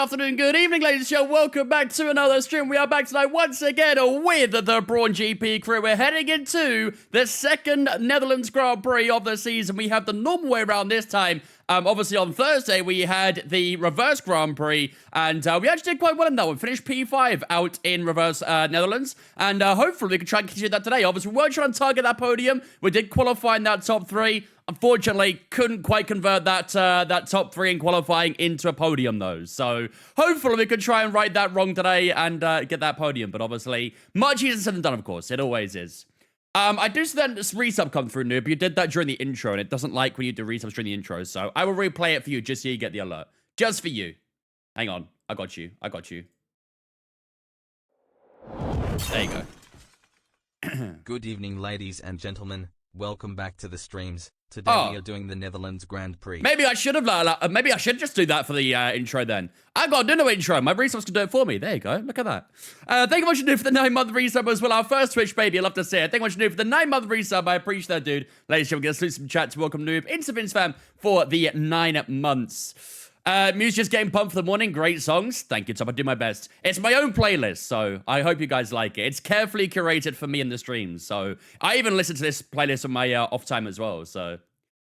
afternoon, good evening, ladies and gentlemen. Welcome back to another stream. We are back tonight once again with the Brawn GP crew. We're heading into the second Netherlands Grand Prix of the season. We have the normal way around this time. Obviously, on Thursday, we had the reverse Grand Prix, and we actually did quite well in that one. Finished P5 out in reverse Netherlands, and hopefully we can try and continue that today. Obviously, we were trying to target that podium. We did qualify in that top three. Unfortunately, couldn't quite convert that that top three in qualifying into a podium, though. So hopefully we can try and right that wrong today and get that podium. But obviously, much easier said than done, of course. It always is. I do see that resub come through, Noob. You did that during the intro, and it doesn't like when you do resubs during the intro. So I will replay it for you just so you get the alert. Just for you. Hang on. I got you. I got you. There you go. Good evening, ladies and gentlemen. Welcome back to the streams. Today we are doing the Netherlands Grand Prix. Maybe I should have. Maybe I should just do that for the intro then. I got to do no intro. My resubs can do it for me. There you go. Look at that. Thank you much for doing for the 9-month resub as well. Our first Twitch baby. I love to see it. Thank you much for doing for the 9-month resub. I appreciate that, dude. Ladies and gentlemen, get a salute some chat to welcome Noob into Vince fam for the 9 months. Music just getting pumped for the morning. Great songs. Thank you, Tom. I do my best. It's my own playlist, so I hope you guys like it. It's carefully curated for me in the streams, so I even listen to this playlist on my off time as well, so.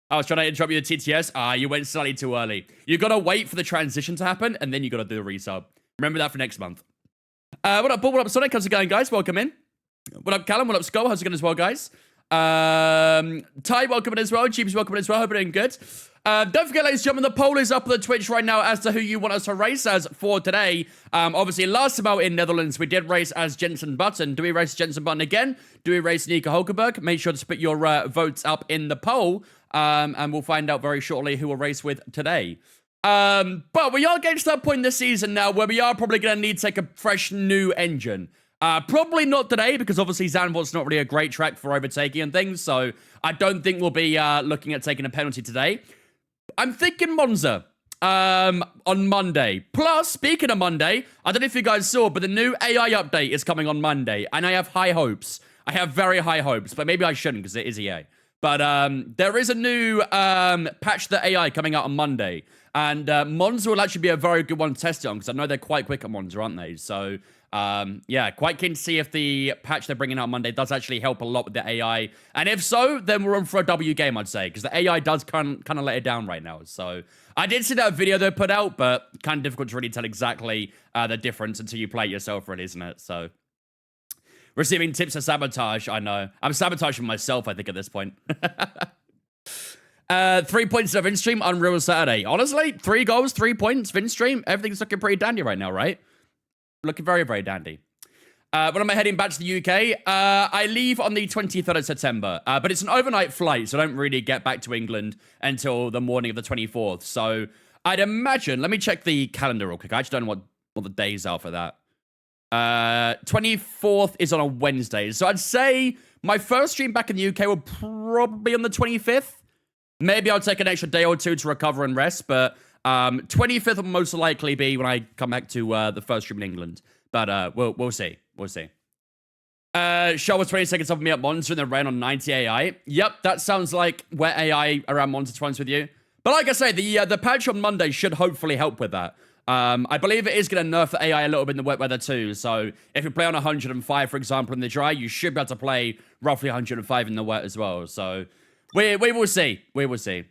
I was trying to interrupt you with TTS. You went slightly too early. You gotta wait for the transition to happen, and then you gotta do the resub. Remember that for next month. What up, Paul? What up, Sonic? How's it going, guys? Welcome in. What up, Callum? What up, Skull? How's it going as well, guys? Ty, welcome in as well. Jeeps, welcome in as well. Hope you're doing good. Don't forget, ladies and gentlemen, the poll is up on the Twitch right now as to who you want us to race as for today. Obviously, last time out in Netherlands, we did race as Jensen Button. Do we race Jensen Button again? Do we race Nico Hulkenberg? Make sure to put your votes up in the poll. And we'll find out very shortly who we'll race with today. But we are getting to that point in the season now where we are probably going to need to take a fresh new engine. Probably not today because obviously Zandvoort's not really a great track for overtaking and things. So I don't think we'll be looking at taking a penalty today. I'm thinking Monza on Monday. Plus, speaking of Monday, I don't know if you guys saw, but the new AI update is coming on Monday. And I have high hopes. I have very high hopes, but maybe I shouldn't because it is EA. But there is a new patch to the AI coming out on Monday. And Monza will actually be a very good one to test it on because I know they're quite quick at Monza, aren't they? So, yeah, quite keen to see if the patch they're bringing out on Monday does actually help a lot with the AI. And if so, then we're on for a W game, I'd say. Because the AI does kind of let it down right now. So, I did see that video they put out, but kind of difficult to really tell exactly the difference until you play it yourself, really, isn't it? So... Receiving tips of sabotage, I know. I'm sabotaging myself, I think, at this point. 3 points of Vin stream, Unreal Saturday. Honestly, 3 goals, 3 points, Vin stream. Everything's looking pretty dandy right now, right? Looking very, very dandy. When am I heading back to the UK? I leave on the 23rd of September. But it's an overnight flight, so I don't really get back to England until the morning of the 24th. So I'd imagine... Let me check the calendar real quick. I actually don't know what the days are for that. 24th is on a Wednesday. So I'd say my first stream back in the UK will probably be on the 25th. Maybe I'll take an extra day or two to recover and rest, but 25th will most likely be when I come back to the first stream in England. But we'll see. We'll see. Shaw was 20 seconds off me at Monza and then ran on 90 AI. Yep, that sounds like where AI around Monza, to be honest with you. But like I say, the patch on Monday should hopefully help with that. I believe it is going to nerf the AI a little bit in the wet weather too. So if you play on 105, for example, in the dry, you should be able to play roughly 105 in the wet as well. So we will see. We will see.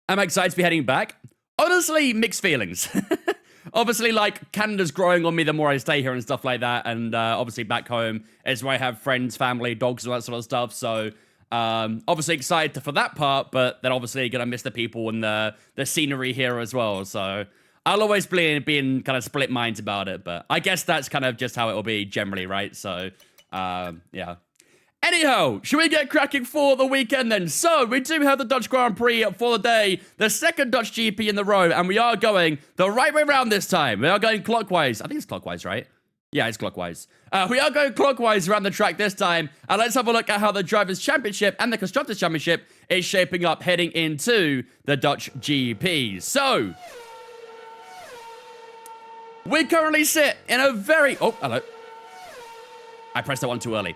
I'm excited to be heading back. Honestly, mixed feelings. Obviously, like, Canada's growing on me the more I stay here and stuff like that. And obviously back home is where I have friends, family, dogs, and all that sort of stuff. So obviously excited for that part, but then obviously going to miss the people and the scenery here as well. So... I'll always be in kind of split minds about it, but I guess that's kind of just how it will be generally, right? So, yeah. Anyhow, should we get cracking for the weekend then? So, we do have the Dutch Grand Prix for the day, the second Dutch GP in the row, and we are going the right way around this time. We are going clockwise. I think it's clockwise, right? Yeah, it's clockwise. We are going clockwise around the track this time, and let's have a look at how the Drivers' Championship and the Constructors' Championship is shaping up heading into the Dutch GP. So... we currently sit in a very... Oh, hello. I pressed that one too early.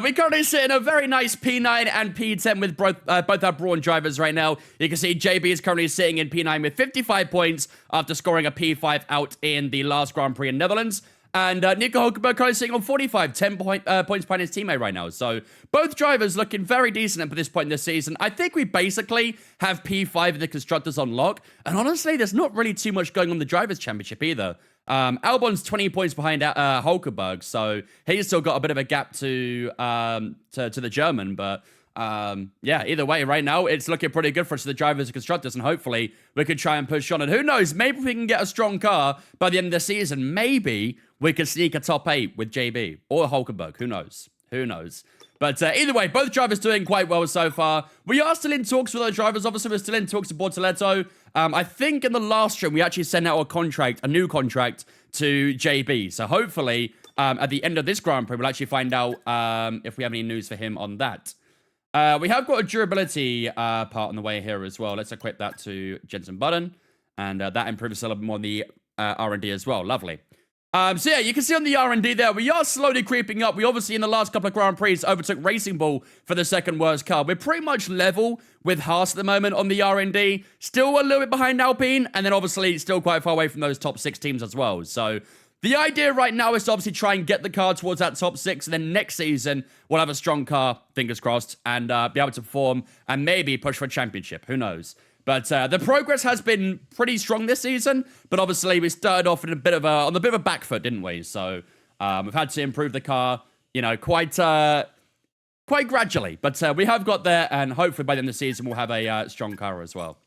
We currently sit in a very nice P9 and P10 with both our Brawn drivers right now. You can see JB is currently sitting in P9 with 55 points after scoring a P5 out in the last Grand Prix in Netherlands. And Nico Hulkenberg currently sitting on 45, 10 points behind his teammate right now. So both drivers looking very decent at this point in the season. I think we basically have P5 in the Constructors on lock. And honestly, there's not really too much going on in the Drivers' Championship either. Albon's 20 points behind Hulkenberg, so he's still got a bit of a gap to the German. But yeah, either way, right now it's looking pretty good for us, the drivers and constructors, and hopefully we could try and push on. And who knows, maybe we can get a strong car by the end of the season. Maybe we could sneak a top 8 with JB or Hulkenberg. Who knows? Who knows? But either way, both drivers doing quite well so far. We are still in talks with other drivers. Obviously, we're still in talks with Bortoletto. I think in the last stream, we actually sent out a new contract to JB. So hopefully, at the end of this Grand Prix, we'll actually find out if we have any news for him on that. We have got a durability part on the way here as well. Let's equip that to Jensen Button. And that improves a little bit more on the R&D as well. Lovely. So yeah, you can see on the R&D there, we are slowly creeping up. We obviously, in the last couple of Grand Prix, overtook Racing Bull for the second worst car. We're pretty much level with Haas at the moment on the R&D. Still a little bit behind Alpine, and then obviously still quite far away from those top 6 teams as well. So the idea right now is to obviously try and get the car towards that top 6, and then next season, we'll have a strong car, fingers crossed, and be able to perform and maybe push for a championship. Who knows? But the progress has been pretty strong this season. But obviously, we started off on a bit of a back foot, didn't we? So we've had to improve the car, you know, quite gradually. But we have got there, and hopefully by the end of the season, we'll have a strong car as well.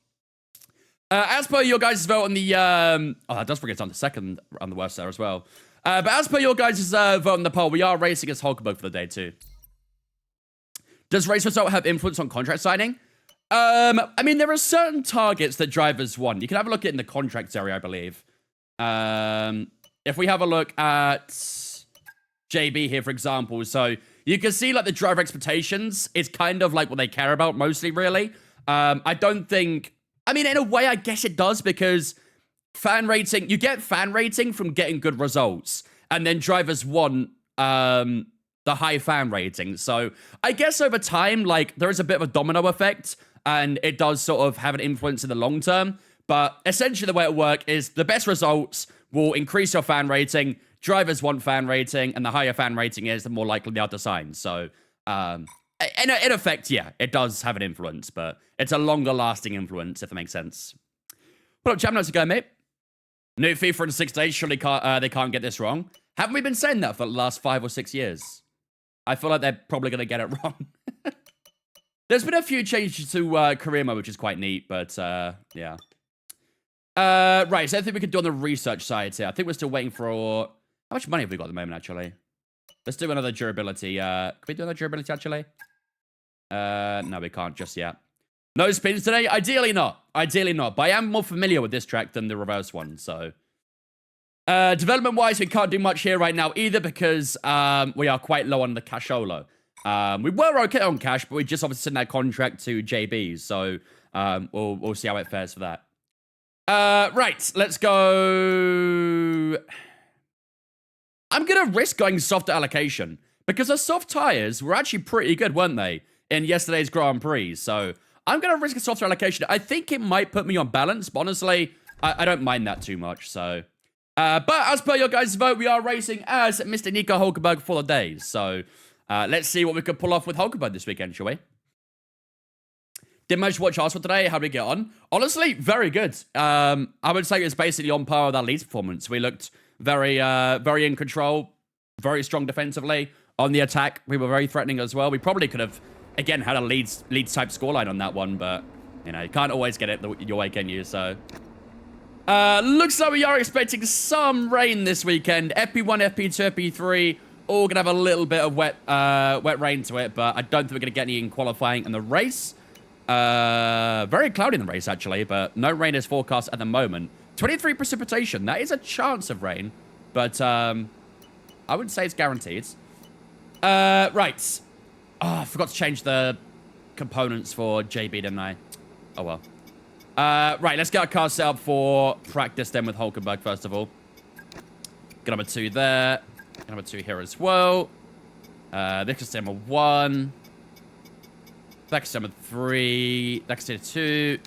As per your guys' vote on the that does bring us down to second on the worst there as well. But as per your guys' vote on the poll, we are racing as Hulkenberg for the day too. Does race result have influence on contract signing? I mean, there are certain targets that drivers want. You can have a look at it in the contracts area, I believe. If we have a look at JB here, for example, so you can see like the driver expectations is kind of like what they care about mostly, really. I don't think, I mean, in a way, I guess it does, because fan rating, you get fan rating from getting good results, and then drivers want the high fan rating. So I guess over time, like, there is a bit of a domino effect, and it does sort of have an influence in the long term. But essentially the way it works is the best results will increase your fan rating. Drivers want fan rating, and the higher fan rating is, the more likely they are to sign. So in effect, yeah, it does have an influence, but it's a longer lasting influence, if that makes sense. What up, champ? How's it going, mate? New FIFA in 6 days. Surely they can't get this wrong. Haven't we been saying that for the last 5 or 6 years? I feel like they're probably going to get it wrong. There's been a few changes to career mode, which is quite neat, but yeah. Right, so I think we could do on the research side here. I think we're still waiting for... How much money have we got at the moment, actually? Let's do another durability. Can we do another durability, actually? No, we can't just yet. No spins today? Ideally not. Ideally not. But I am more familiar with this track than the reverse one, so... Development-wise, we can't do much here right now either, because we are quite low on the cashola. We were okay on cash, but we just obviously sent that contract to JB, so we'll see how it fares for that. Right, let's go... I'm going to risk going softer allocation, because the soft tires were actually pretty good, weren't they, in yesterday's Grand Prix, so I'm going to risk a softer allocation. I think it might put me on balance, but honestly, I don't mind that too much, so... but as per your guys' vote, we are racing as Mr. Nico Hulkenberg for the day, so... let's see what we could pull off with Hulkenberg this weekend, shall we? Didn't manage to watch Arsenal today. How did we get on? Honestly, very good. I would say it's basically on par with our Leeds performance. We looked very in control, very strong defensively. On the attack, we were very threatening as well. We probably could have, again, had a Leeds-type scoreline on that one, but, you know, you can't always get it your way, can you? So, looks like we are expecting some rain this weekend. FP1, FP2, FP3... all going to have a little bit of wet rain to it, but I don't think we're going to get any in qualifying in the race. Very cloudy in the race, actually, but no rain is forecast at the moment. 23 precipitation. That is a chance of rain, but I wouldn't say it's guaranteed. Right. Oh, I forgot to change the components for JB, didn't I? Oh, well. Right, let's get our car set up for practice then with Hulkenberg, first of all. Get number 2 there. Number 2 here as well. This is Summer 1. That is Summer 3. That is 2.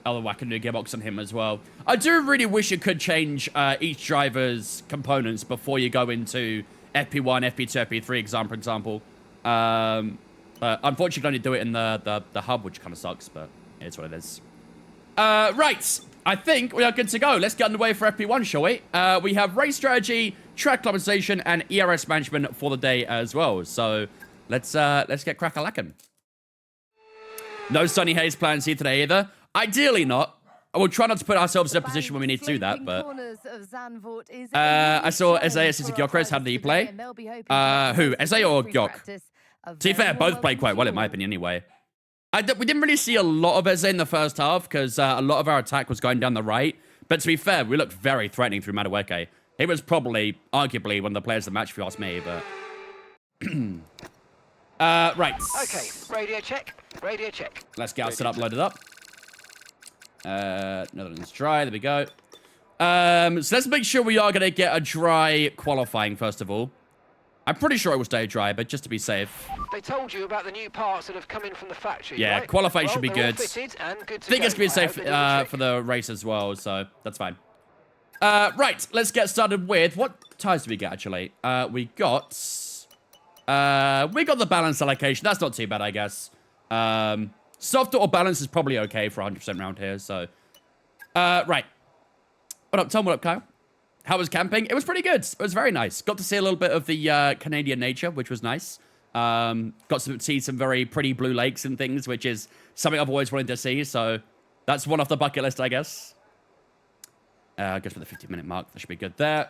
I'll whack a new gearbox on him as well. I do really wish you could change each driver's components before you go into FP1, FP2, FP3, for example. But unfortunately, you can only do it in the hub, which kind of sucks, but it's what it is. Right. I think we are good to go. Let's get underway for FP1, shall we? We have race strategy, track optimization, and ERS management for the day as well. So let's get crack-a-lackin'. No Sunny Haze plans here today either. Ideally not. We'll try not to put ourselves in a position where we need to do that, but... I saw Eze and Gyokres. How did he play? Who? Eze or Gyok? To be fair, both played quite well in my opinion anyway. We didn't really see a lot of Eze in the first half because a lot of our attack was going down the right. But to be fair, we looked very threatening through Madueke. He was probably, arguably, one of the players of the match if you ask me, but... right. Okay, radio check. Radio check. Let's get our setup loaded up. Netherlands dry. There we go. So let's make sure we are going to get a dry qualifying, first of all. I'm pretty sure it will stay dry, but just to be safe. They told you about the new parts that have come in from the factory, yeah, right? qualifying should be good. I think it's going to be safe for the race as well, so that's fine. Right, let's get started with... What tires do we get, actually? We got the balance allocation. That's not too bad, I guess. Soft auto balance is probably okay for 100% round here, so... right. What up, Tom? What up, Kyle? How was camping? It was pretty good. It was very nice. Got to see a little bit of the Canadian nature, which was nice. Got to see some very pretty blue lakes and things, which is something I've always wanted to see, so... That's one off the bucket list, I guess. I guess for the 50-minute mark, that should be good there.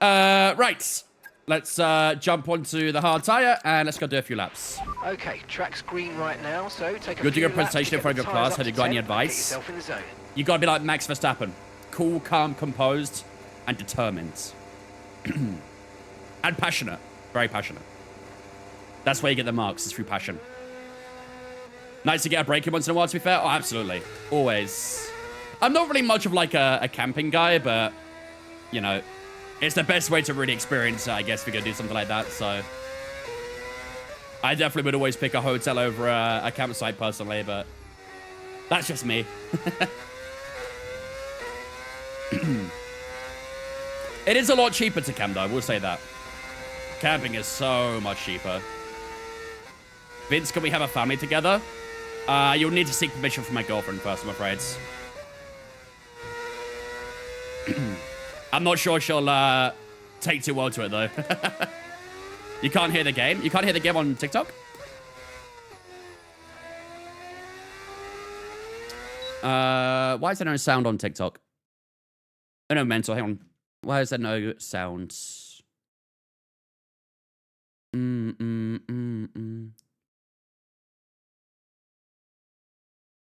Right. Let's jump onto the hard tire, and let's go do a few laps. Okay, track's green right now, so take a Good to few get a presentation in front of your class. Have you got any advice? You gotta be like Max Verstappen. Cool, calm, composed, and determined. And passionate. Very passionate. That's where you get the marks, is through passion. Nice to get a break in once in a while, to be fair. Oh, absolutely. Always. I'm not really much of like a camping guy, but, you know, it's the best way to really experience it, I guess, if you're going to do something like that, so... I definitely would always pick a hotel over a campsite, personally, but... That's just me. It is a lot cheaper to camp, though, I will say that. Camping is so much cheaper. Vince, can we have a family together? You'll need to seek permission from my girlfriend first, I'm afraid. I'm not sure she'll take too well to it, though. You can't hear the game? You can't hear the game on TikTok? Why is there no sound on TikTok? Oh, no, mental. Hang on. Why is there no sound?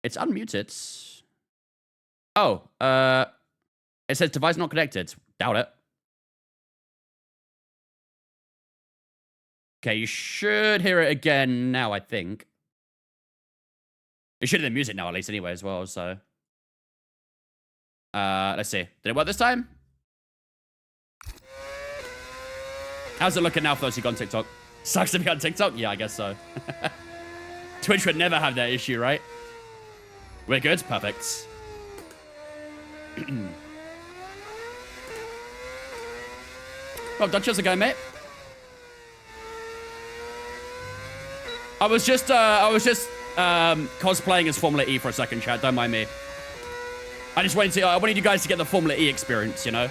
It's unmuted. Oh, it says device not connected. Doubt it. Okay, you should hear it again now, I think. You should hear the music now, at least, anyway, as well, so... let's see. Did it work this time? How's it looking now for those who got on TikTok? Sucks to be on TikTok? Yeah, I guess so. Twitch would never have that issue, right? We're good? Perfect. Well, Dutch, how's it going, mate? I was just cosplaying as Formula E for a second, chat. Don't mind me. I just wanted to, I wanted you guys to get the Formula E experience, you know?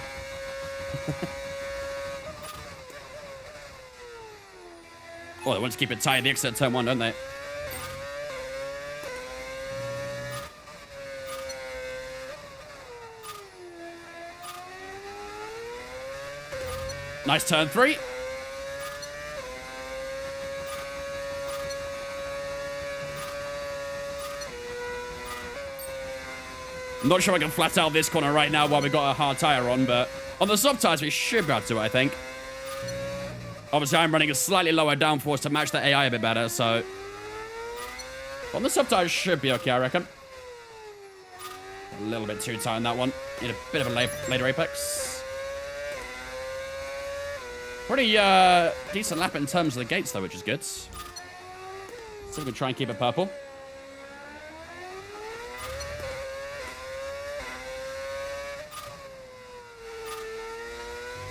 Oh, they want to keep it tight. The exit turn one, don't they? Nice turn 3. I'm not sure I can flat out this corner right now while we got a hard tire on, but on the soft tires we should be able to, I think. Obviously, I'm running a slightly lower downforce to match the AI a bit better, so... On the soft tires should be okay, I reckon. A little bit too tight on that one. Need a bit of a later apex. Pretty decent lap in terms of the gates, though, which is good. So we can try and keep it purple.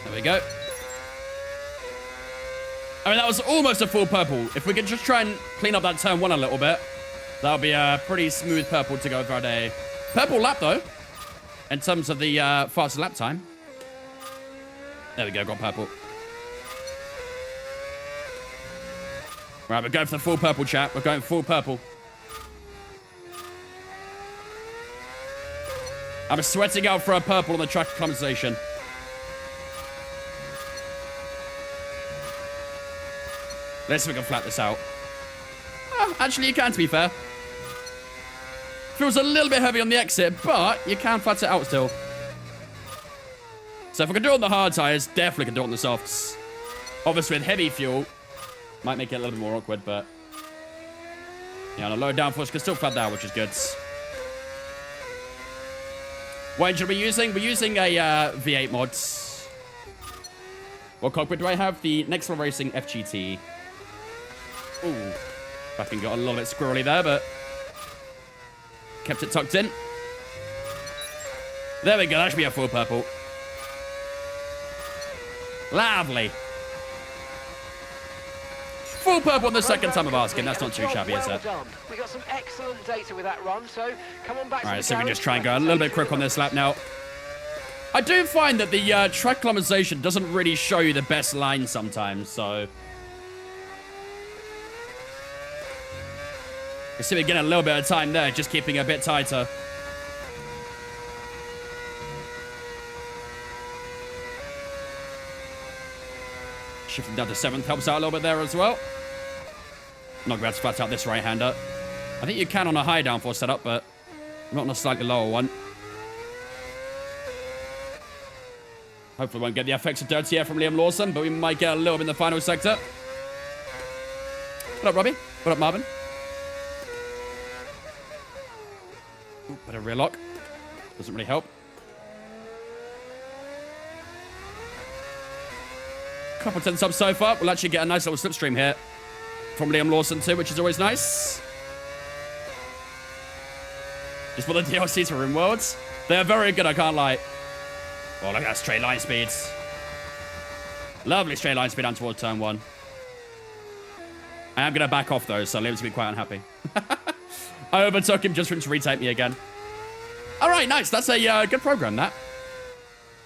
There we go. I mean, that was almost a full purple. If we could just try and clean up that turn 1 a little bit, that would be a pretty smooth purple to go throughout a purple lap, though, in terms of the fastest lap time. There we go, got purple. Right, we're going for the full purple, chat. We're going full purple. I'm sweating out for a purple on the track acclimatization. Let's see if we can flat this out. Actually, you can, to be fair. Feels a little bit heavy on the exit, but you can flat it out still. So if we can do it on the hard tires, definitely can do it on the softs. Obviously, with heavy fuel, might make it a little bit more awkward, but... yeah, on a low downforce, can still flat that out, which is good. What engine are we using? We're using a V8 mods. What cockpit do I have? The Next Level Racing FGT. Ooh. Fucking got a little bit squirrely there, but... kept it tucked in. There we go. That should be a full purple. Lovely. Full purple on the second time of asking. That's not too shabby, is it? We got some excellent data with that run, so come on back. All right, so we just try and go a little bit quick on this lap now. I do find that the track acclimatization doesn't really show you the best line sometimes, so... you see we're getting a little bit of time there, just keeping it a bit tighter. Shifting down to 7th helps out a little bit there as well. Not going to flat out this right-hander. I think you can on a high downforce setup, but not on a slightly lower one. Hopefully won't get the effects of dirty air from Liam Lawson, but we might get a little bit in the final sector. What up, Robbie? What up, Marvin? Ooh, bit of rear lock. Doesn't really help. Couple 10 subs so far. We'll actually get a nice little slipstream here from Liam Lawson too, which is always nice. Just for the DLCs for RimWorlds. They are very good, I can't lie. Oh, look at that straight line speeds. Lovely straight line speed down towards turn 1. I am going to back off though, so Liam's going to be quite unhappy. I overtook him just for him to retake me again. All right, nice. That's a good program, that.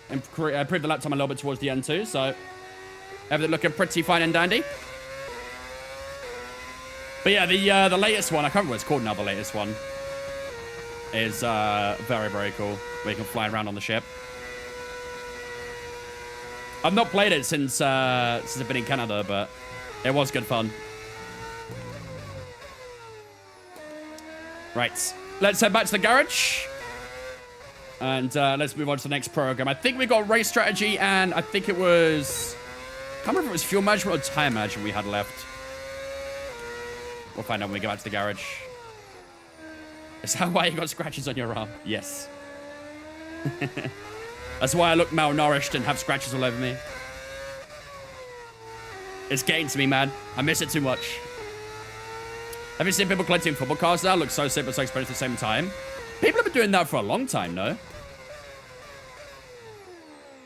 Improved the lap time a little bit towards the end too, so... everything looking pretty fine and dandy. But yeah, the latest one, I can't remember what it's called now, the latest one, is very, very cool. Where you can fly around on the ship. I've not played it since I've been in Canada, but it was good fun. Right, let's head back to the garage. And let's move on to the next program. I think we got race strategy, and I think it was... I can't remember if it was fuel management or tire management we had left. We'll find out when we go back to the garage. Is that why you got scratches on your arm? Yes. That's why I look malnourished and have scratches all over me. It's getting to me, man. I miss it too much. Have you seen people collecting football cards now? Looks so simple, so expensive at the same time. People have been doing that for a long time, no?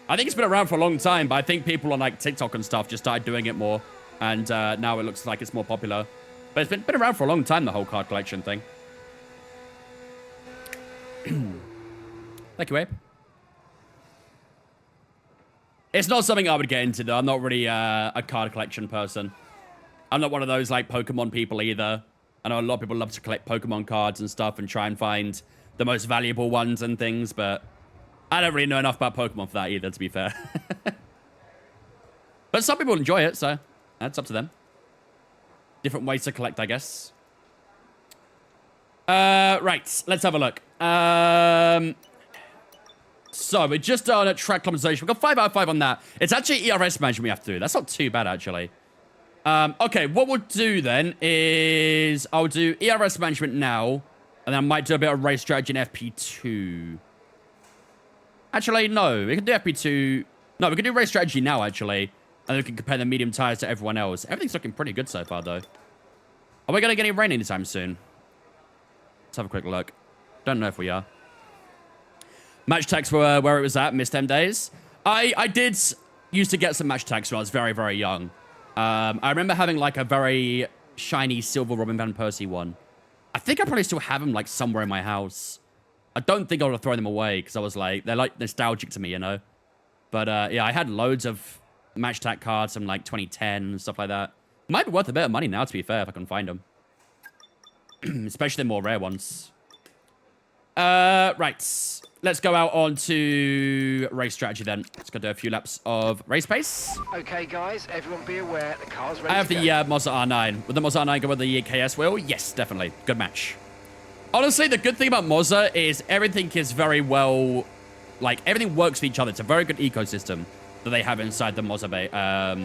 I think it's been around for a long time, but I think people on like TikTok and stuff just started doing it more. And now it looks like it's more popular. But it's been around for a long time, the whole card collection thing. Thank you, Abe. It's not something I would get into, though. I'm not really a card collection person. I'm not one of those like Pokemon people either. I know a lot of people love to collect Pokemon cards and stuff and try and find the most valuable ones and things, but I don't really know enough about Pokemon for that either, to be fair. But some people enjoy it, so that's up to them. Different ways to collect, I guess. Right, let's have a look. So we're just on a track compensation. We've got 5 out of 5 on that. It's actually ERS management we have to do. That's not too bad, actually. Okay, what we'll do then is I'll do ERS management now, and then I might do a bit of race strategy in FP2. Actually, no. We can do FP2. No, we can do race strategy now, actually. And we can compare the medium tires to everyone else. Everything's looking pretty good so far, though. Are we going to get any rain anytime soon? Let's have a quick look. Don't know if we are. Match tax were where it was at, missed 10 days. I did used to get some match tax when I was very, very young. I remember having like a very shiny silver Robin Van Persie one. I think I probably still have them like somewhere in my house. I don't think I would have thrown them away because I was like, they're like nostalgic to me, you know? But yeah, I had loads of match tax cards from like 2010 and stuff like that. Might be worth a bit of money now, to be fair, if I can find them. Especially the more rare ones. Right. Let's go out on to race strategy then. Let's go do a few laps of race pace. Okay, guys, everyone be aware, the car's ready I have to the go. Mazda R9. Would the Mazda R9 go with the KS wheel? Yes, definitely. Good match. Honestly, the good thing about Mazda is everything is very well... Like, everything works for each other. It's a very good ecosystem that they have inside the Mazda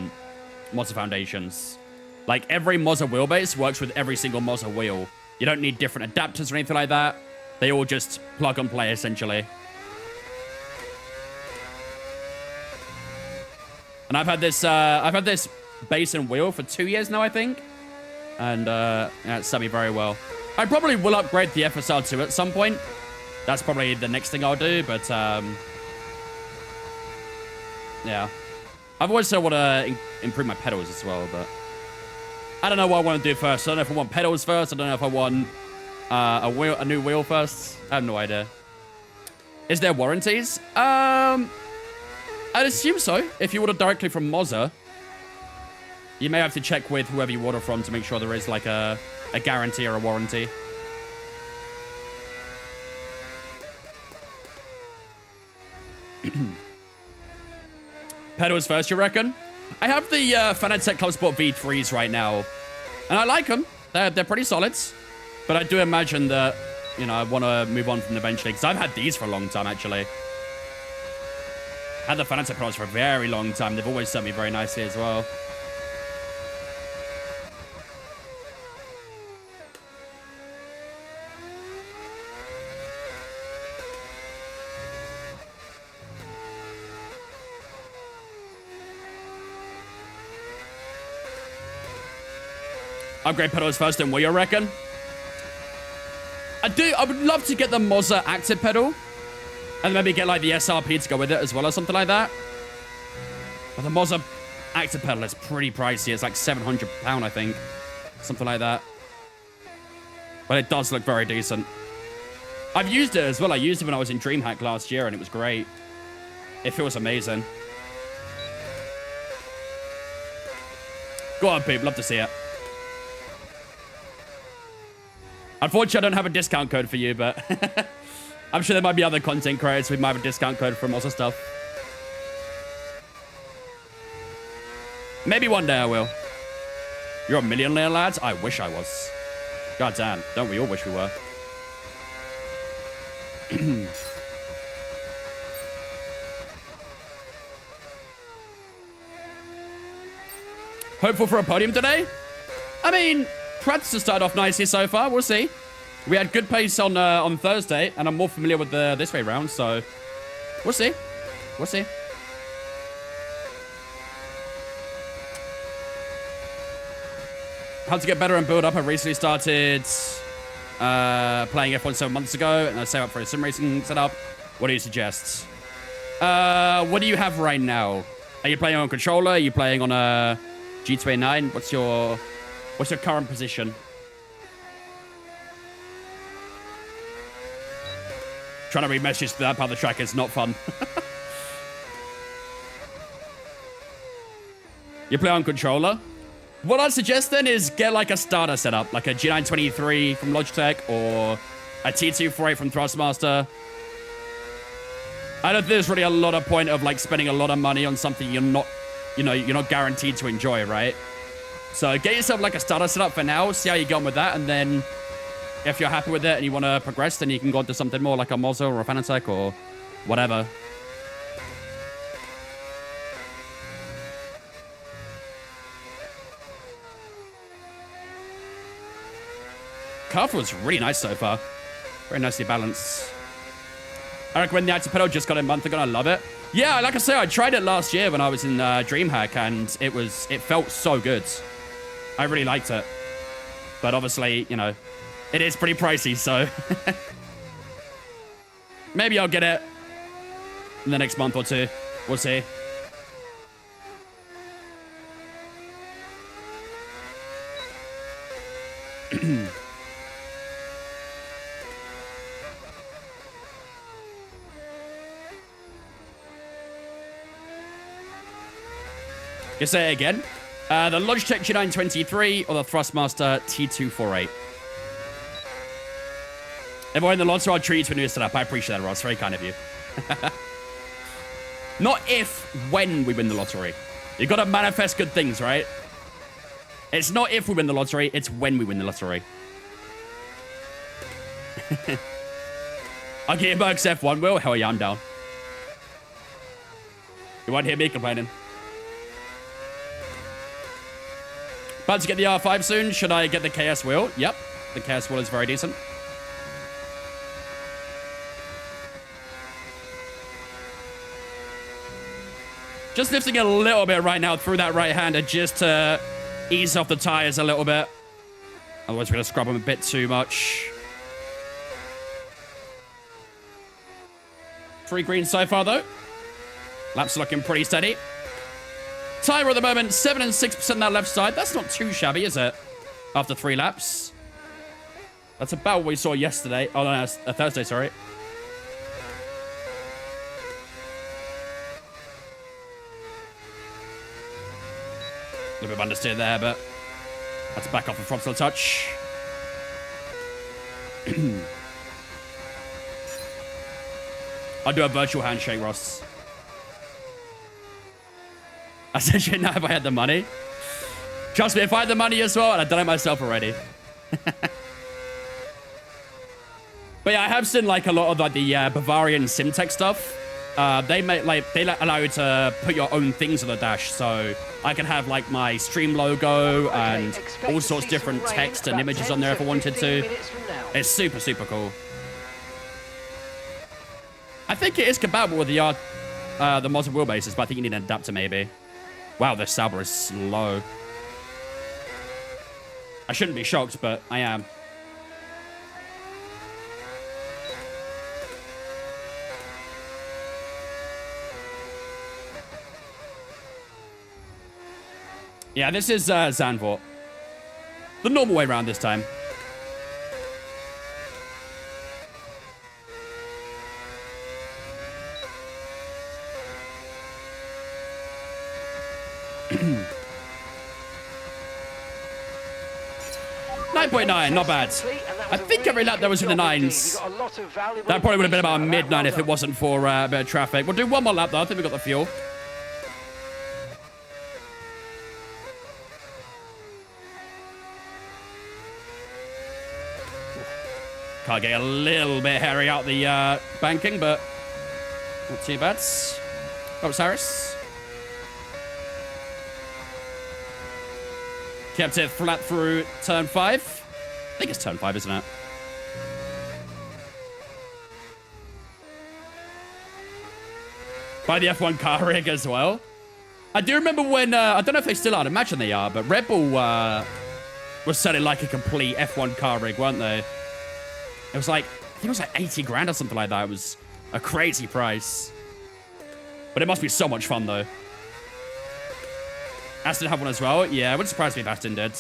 foundations. Like, every Mazda wheelbase works with every single Mazda wheel. You don't need different adapters or anything like that. They all just plug and play, essentially. And I've had this base and wheel for 2 years now, I think. And yeah, it's served me very well. I probably will upgrade the FSR2 at some point. That's probably the next thing I'll do, but yeah. I've always said I want to improve my pedals as well, but I don't know what I want to do first. I don't know if I want pedals first. I don't know if I want a new wheel first. I have no idea. Is there warranties? I'd assume so. If you order directly from Mazda, you may have to check with whoever you order from to make sure there is like a guarantee or a warranty. Pedals first, you reckon? I have the Fanatec Club Sport V3s right now, and I like them. They're pretty solid. But I do imagine that, you know, I want to move on from them eventually, because I've had these for a long time, actually. Had the Fanatec pedals for a very long time. They've always served me very nicely as well. Upgrade pedals first, then what you reckon? I would love to get the Mazda active pedal. And maybe get like the SRP to go with it as well or something like that. But the Mazda active pedal is pretty pricey. It's like £700, I think. Something like that. But it does look very decent. I've used it as well. I used it when I was in DreamHack last year and it was great. It feels amazing. Go on, Poop. Love to see it. Unfortunately, I don't have a discount code for you, but I'm sure there might be other content creators who might have a discount code for Mazda stuff. Maybe one day I will. You're a millionaire, lads? I wish I was. God damn, don't we all wish we were? Hopeful for a podium today? I mean, practice has started off nicely so far. We'll see. We had good pace on Thursday, and I'm more familiar with this way round, so we'll see. We'll see. How to get better and build up. I recently started playing F1 7 months ago, and I saved up for a sim racing setup. What do you suggest? What do you have right now? Are you playing on controller? Are you playing on a G2A9? What's your current position? Trying to read messages to that part of the track is not fun. You play on controller? What I'd suggest then is get like a starter setup, like a G923 from Logitech or a T248 from Thrustmaster. I don't think there's really a lot of point of like spending a lot of money on something you're not, you're not guaranteed to enjoy, right? So get yourself like a starter setup for now, see how you get on with that, and then if you're happy with it and you want to progress, then you can go on to something more like a Mazda or a Fanatec or whatever. Car feels really nice so far. Very nicely balanced. I recommend the active pedal. Just got it a month ago and I love it. Yeah, like I say, I tried it last year when I was in DreamHack, and it felt so good. I really liked it. But obviously, you know, it is pretty pricey, so maybe I'll get it in the next month or two. We'll see. You say it again. The Logitech G923 or the Thrustmaster T248. Everyone in the Lotto, I'll treat you to a new setup. I appreciate that, Ross. Very kind of you. Not if, when we win the lottery. You gotta manifest good things, right? It's not if we win the lottery, it's when we win the lottery. I'll get Mercs F1, Will. Hell yeah, I'm down. You won't hear me complaining. About to get the R5 soon. Should I get the KS wheel? Yep. The KS wheel is very decent. Just lifting a little bit right now through that right-hander just to ease off the tires a little bit. Otherwise, we're going to scrub them a bit too much. 3 green so far, though. Laps looking pretty steady. Tire at the moment, 7 and 6% on that left side. That's not too shabby, is it? After 3 laps. That's about what we saw yesterday. Oh, no, it's Thursday, sorry. A little bit of understeer there, but that's back off the throttle touch. I'll do a virtual handshake, Ross. I said, shit, now if I had the money. Trust me, if I had the money as well, and I've done it myself already. But yeah, I have seen like a lot of like the Bavarian SimTech stuff. They allow you to put your own things on the dash, so I can have like my stream logo and all sorts of different text and images on there if I wanted to. It's super, super cool. I think it is compatible with the modern wheelbases, but I think you need an adapter maybe. Wow, this Sauber is slow. I shouldn't be shocked, but I am. Yeah, this is Zandvoort. The normal way around this time. .9, not bad. I think every lap there was in the 9s. That probably would have been about a mid-9 if it wasn't for a bit of traffic. We'll do one more lap though. I think we got the fuel. Can't get a little bit hairy out the banking, but not too bad. Oh, Cyrus. Kept it flat through turn 5. I think it's turn 5, isn't it? By the F1 car rig as well. I do remember when, I don't know if they still are, I'd imagine they are, but Red Bull was selling like a complete F1 car rig, weren't they? It was like, I think it was like 80 grand or something like that. It was a crazy price. But it must be so much fun, though. Aston had one as well. Yeah, it wouldn't surprise me if Aston did.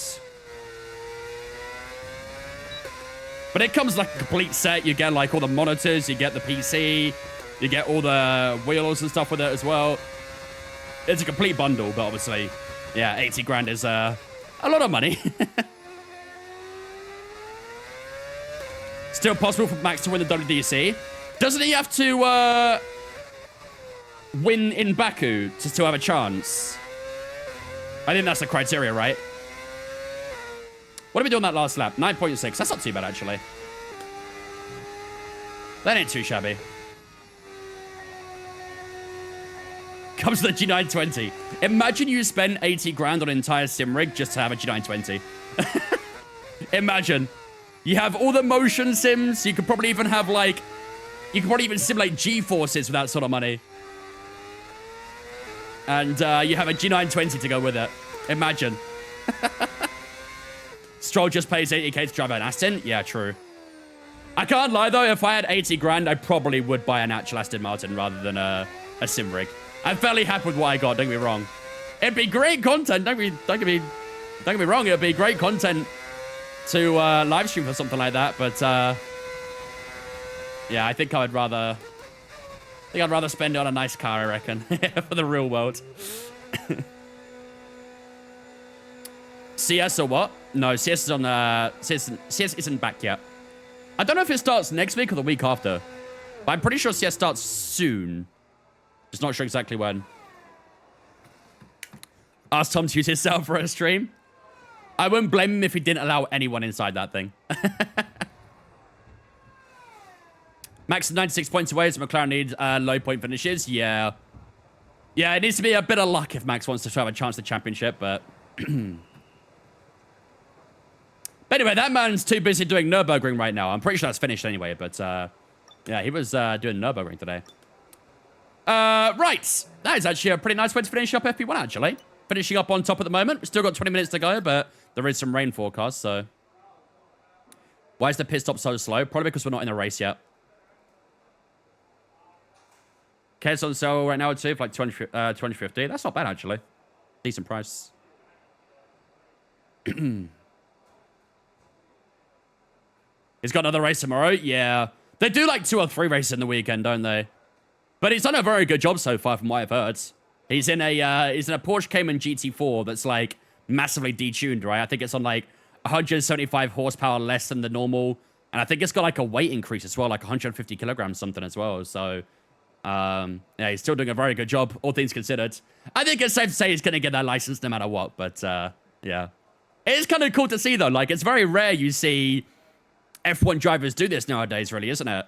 But it comes like a complete set. You get like all the monitors, you get the PC, you get all the wheels and stuff with it as well. It's a complete bundle, but obviously, yeah, 80 grand is a lot of money. Still possible for Max to win the WDC. Doesn't he have to win in Baku to still have a chance? I think that's the criteria, right? What did we do on that last lap? 9.6. That's not too bad, actually. That ain't too shabby. Comes to the G920. Imagine you spend 80 grand on an entire sim rig just to have a G920. Imagine. You have all the motion sims. You could probably even have, like... You could probably even simulate G-forces with that sort of money. And you have a G920 to go with it. Imagine. Stroll just pays 80k to drive an Aston? Yeah, true. I can't lie, though. If I had 80 grand, I probably would buy an actual Aston Martin rather than a sim rig. I'm fairly happy with what I got, don't get me wrong. It'd be great content. Don't get me wrong. It'd be great content to live stream for something like that. But, yeah, I think I'd rather spend it on a nice car, I reckon, for the real world. CS or what? No, CS is on CS isn't back yet. I don't know if it starts next week or the week after. But I'm pretty sure CS starts soon. Just not sure exactly when. Ask Tom to use his cell for a stream. I wouldn't blame him if he didn't allow anyone inside that thing. Max is 96 points away, so McLaren needs low point finishes. Yeah. Yeah, it needs to be a bit of luck if Max wants to have a chance at the championship, but... But anyway, that man's too busy doing Nürburgring right now. I'm pretty sure that's finished anyway, but yeah, he was doing Nürburgring today. Right. That is actually a pretty nice way to finish up FP1, actually. Finishing up on top at the moment. We've still got 20 minutes to go, but there is some rain forecast, so... Why is the pit stop so slow? Probably because we're not in a race yet. K's on sale right now, too, for like 250. That's not bad, actually. Decent price. He's got another race tomorrow? Yeah. They do like 2 or 3 races in the weekend, don't they? But he's done a very good job so far from what I've heard. He's in a Porsche Cayman GT4 that's like massively detuned, right? I think it's on like 175 horsepower less than the normal. And I think it's got like a weight increase as well, like 150 kilograms something as well. So, yeah, he's still doing a very good job, all things considered. I think it's safe to say he's going to get that license no matter what. But, yeah. It is kind of cool to see, though. Like, it's very rare you see... F1 drivers do this nowadays, really, isn't it?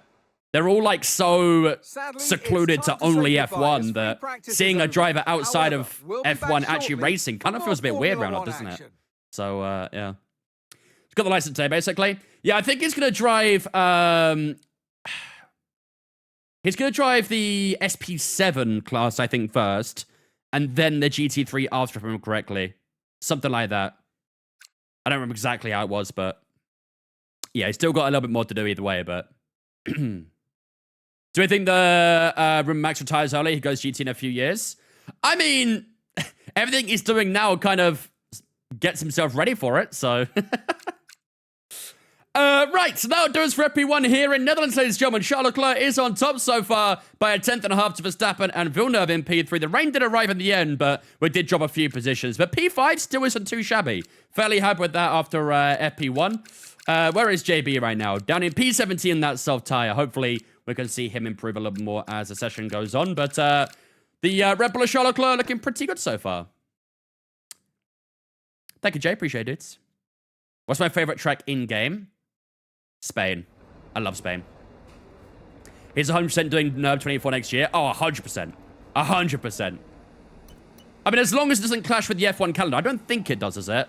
They're all like so secluded to only F1 that seeing a driver outside of F1 actually racing kind of feels a bit weird around up, doesn't it? So, yeah. He's got the license today, basically. Yeah, I think he's going to drive... he's going to drive the SP7 class, I think, first. And then the GT3 after, if I remember correctly. Something like that. I don't remember exactly how it was, but... Yeah, he's still got a little bit more to do either way, but... Do we think the Max retires early? He goes GT in a few years? I mean, everything he's doing now kind of gets himself ready for it, so... right, so that'll do us for FP1 here in Netherlands, ladies and gentlemen. Charles Leclerc is on top so far by a 10th and a half to Verstappen and Villeneuve in P3. The rain did arrive in the end, but we did drop a few positions. But P5 still isn't too shabby. Fairly happy with that after FP1. Where is JB right now? Down in P17 in that self-tire. Hopefully, we can see him improve a little more as the session goes on. But the Red Bull of Charles Leclerc looking pretty good so far. Thank you, Jay. Appreciate it. What's my favorite track in-game? Spain. I love Spain. He's 100% doing NERV 24 next year. Oh, 100%. 100%. I mean, as long as it doesn't clash with the F1 calendar. I don't think it does, is it?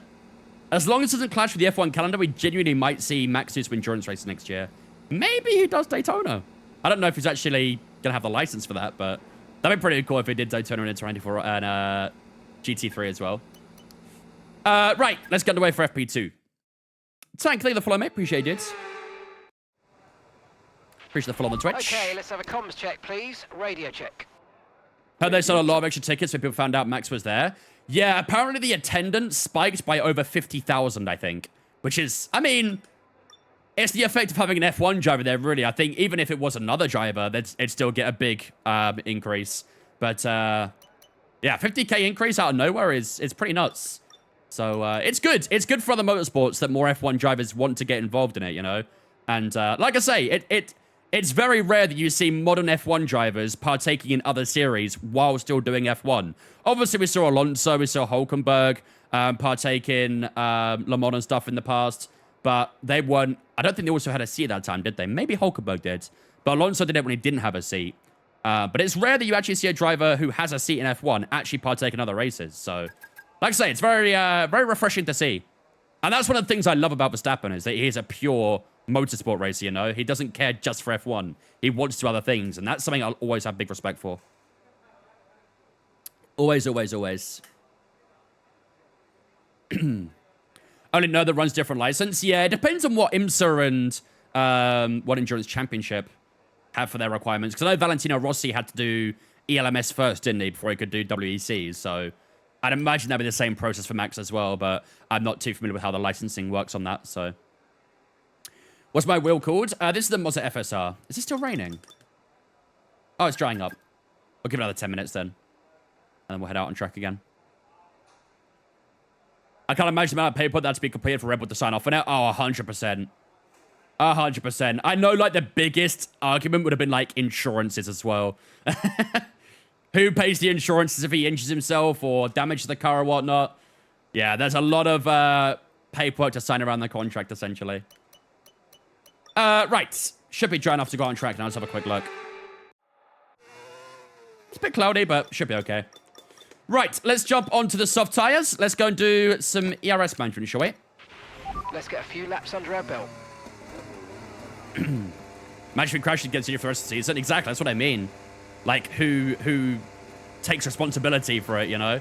As long as it doesn't clash with the F1 calendar, we genuinely might see Max do some endurance races next year. Maybe he does Daytona. I don't know if he's actually going to have the license for that, but that'd be pretty cool if he did Daytona and 24 and GT3 as well. Right, let's get away for FP2. Thank you for the follow, mate. Appreciate it. Appreciate the follow on the Twitch. Okay, let's have a comms check, please. Radio check. Heard they sold a lot of extra tickets when people found out Max was there. Yeah, apparently the attendance spiked by over 50,000, I think. Which is, I mean, it's the effect of having an F1 driver there, really. I think even if it was another driver, it'd still get a big increase. But, yeah, 50k increase out of nowhere is pretty nuts. So, it's good. It's good for other motorsports that more F1 drivers want to get involved in it, you know? And, like I say, it's very rare that you see modern F1 drivers partaking in other series while still doing F1. Obviously, we saw Alonso, we saw Hulkenberg partake in Le Mans and stuff in the past, but they weren't... I don't think they also had a seat at that time, did they? Maybe Hulkenberg did, but Alonso did it when he didn't have a seat. But it's rare that you actually see a driver who has a seat in F1 actually partake in other races. So, like I say, it's very, very refreshing to see. And that's one of the things I love about Verstappen, is that he is a pure motorsport racer, you know? He doesn't care just for F1. He wants to do other things, and that's something I'll always have big respect for. Always, always, always. Only know that runs different license. Yeah, it depends on what IMSA and what Endurance Championship have for their requirements. Because I know Valentino Rossi had to do ELMS first, didn't he, before he could do WECs. So I'd imagine that'd be the same process for Max as well, but I'm not too familiar with how the licensing works on that, so. What's my wheel called? This is the Mazda FSR. Is it still raining? Oh, it's drying up. I'll give it another 10 minutes then. And then we'll head out on track again. I can't imagine the amount of paperwork that's to be completed for Red Bull to sign off on it. Oh, 100%. 100%. I know, like, the biggest argument would have been, like, insurances as well. Who pays the insurances if he injures himself or damages the car or whatnot? Yeah, there's a lot of paperwork to sign around the contract, essentially. Right. Should be dry enough to go on track now. Let's have a quick look. It's a bit cloudy, but should be okay. Right, let's jump onto the soft tires. Let's go and do some ERS management, shall we? Let's get a few laps under our belt. Imagine crashing against you for the rest of the season. Exactly, that's what I mean. Like, who takes responsibility for it, you know?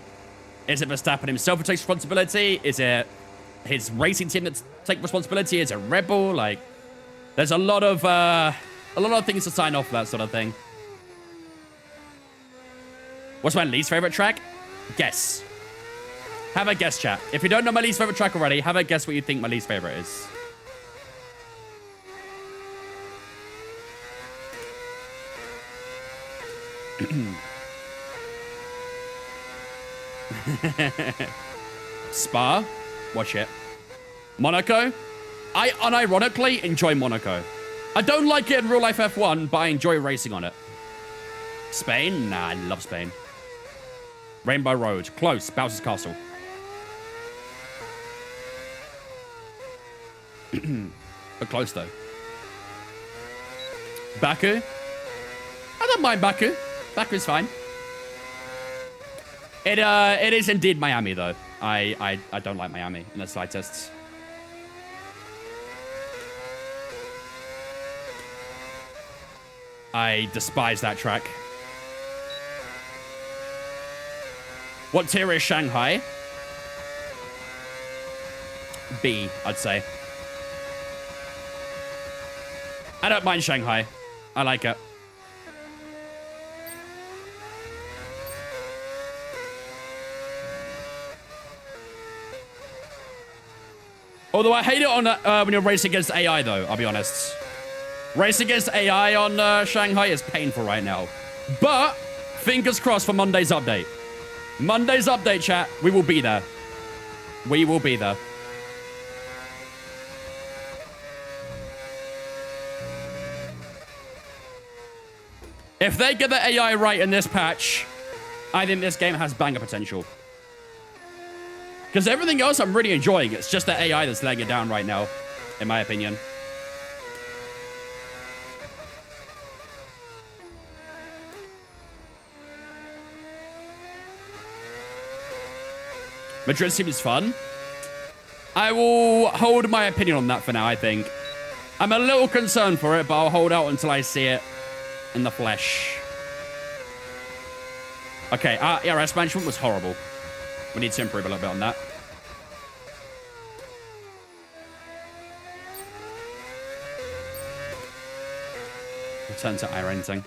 Is it Verstappen himself who takes responsibility? Is it his racing team that takes responsibility? Is it Red Bull? Like, there's a lot of things to sign off for that sort of thing. What's my least favorite track? Guess. Have a guess, chat. If you don't know my least favorite track already, have a guess what you think my least favorite is. Spa? Watch it. Monaco? I unironically enjoy Monaco. I don't like it in real life F1, but I enjoy racing on it. Spain? Nah, I love Spain. Rainbow Road. Close. Bowser's Castle. But close, though. Baku? I don't mind Baku. Baku's fine. It is indeed Miami, though. I don't like Miami in the slightest. I despise that track. What tier is Shanghai? B, I'd say. I don't mind Shanghai. I like it. Although I hate it on when you're racing against AI, though, I'll be honest. Racing against AI on Shanghai is painful right now. But, fingers crossed for Monday's update. Monday's update, chat. We will be there. We will be there. If they get the AI right in this patch, I think this game has banger potential. Because everything else I'm really enjoying. It's just the AI that's laying it down right now, in my opinion. Madrid seems fun. I will hold my opinion on that for now, I think. I'm a little concerned for it, but I'll hold out until I see it in the flesh. Okay, our ERS management was horrible. We need to improve a little bit on that. Return to iRenting.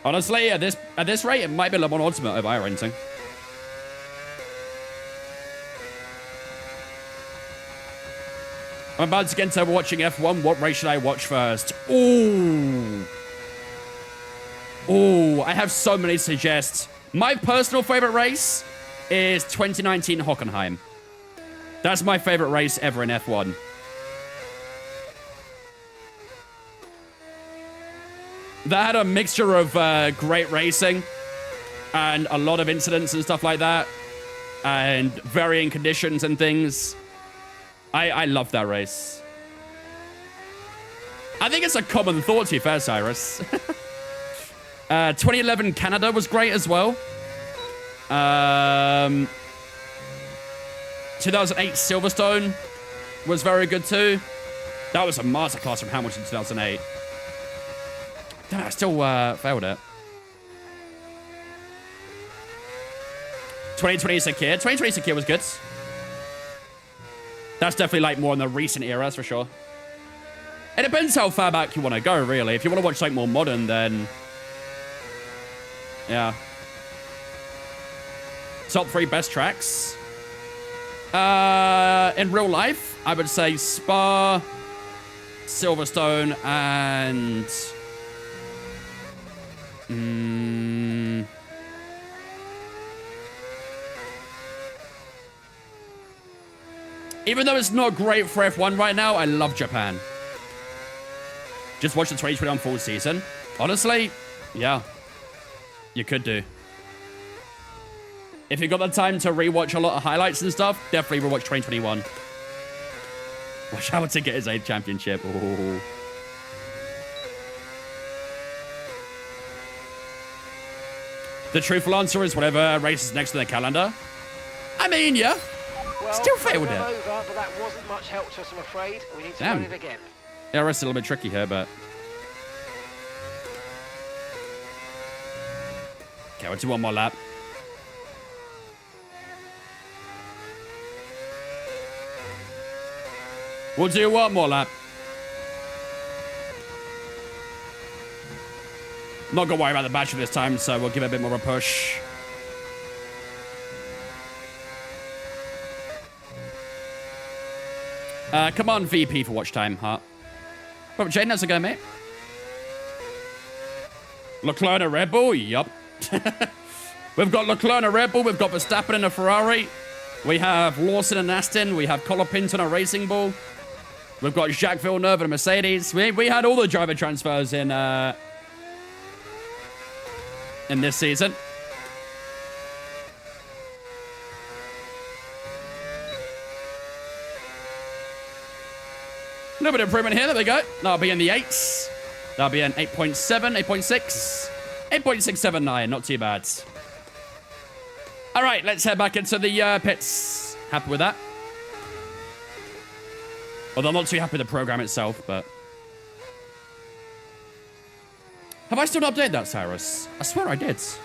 Honestly, at this rate, it might be a little more ultimate over iRenting. I'm about to get into watching F1. What race should I watch first? Ooh. Ooh, I have so many to suggest. My personal favorite race is 2019 Hockenheim. That's my favorite race ever in F1. That had a mixture of great racing and a lot of incidents and stuff like that, and varying conditions and things. I love that race. I think it's a common thought, to be fair, Cyrus. 2011 Canada was great as well. 2008 Silverstone was very good too. That was a masterclass from Hamilton 2008. Damn, I still failed it. 2020 Sakir. 2020 Sakir was good. That's definitely like more in the recent eras for sure. It depends how far back you want to go, really. If you want to watch something more modern, then yeah. Top 3 best tracks. In real life, I would say Spa, Silverstone, and even though it's not great for F1 right now, I love Japan. Just watch the 2021 full season. Honestly, yeah, you could do. If you got the time to rewatch a lot of highlights and stuff, definitely rewatch 2021. Watch out to get his 8th championship. Ooh. The truthful answer is whatever race is next to the calendar. I mean, yeah. Well, still failed it. Over, but that wasn't much help to us, I'm afraid. We need to run it again. Yeah, it's a little bit tricky here, but... Okay, we'll do one more lap. We'll do one more lap. Not gonna worry about the battery this time, so we'll give it a bit more of a push. Come on, VP for watch time, huh? But Jane, how's it going, mate? Leclerc and Red Bull? Yup. We've got Leclerc and a Red Bull. We've got Verstappen and a Ferrari. We have Lawson and Aston. We have Colapinto and a Racing Bull. We've got Jacques Villeneuve and a Mercedes. We had all the driver transfers in this season. A little bit of improvement here. There we go. That'll be in the 8s. That'll be an 8.7, 8.6, 8.679. Not too bad. All right, let's head back into the pits. Happy with that? Although I'm not too happy with the program itself, but... Have I still not updated that, Cyrus? I swear I did. So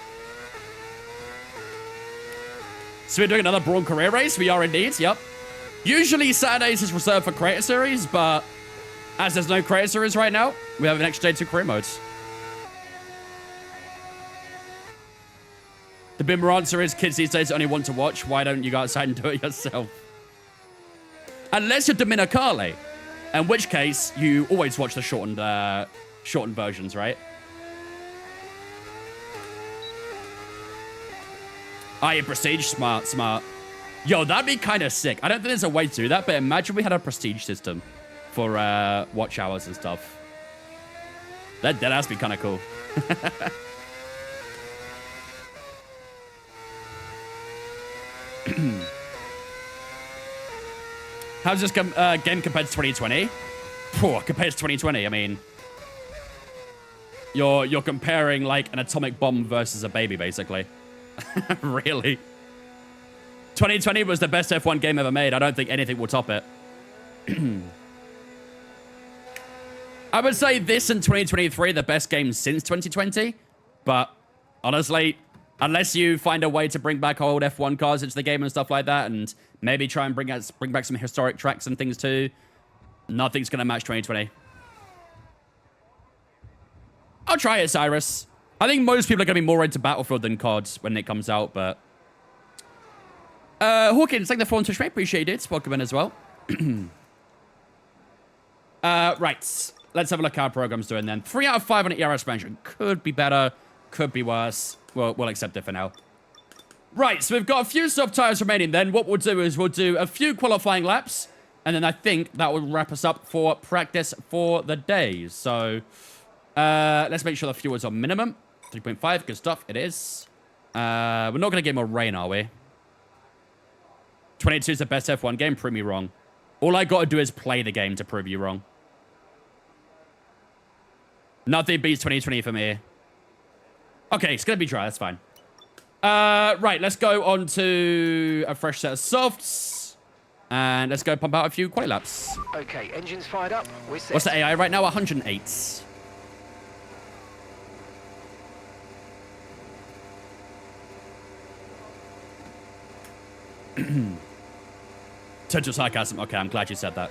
we're doing another Brawn career race? We are indeed, yep. Usually Saturdays is reserved for Creator Series, but as there's no Creator Series right now, we have an extra day to career modes. The boomer answer is kids these days only want to watch. Why don't you go outside and do it yourself? Unless you're Dominicale, in which case you always watch the shortened versions, right? Yeah, Prestige, smart. Yo, that'd be kind of sick. I don't think there's a way to do that, but imagine we had a Prestige system for watch hours and stuff. That has to be kind of cool. How's this game compared to 2020? Compared to 2020, I mean... You're comparing, like, an atomic bomb versus a baby, basically. Really? 2020 was the best F1 game ever made. I don't think anything will top it. I would say this in 2023, the best game since 2020. But, honestly... Unless you find a way to bring back old F1 cars into the game and stuff like that, and maybe try and bring back some historic tracks and things too, nothing's going to match 2020. I'll try it, Cyrus. I think most people are going to be more into Battlefield than COD when it comes out, but... Hawkins, thank the phone Twitch, mate. Appreciate it. Welcome in as well. Right. Let's have a look at how our program's doing then. 3 out of 5 on ERS management. Could be better. Could be worse. We'll accept it for now. Right, so we've got a few soft tires remaining then. What we'll do is we'll do a few qualifying laps, and then I think that will wrap us up for practice for the day. So, let's make sure the fuel is on minimum. 3.5, good stuff, it is. We're not going to get more rain, are we? 22 is the best F1 game, prove me wrong. All I got to do is play the game to prove you wrong. Nothing beats 2020 for me. Okay, it's going to be dry. That's fine. Right, let's go on to a fresh set of softs. And let's go pump out a few quali laps. Okay, engines fired up. We're set. What's the AI right now? 108. Total sarcasm. Okay, I'm glad you said that.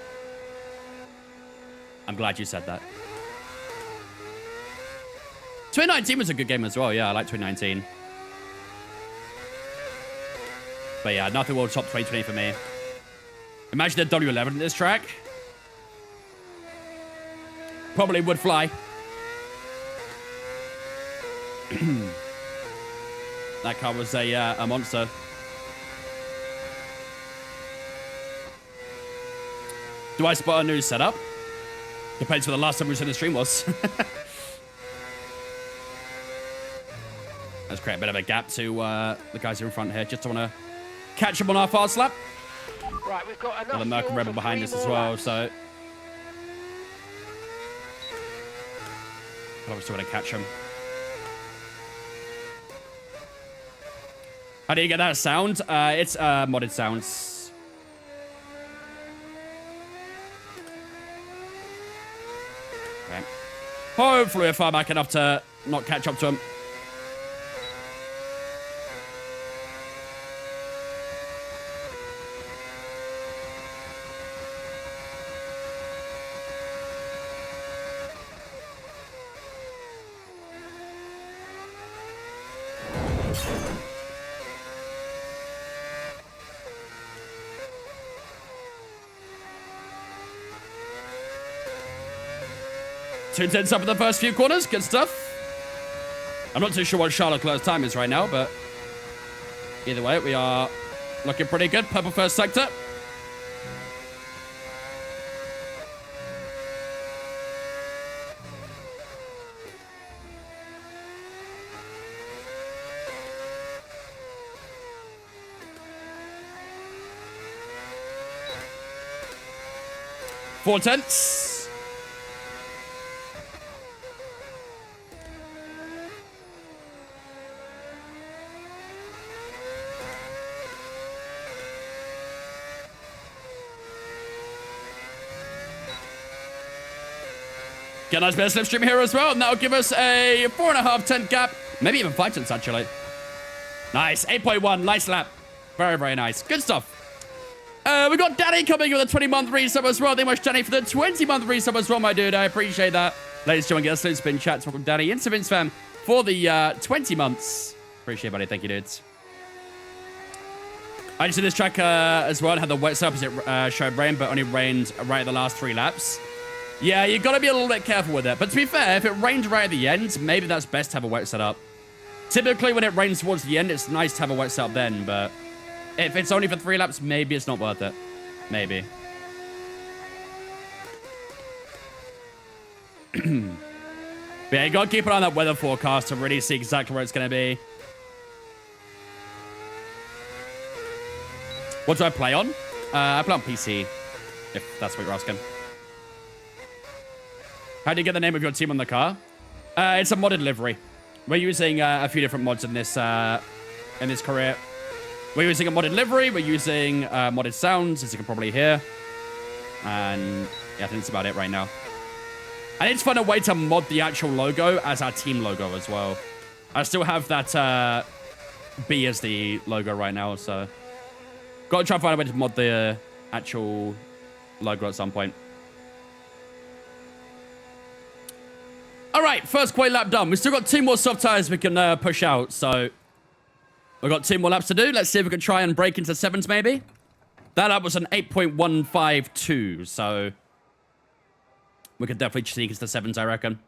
I'm glad you said that. 2019 was a good game as well. Yeah, I like 2019. But yeah, nothing will top 2020 for me. Imagine the W11 in this track. Probably would fly. That car was a monster. Do I spot a new setup? Depends what the last time we was in the stream was. Let's create a bit of a gap to the guys who are in front here. Just want to catch them on our fast lap. Right, we've got enough. Well, the Merc Rebel behind us as well, so I was still going to catch him. How do you get that sound? It's modded sounds. Okay. Hopefully we're far back enough to not catch up to him. Two tenths up in the first few corners. Good stuff. I'm not too sure what Charlotte Leclerc's time is right now, but either way, we are looking pretty good. Purple first sector. Four tenths. Get a nice bit of slipstream here as well, and that'll give us a 4.5 tenth gap. Maybe even 5 tenths, actually. Nice. 8.1. Nice lap. Very, very nice. Good stuff. We got Danny coming with a 20-month resub as well. Thank you much, Danny, for the 20-month resub as well, my dude. I appreciate that. Ladies and gentlemen, get a slow spin chat. Welcome, Danny, into Vince Fam for the 20 months. Appreciate it, buddy. Thank you, dudes. I just did this track as well and had the wet setup as it showed rain, but only rained right at the last 3 laps. Yeah, you got to be a little bit careful with it. But to be fair, if it rained right at the end, maybe that's best to have a wet setup. Typically, when it rains towards the end, it's nice to have a wet setup then, but if it's only for 3 laps, maybe it's not worth it. Maybe. But yeah, you got to keep an eye on that weather forecast to really see exactly where it's going to be. What do I play on? I play on PC, if that's what you're asking. How do you get the name of your team on the car? It's a modded livery. We're using a few different mods in this career. We're using a modded livery. We're using modded sounds, as you can probably hear. And yeah, I think that's about it right now. I need to find a way to mod the actual logo as our team logo as well. I still have that B as the logo right now, so got to try and find a way to mod the actual logo at some point. All right, first quali lap done. We've still got 2 more soft tires we can push out, so we've got 2 more laps to do. Let's see if we can try and break into 7s, maybe. That lap was an 8.152, so we could definitely sneak into 7s, I reckon.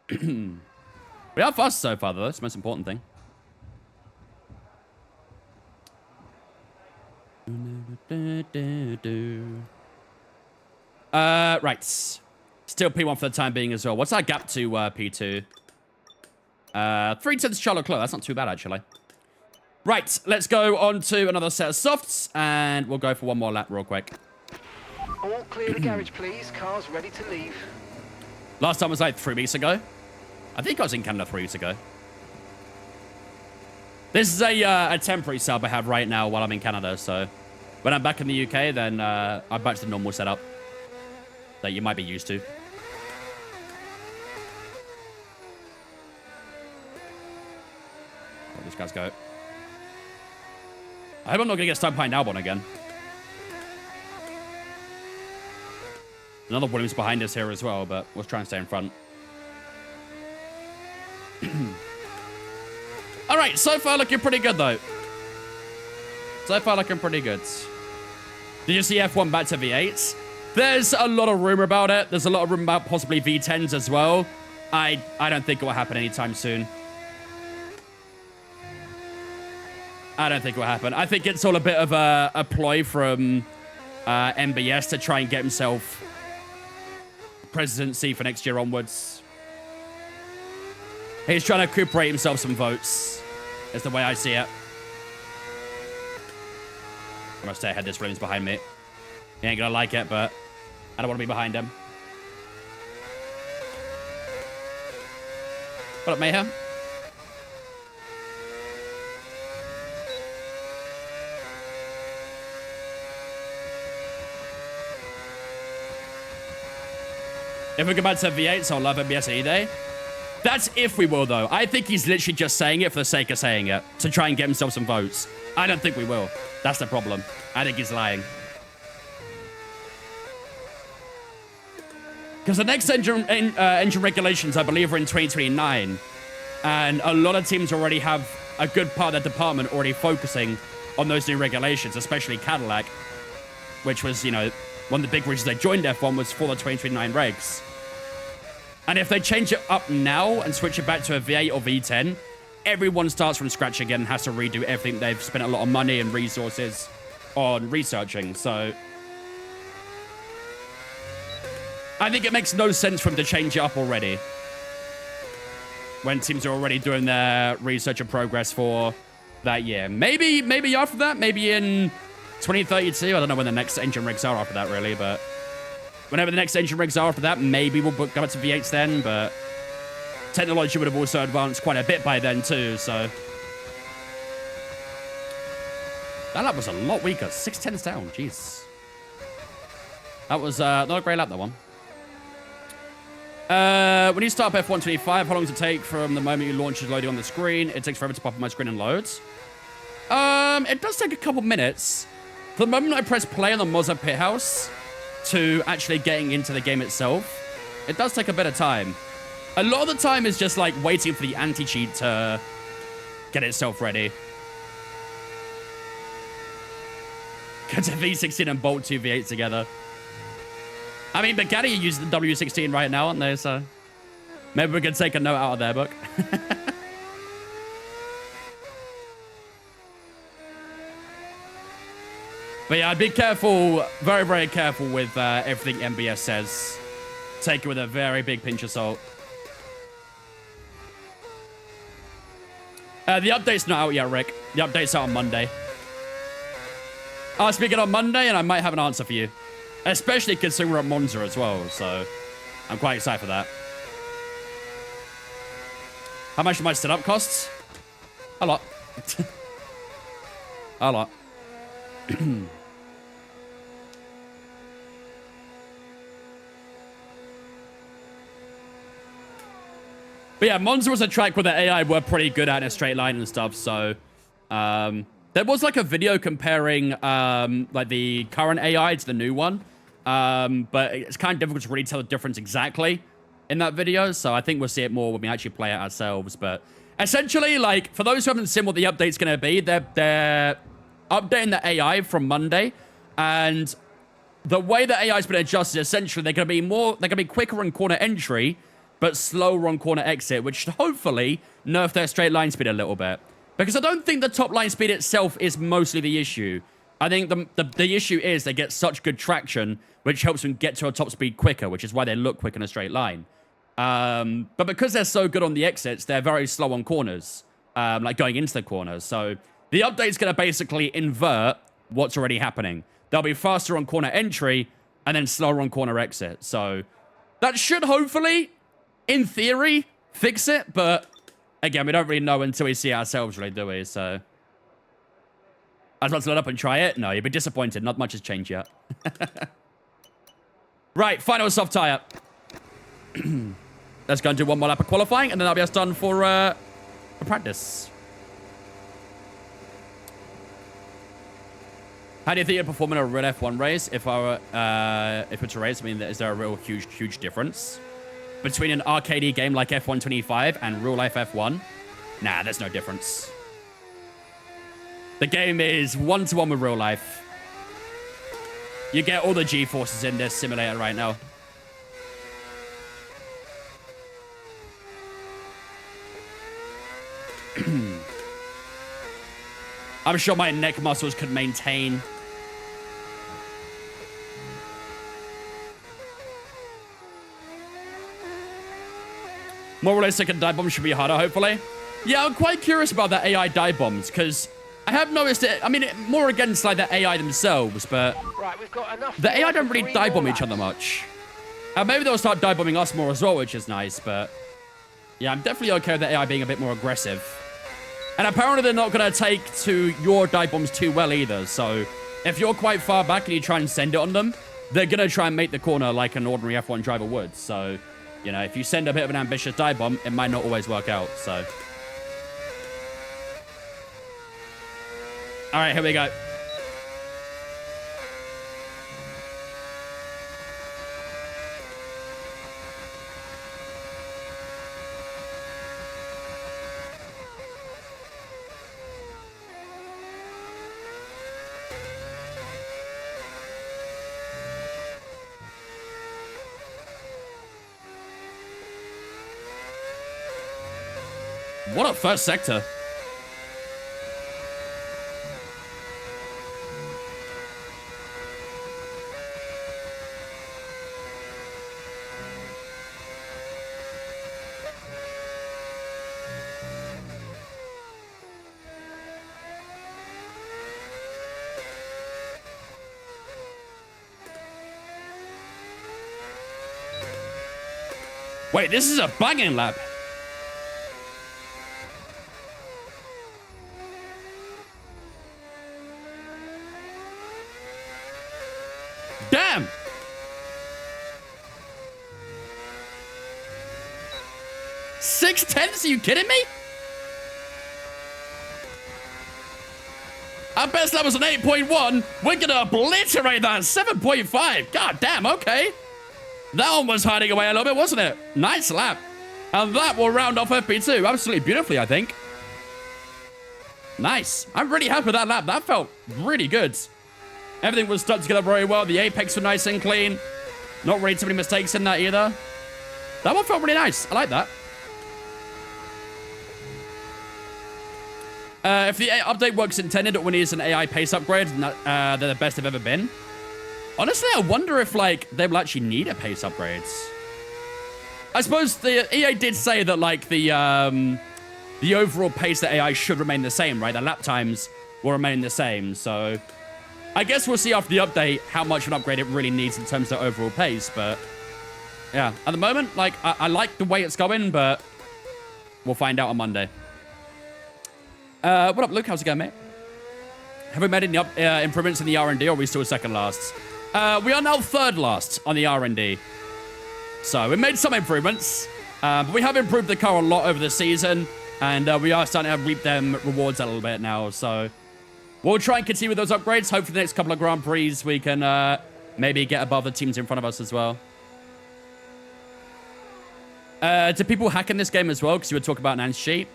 We are fast so far, though. That's the most important thing. Right. Still P1 for the time being as well. What's our gap to P2? 3 tenths Charlotte Leclerc. That's not too bad, actually. Right, let's go on to another set of softs, and we'll go for 1 more lap real quick. All clear the garage, please. Car's ready to leave. Last time was like 3 weeks ago. I think I was in Canada 3 weeks ago. This is a temporary sub I have right now while I'm in Canada, so when I'm back in the UK, then I'm back to the normal setup that you might be used to. Let these guys go. I hope I'm not going to get stuck behind Albon again. Another Williams behind us here as well, but we'll try and stay in front. All right, so far looking pretty good, though. So far looking pretty good. Did you see F1 back to V8s? There's a lot of rumor about it. There's a lot of rumor about possibly V10s as well. I don't think it will happen anytime soon. I don't think it will happen. I think it's all a bit of a ploy from MBS to try and get himself presidency for next year onwards. He's trying to recuperate himself some votes. That's the way I see it. I'm gonna stay ahead. This Williams behind me. He ain't gonna like it, but I don't want to be behind him. What up, Mayhem? If we go back to V8s, I'll love MBS any day. That's if we will, though. I think he's literally just saying it for the sake of saying it, to try and get himself some votes. I don't think we will. That's the problem. I think he's lying. Because the next engine regulations, I believe, are in 2029. And a lot of teams already have a good part of their department already focusing on those new regulations, especially Cadillac, which was, you know, one of the big reasons they joined F1 was for the 2029 regs. And if they change it up now and switch it back to a V8 or V10, everyone starts from scratch again and has to redo everything they've spent a lot of money and resources on researching. So I think it makes no sense for them to change it up already, when teams are already doing their research and progress for that year. Maybe after that, maybe in 2032. I don't know when the next engine rigs are after that, really, but whenever the next engine rigs are after that, maybe we'll go up to V8s then, but technology would have also advanced quite a bit by then too, so. That lap was a lot weaker. 6/10 down, jeez. That was not a great lap, that one. When you start up F125, how long does it take from the moment you launch is loading on the screen? It takes forever to pop up my screen and loads. It does take a couple minutes. For the moment I press play on the Mozza Pit House to actually getting into the game itself, it does take a bit of time. A lot of the time is just like waiting for the anti-cheat to get itself ready. Get to V16 and bolt 2 V8 together. I mean, Bugatti are using the W16 right now, aren't they? So maybe we could take a note out of their book. But yeah, I'd be careful, very, very careful with everything MBS says. Take it with a very big pinch of salt. The update's not out yet, Rick. The update's out on Monday. I'll speak it on Monday, and I might have an answer for you. Especially considering we're at Monza as well, so I'm quite excited for that. How much do my setup costs? A lot. A lot. But yeah, Monza was a track where the AI were pretty good at in a straight line and stuff, so there was like a video comparing like the current AI to the new one, but it's kind of difficult to really tell the difference exactly in that video, so I think we'll see it more when we actually play it ourselves. But essentially, like, for those who haven't seen what the update's going to be, they're updating the AI from Monday, and the way the AI's been adjusted, essentially, they're going to be quicker on corner entry, but slower on corner exit, which should hopefully nerf their straight line speed a little bit. Because I don't think the top line speed itself is mostly the issue. I think the issue is they get such good traction, which helps them get to a top speed quicker, which is why they look quick in a straight line. But because they're so good on the exits, they're very slow on corners, like going into the corners. So the update's going to basically invert what's already happening. They'll be faster on corner entry and then slower on corner exit. So that should hopefully, in theory, fix it, but again, we don't really know until we see it ourselves, really, do we? So I was about to load up and try it. No, you'd be disappointed. Not much has changed yet. Right, final soft tire. Let's go and do one more lap of qualifying, and then that'll be us done for practice. How do you think you'd perform in a real F1 race if it's a race? I mean, is there a real huge difference between an arcade game like F1 25 and real life F1? Nah, there's no difference. The game is one-to-one with real life. You get all the G-forces in this simulator right now. I'm sure my neck muscles could maintain. More realistic and dive bombs should be harder, hopefully. Yeah, I'm quite curious about the AI dive bombs, because I have noticed it. I mean, more against like the AI themselves, but Right, we've got enough. the AI don't really dive bomb each other much. Maybe they'll start dive bombing us more as well, which is nice, but yeah, I'm definitely okay with the AI being a bit more aggressive. And apparently they're not going to take to your dive bombs too well either, so if you're quite far back and you try and send it on them, they're going to try and make the corner like an ordinary F1 driver would, so, you know, if you send a bit of an ambitious dive bomb, it might not always work out, so. All right, here we go. What a first sector. Wait, this is a banging lap. Damn! Six tenths? Are you kidding me? Our best lap was an 8.1. We're gonna obliterate that 7.5. God damn, okay. That one was hiding away a little bit, wasn't it? Nice lap. And that will round off FP2 absolutely beautifully, I think. Nice. I'm really happy with that lap. That felt really good. Everything was stuck together very well. The apex was nice and clean. Not really too many mistakes in that either. That one felt really nice. I like that. If the update works intended, it needs an AI pace upgrade, and they're the best they've ever been. Honestly, I wonder if, like, they will actually need a pace upgrade. I suppose the EA did say that, like, the overall pace that AI should remain the same, right? The lap times will remain the same, so I guess we'll see after the update how much of an upgrade it really needs in terms of overall pace, but yeah, at the moment, like, I like the way it's going, but we'll find out on Monday. What up, Luke? How's it going, mate? Have we made any improvements in the R&D, or are we still second last? We are now third last on the R&D. So we made some improvements, but we have improved the car a lot over the season, and we are starting to reap them rewards a little bit now, so we'll try and continue with those upgrades. Hopefully the next couple of Grand Prix we can maybe get above the teams in front of us as well. Do people hack in this game as well? Because you were talking about an answer sheet.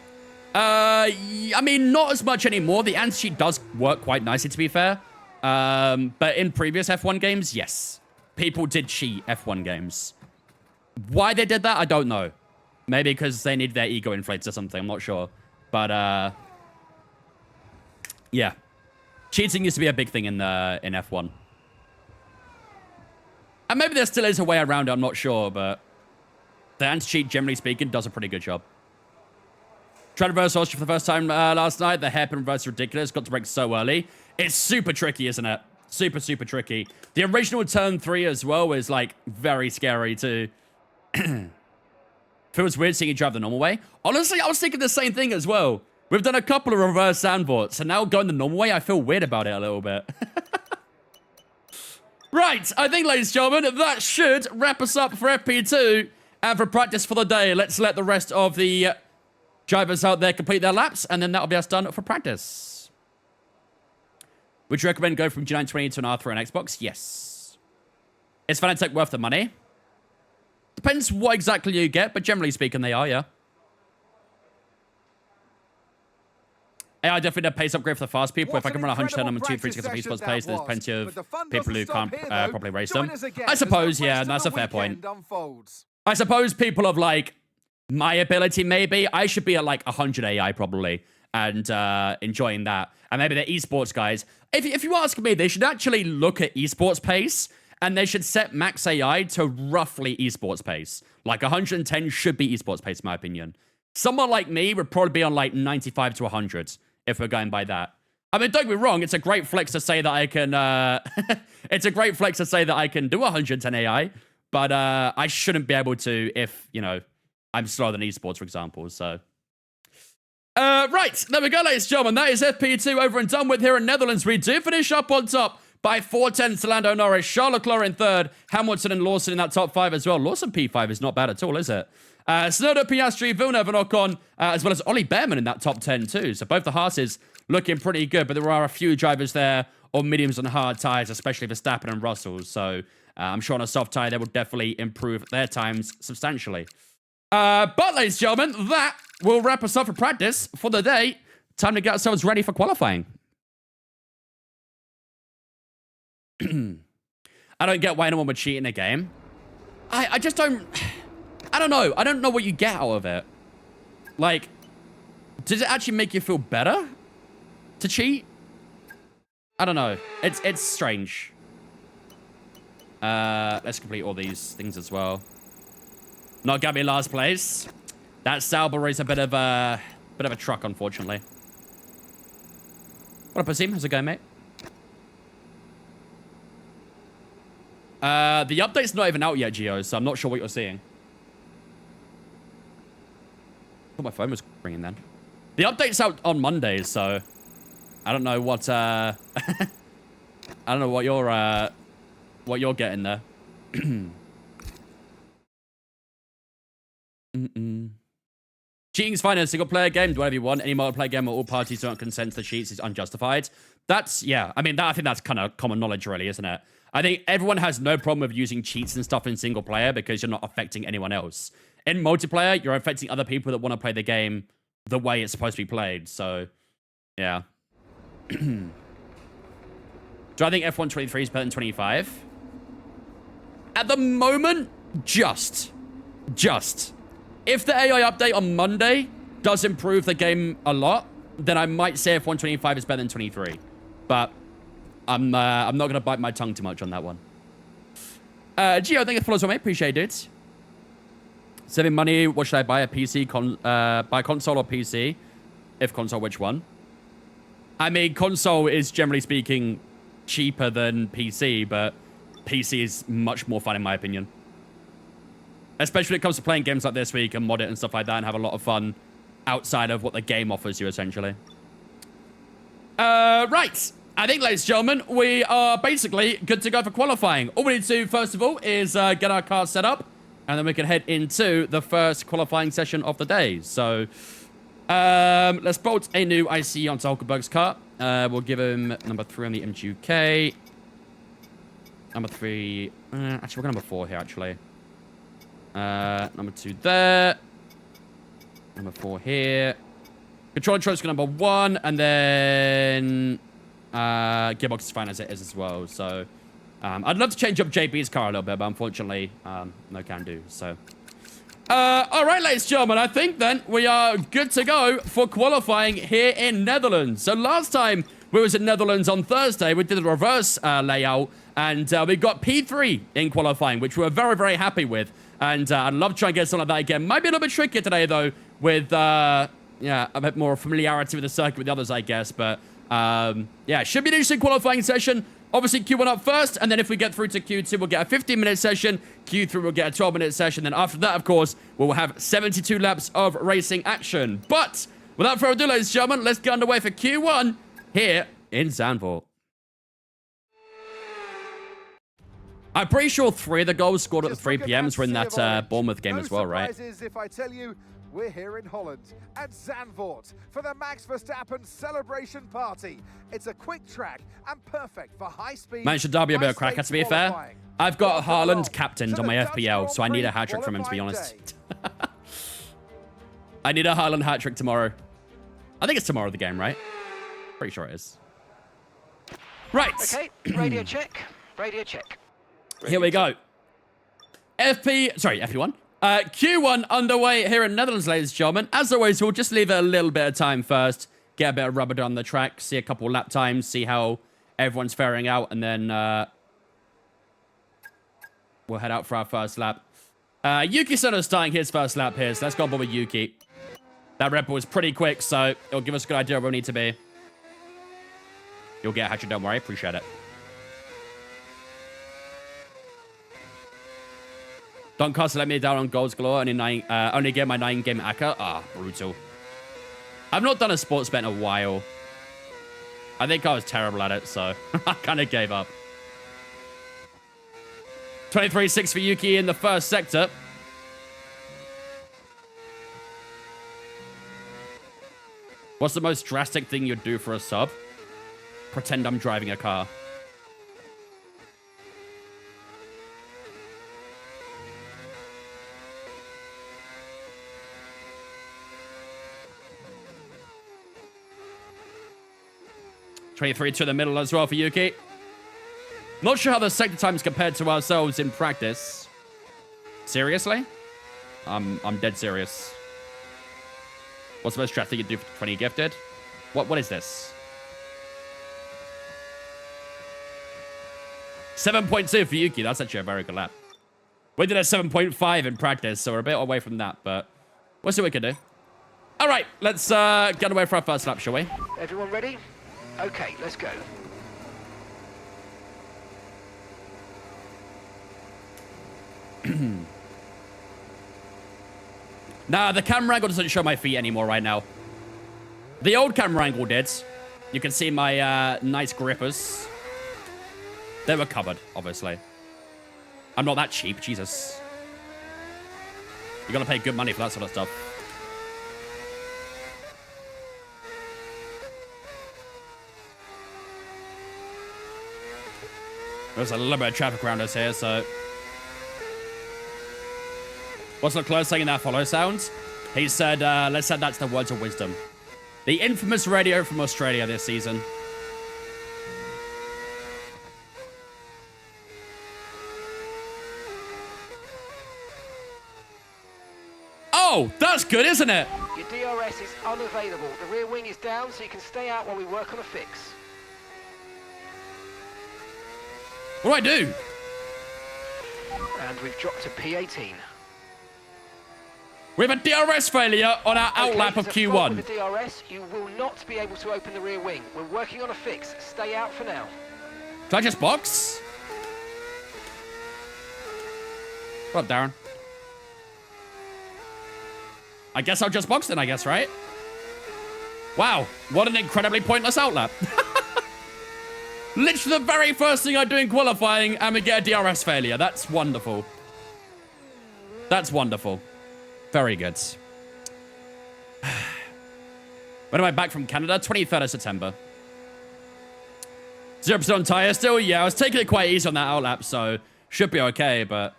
I mean, not as much anymore. The answer sheet does work quite nicely, to be fair. But in previous F1 games, yes. People did cheat F1 games. Why they did that, I don't know. Maybe because they needed their ego inflated or something. I'm not sure. But, yeah. Cheating used to be a big thing in F1. And maybe there still is a way around it, I'm not sure, but the answer sheet, generally speaking, does a pretty good job. Tried reverse Austria for the first time last night. The hairpin reverse is ridiculous. Got to brake so early. It's super tricky, isn't it? Super, super tricky. The original turn 3 as well is, like, very scary, too. Feels weird seeing you drive the normal way. Honestly, I was thinking the same thing as well. We've done a couple of reverse sandports, and now going the normal way, I feel weird about it a little bit. Right, I think, ladies and gentlemen, that should wrap us up for FP2 and for practice for the day. Let's let the rest of the drivers out there complete their laps, and then that'll be us done for practice. Would you recommend go from G920 to an R3 on Xbox? Yes. Is Fanatec worth the money? Depends what exactly you get, but generally speaking, they are, yeah. AI definitely a pace upgrade for the fast people. If I can run 110 on 2 3 6 of pace, there's plenty of people who can't properly race them. I suppose, yeah, that's a fair point. I suppose people of, like, my ability, maybe. I should be at, like, 100 AI, probably, and enjoying that. And maybe the esports guys. If you ask me, they should actually look at esports pace, and they should set max AI to roughly esports pace. Like, 110 should be esports pace, in my opinion. Someone like me would probably be on, like, 95 to 100. If we're going by that. I mean, don't get me wrong, it's a great flex to say that I can, it's a great flex to say that I can do 110 AI, but I shouldn't be able to if, you know, I'm slower than esports, for example, so. Right, there we go, ladies and gentlemen. That is FP2 over and done with here in Netherlands. We do finish up on top by 4-10 to Lando Norris, Charles Leclerc in third, Hamilton and Lawson in that top 5 as well. Lawson P5 is not bad at all, is it? Tsunoda, Piastri, Villeneuve, and Ocon, as well as Ollie Behrman in that top 10 too. So both the Haas's looking pretty good, but there are a few drivers there on mediums and hard tyres, especially Verstappen and Russell. So I'm sure on a soft tyre, they will definitely improve their times substantially. But ladies and gentlemen, that will wrap us up for practice for the day. Time to get ourselves ready for qualifying. I don't get why anyone would cheat in a game. I just don't... I don't know. I don't know what you get out of it. Like, does it actually make you feel better to cheat? I don't know. It's strange. Let's complete all these things as well. Not gonna be last place. That Sauber is a bit of a truck, unfortunately. What up, Azim? How's it going, mate? The update's not even out yet, Geo, so I'm not sure what you're seeing. I thought my phone was ringing then. The update's out on Monday, so I don't know what I don't know what you're getting there. Cheating's fine in a single player game. Do whatever you want. Any multiplayer game where all parties don't consent to the cheats is unjustified. That's, yeah. I mean, I think that's kind of common knowledge, really, isn't it? I think everyone has no problem with using cheats and stuff in single player because you're not affecting anyone else. In multiplayer, you're affecting other people that want to play the game the way it's supposed to be played. So, yeah. Do I think F123 is better than 25? At the moment, just. If the AI update on Monday does improve the game a lot, then I might say F125 is better than 23. But I'm not going to bite my tongue too much on that one. Gio, thank you for following, mate. Appreciate it. Saving money, what should I buy? A PC? Buy console or PC? If console, which one? I mean, console is, generally speaking, cheaper than PC, but PC is much more fun, in my opinion. Especially when it comes to playing games like this, where you can mod it and stuff like that and have a lot of fun outside of what the game offers you, essentially. Right. I think, ladies and gentlemen, we are basically good to go for qualifying. All we need to do, first of all, is get our car set up, and then we can head into the first qualifying session of the day. So, let's bolt a new IC onto Hulkenberg's car. We'll give him number 3 on the MGUK. Number 3... actually, we're going number 4 here, actually. Number 2 there. Number 4 here. Controller choice for number 1, and then... gearbox is fine as it is as well, so... I'd love to change up JB's car a little bit, but unfortunately, no can do, so... alright, ladies and gentlemen, I think then we are good to go for qualifying here in Netherlands. So last time we was in Netherlands on Thursday, we did the reverse layout, and we got P3 in qualifying, which we were very, very happy with. And I'd love to try and get something like that again. Might be a little bit trickier today, though, with, yeah, a bit more familiarity with the circuit with the others, I guess. But, yeah, should be an interesting qualifying session. Obviously, Q1 up first, and then if we get through to Q2, we'll get a 15-minute session. Q3 will get a 12-minute session. Then after that, of course, we'll have 72 laps of racing action. But without further ado, ladies and gentlemen, let's get underway for Q1 here in Zandvoort. I'm pretty sure 3 of the goals scored at the 3 PMs were in that Bournemouth game as well, right? If I tell you We're here in Holland at Zandvoort for the Max Verstappen celebration party. It's a quick track and perfect for high speed. Manchester Derby a bit of crack, to be fair. I've got Haaland captained on my FPL, so I need a hat-trick from him, to be honest. I need a Haaland hat-trick tomorrow. I think it's tomorrow, the game, right? Pretty sure it is. Right. Okay, radio check. Radio check. Here we go. FP1. Q1 underway here in Netherlands, ladies and gentlemen. As always, we'll just leave it a little bit of time first. Get a bit of rubber down the track. See a couple lap times. See how everyone's faring out. And then we'll head out for our first lap. Yuki-Tsunoda's starting his first lap here. So let's go on board with Yuki. That Red Bull is pretty quick, so it'll give us a good idea where we need to be. You'll get a hatchet, don't worry. Appreciate it. Don Costa let me down on goals galore and only get my 9-game ACCA. Ah, brutal. I've not done a sports bet in a while. I think I was terrible at it, so I kind of gave up. 23-6 for Yuki in the first sector. What's the most drastic thing you'd do for a sub? Pretend I'm driving a car. (23) to the middle as well for Yuki. Not sure how the sector times compared to ourselves in practice. Seriously? I'm dead serious. What's the most drastic you do for 20 gifted? What is this? 7.2 for Yuki. That's actually a very good lap. We did a 7.5 in practice, so we're a bit away from that, but we'll see what we can do. All right, let's get away for our first lap, shall we? Everyone ready? Okay, let's go. Nah, the camera angle doesn't show my feet anymore right now. The old camera angle did. You can see my nice grippers. They were covered, obviously. I'm not that cheap, Jesus. You gotta pay good money for that sort of stuff. There's a little bit of traffic around us here, so... What's Leclerc saying in that follow sound? He said, let's add that to the words of wisdom. The infamous radio from Australia this season. Oh, that's good, isn't it? Your DRS is unavailable. The rear wing is down, so you can stay out while we work on a fix. What do I do? And we've dropped to P18. We have a DRS failure on our outlap of Q1. With the DRS, you will not be able to open the rear wing. We're working on a fix. Stay out for now. Can I just box? What up, Darren? I guess I'll just box then, I guess, right? Wow, what an incredibly pointless outlap. Literally the very first thing I do in qualifying and we get a DRS failure. That's wonderful. That's wonderful. Very good. When am I back from Canada? 23rd of September. 0% on tyre still? Yeah, I was taking it quite easy on that outlap, so should be okay, but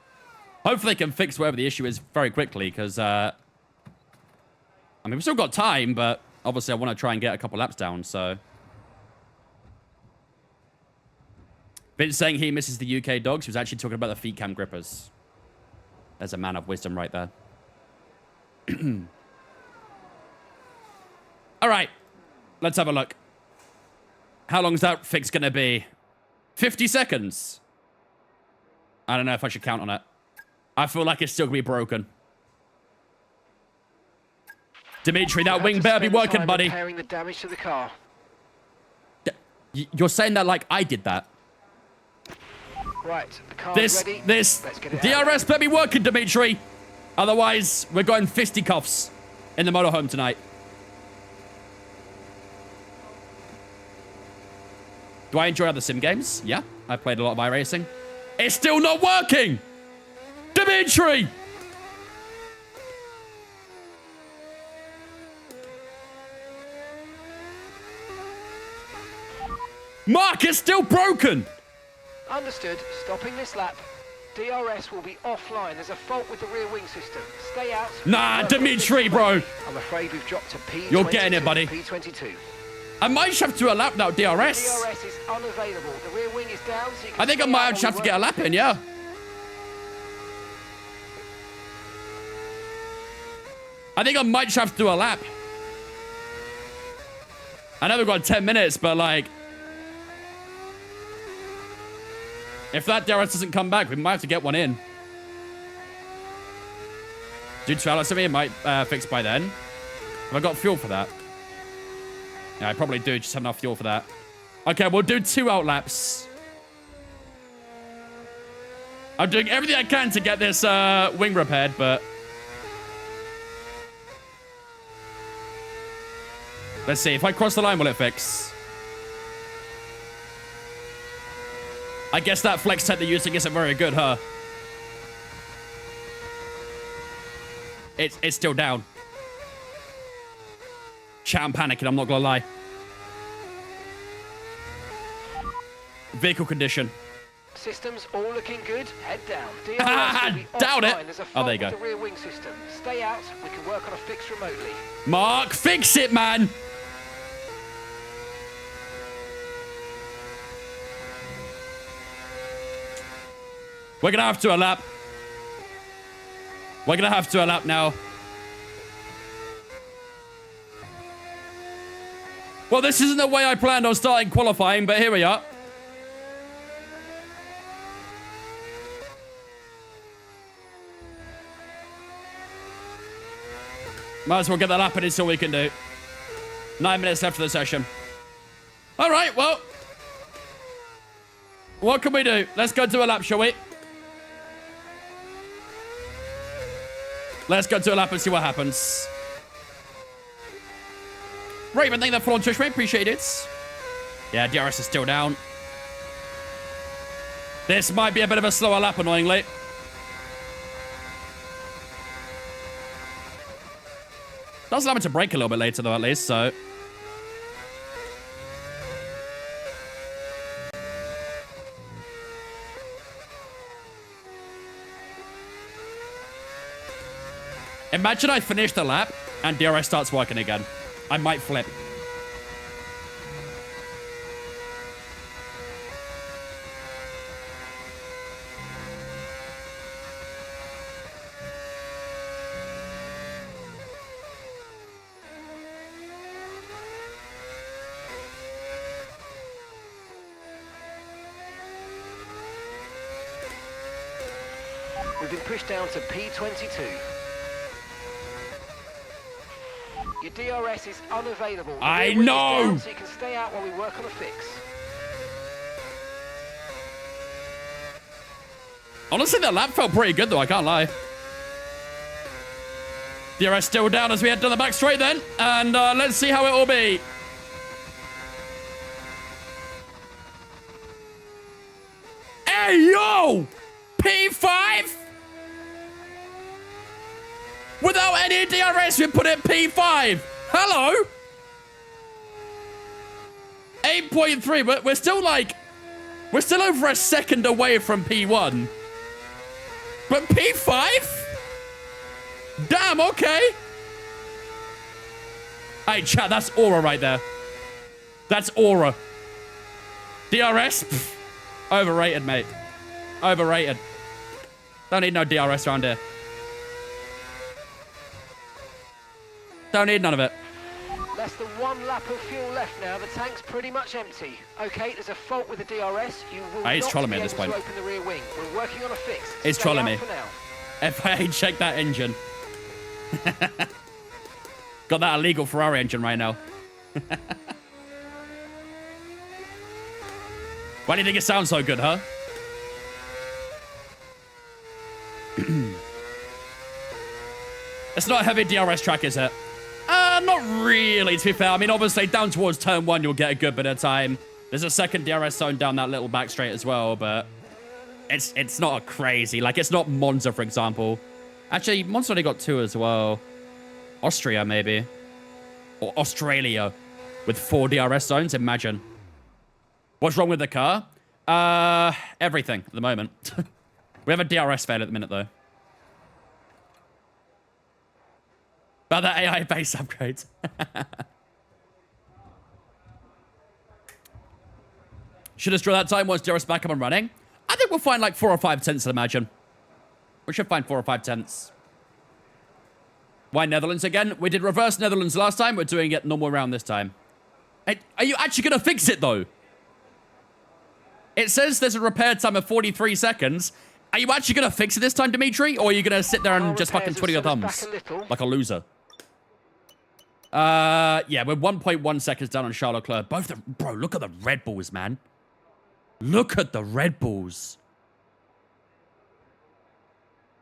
hopefully they can fix whatever the issue is very quickly, because, I mean, we've still got time, but obviously I want to try and get a couple laps down, so... Vince saying he misses the UK dogs. He was actually talking about the feet cam grippers. There's a man of wisdom right there. All right. Let's have a look. How long is that fix going to be? 50 seconds. I don't know if I should count on it. I feel like it's still going to be broken. Dimitri, that wing better be working, buddy. Repairing the damage to the car. You're saying that like I did that. Right, the car's ready. This Let's get it DRS better be working, Dimitri. Otherwise, we're going fisticuffs in the motorhome tonight. Do I enjoy other sim games? Yeah, I've played a lot of iRacing. It's still not working! Dimitri! Mark, it's still broken. Understood. Stopping this lap. DRS will be offline. There's a fault with the rear wing system. Stay out. Nah, Dimitri, bro. I'm afraid we've dropped to P22. You're getting it, buddy. P22. I might just have to do a lap now, DRS. DRS is unavailable. The rear wing is down, so you can I think I stay might out just while have to we get a work. lap in, yeah. I think I might just have to do a lap. I know we've got 10 minutes, but like... if that DRS doesn't come back, we might have to get one in. Due to Alice, it might fix by then. Have I got fuel for that? Yeah, I probably do just have enough fuel for that. Okay, we'll do 2 out laps. I'm doing everything I can to get this wing repaired, but... let's see. If I cross the line, will it fix? I guess that flex tech they're using isn't very good, huh? It's still down. Chat, I'm panicking, I'm not gonna lie. Vehicle condition. Systems all looking good. Head down. DRS will be Doubt it. offline. There's a Oh, fault there you with go. the rear wing system. Stay out. We can work on a fix remotely. Mark, fix it, man! We're gonna have to do a lap. We're gonna have to do a lap now. Well, this isn't the way I planned on starting qualifying, but here we are. Might as well get that lap in, it's all we can do. 9 minutes left of the session. All right, well. What can we do? Let's go do a lap, shall we? Let's go do a lap and see what happens. Raven, thank you for on Twitch, mate. Appreciate it. Yeah, DRS is still down. This might be a bit of a slower lap, annoyingly. Does allow me to brake a little bit later, though, at least, so... imagine I finish the lap and DRS starts working again. I might flip. We've been pushed down to P22. Your DRS is unavailable. The I rear wing is know! down, so you can stay out while we work on a fix. Honestly, that lap felt pretty good, though. I can't lie. DRS still down as we head to the back straight then. And let's see how it will be. Hey, yo! P5? Without any DRS, we put it P5. Hello? 8.3, but we're still like... we're still over a second away from P1. But P5? Damn, okay. Hey, chat, that's aura right there. That's aura. DRS? Pff, overrated, mate. Overrated. Don't need no DRS around here. Don't need none of it. Less than 1 lap of fuel left now. The tank's pretty much empty. Okay, there's a fault with the DRS. You will He's not trolling me be at this able to point. open the rear wing. We're working on a fix. He's Stay trolling out me. for now. FIA, check that engine. Got that illegal Ferrari engine right now. Why do you think it sounds so good, huh? It's not a heavy DRS track, is it? Not really, to be fair. I mean, obviously, down towards turn 1, you'll get a good bit of time. There's a second DRS zone down that little back straight as well, but it's not a crazy. Like, it's not Monza, for example. Actually, Monza only got 2 as well. Austria, maybe. Or Australia with 4 DRS zones. Imagine. What's wrong with the car? Everything at the moment. We have a DRS fail at the minute, though. About that AI base upgrade. Should us draw that time once DRS back up and running? I think we'll find like 4 or 5 tenths, I'd imagine. We should find 4 or 5 tenths. Why Netherlands again? We did reverse Netherlands last time. We're doing it normal round this time. Hey, are you actually going to fix it, though? It says there's a repair time of 43 seconds. Are you actually going to fix it this time, Dimitri? Or are you going to sit there and just fucking twiddle your thumbs? Like a loser. Yeah, we're 1.1 seconds down on Charles Leclerc. Bro, look at the Red Bulls, man. Look at the Red Bulls.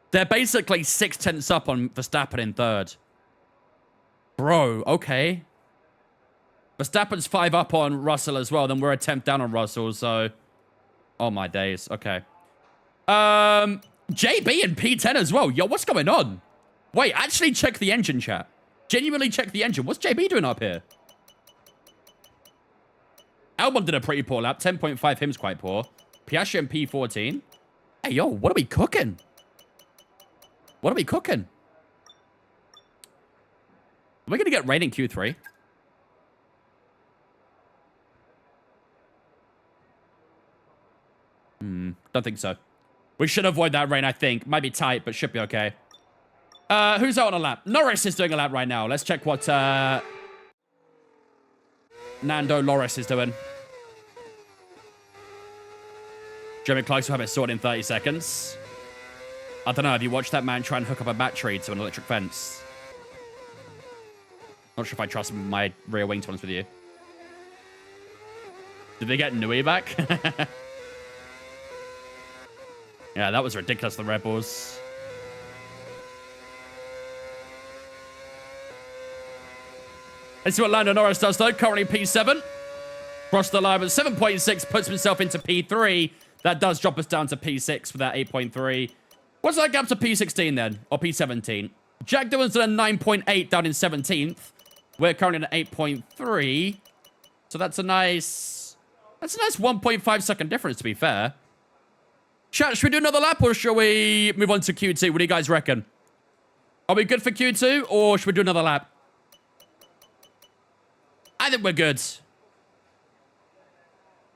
They're basically 6 tenths up on Verstappen in third. Bro, okay. Verstappen's 5 up on Russell as well. Then we're a 10th down on Russell, so... Oh, my days. Okay. JB and P10 as well. Yo, what's going on? Wait, actually check the engine, chat. Genuinely check the engine. What's JB doing up here? Albon did a pretty poor lap. 10.5 him's quite poor. Piastri and P14. Hey, yo, what are we cooking? What are we cooking? Are we going to get rain in Q3? Don't think so. We should avoid that rain, I think. Might be tight, but should be okay. Who's out on a lap? Norris is doing a lap right now. Let's check what Nando Loris is doing. Jeremy Clarkson will have it sorted in 30 seconds. I don't know. Have you watched that man try and hook up a battery to an electric fence? Not sure if I trust my rear wing, to be honest with you. Did they get Nui back? Yeah, that was ridiculous, the Red Bulls. Let's see what Lando Norris does, though. Currently P7. Cross the line with 7.6, puts himself into P3. That does drop us down to P6 for that 8.3. What's that gap to P16 then? Or P17? Jack Dillon's done a 9.8 down in 17th. We're currently at 8.3. So that's a nice 1.5 second difference, to be fair. Chat, should we do another lap or shall we move on to Q2? What do you guys reckon? Are we good for Q2 or should we do another lap? I think we're good.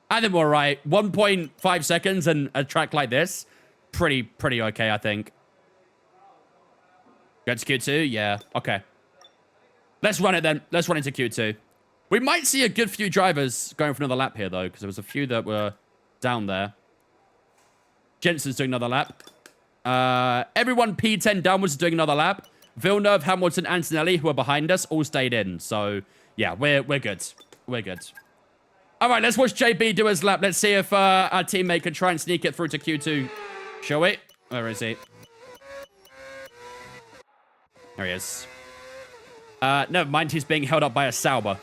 I think we're all right. 1.5 seconds and a track like this. Pretty okay, I think. Go to Q2? Yeah, okay. Let's run it then. Let's run into Q2. We might see a good few drivers going for another lap here, though, because there was a few that were down there. Jensen's doing another lap. Everyone P10 downwards is doing another lap. Villeneuve, Hamilton, Antonelli, who are behind us, all stayed in. So, yeah, we're good. We're good. All right, let's watch JB do his lap. Let's see if our teammate can try and sneak it through to Q2. Shall we? Where is he? There he is. Never mind, he's being held up by a Sauber.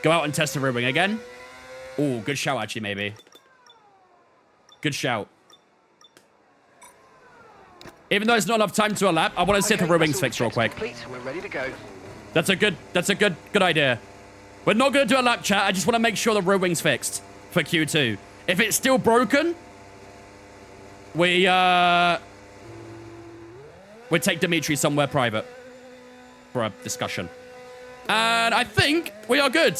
Go out and test the rear wing again. Oh, good shout, actually, maybe. Good shout. Even though it's not enough time to a lap, I want to see if the rear wing's fixed real quick. We're ready to go. That's a good idea. We're not going to do a lap, chat. I just want to make sure the rear wing's fixed for Q2. If it's still broken, we take Dimitri somewhere private for a discussion. And I think we are good.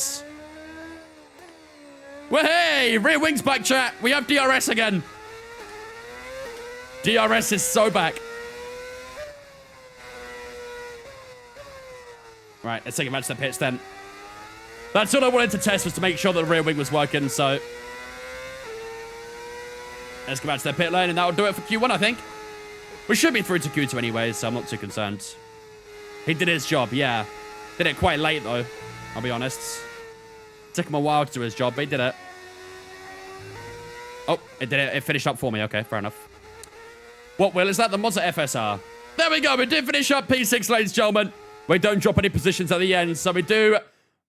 Well, hey, rear wing's back, chat. We have DRS again. DRS is so back. Right, let's take it back to the pits then. That's all I wanted to test, was to make sure that the rear wing was working, so... Let's go back to the pit lane, and that'll do it for Q1, I think. We should be through to Q2 anyways, so I'm not too concerned. He did his job, yeah. Did it quite late, though. I'll be honest. Took him a while to do his job, but he did it. Oh, it did it. It finished up for me. Okay, fair enough. What wheel is that? The Mazda FSR. There we go. We did finish up P6, ladies and gentlemen. We don't drop any positions at the end, so we do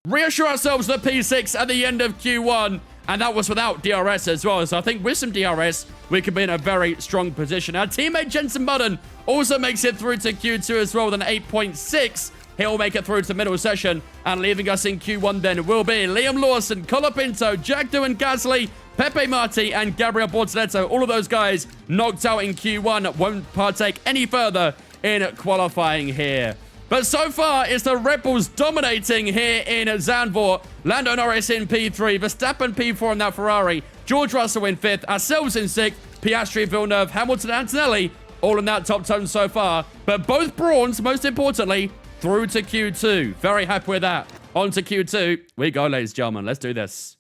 reassure ourselves that P6 at the end of Q1, and that was without DRS as well. So I think with some DRS, we could be in a very strong position. Our teammate Jensen Button also makes it through to Q2 as well with an 8.6. He'll make it through to the middle session. And leaving us in Q1 then will be Liam Lawson, Colapinto, Jack Doohan Gasly, Pepe Marti, and Gabriel Bortoletto. All of those guys knocked out in Q1. Won't partake any further in qualifying here. But so far, it's the Red Bulls dominating here in Zandvoort. Lando Norris in P3, Verstappen P4 in that Ferrari, George Russell in 5th, ourselves in 6th, Piastri, Villeneuve, Hamilton, Antonelli, all in that top 10 so far. But both Brawns, most importantly, through to Q2. Very happy with that. On to Q2. We go, ladies and gentlemen. Let's do this.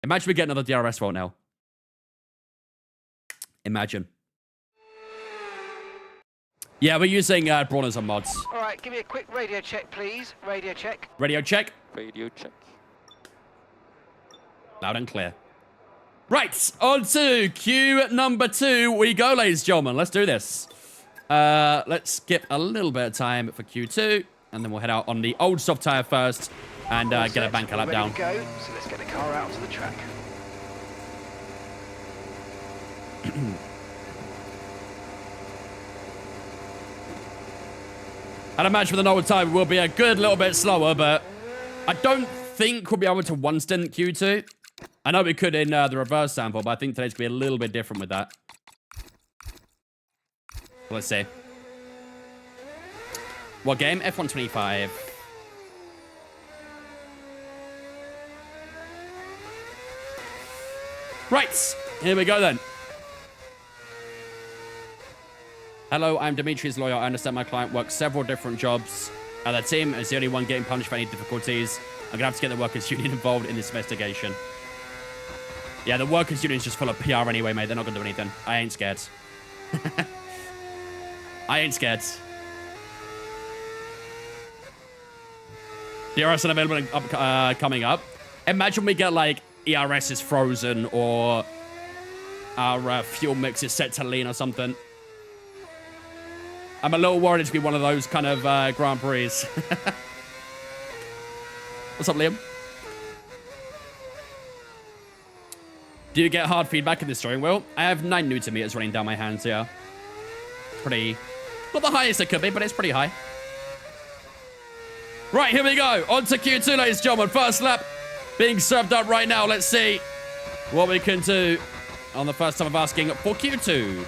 Imagine we get another DRS vote now. Imagine. Yeah, we're using Brawn as a mods. All right, give me a quick radio check, please. Radio check. Radio check. Radio check. Loud and clear. Right, on to Q number 2 we go, ladies and gentlemen. Let's do this. Let's skip a little bit of time for Q2, and then we'll head out on the old soft tire first and get a banker lap down. Ready to go, so let's get the car out to the track. I'd imagine with an old tire we'll be a good little bit slower, but I don't think we'll be able to one stint Q2. I know we could in the reverse sample, but I think today's going to be a little bit different with that. Let's see. What game? F125. Right, here we go then. Hello, I'm Dimitri's lawyer. I understand my client works several different jobs. The team is the only one getting punished for any difficulties. I'm going to have to get the workers' union involved in this investigation. Yeah, the workers' union is just full of PR anyway, mate. They're not going to do anything. I ain't scared. I ain't scared. DRS unavailable coming up. Imagine we get, like, ERS is frozen or our fuel mix is set to lean or something. I'm a little worried it's going to be one of those kind of Grand Prix. What's up, Liam? Do you get hard feedback in the steering wheel? I have 9 Newton meters running down my hands, yeah. Pretty... not the highest it could be, but it's pretty high. Right, here we go. On to Q2, ladies and gentlemen. First lap being served up right now. Let's see what we can do on the first time of asking for Q2.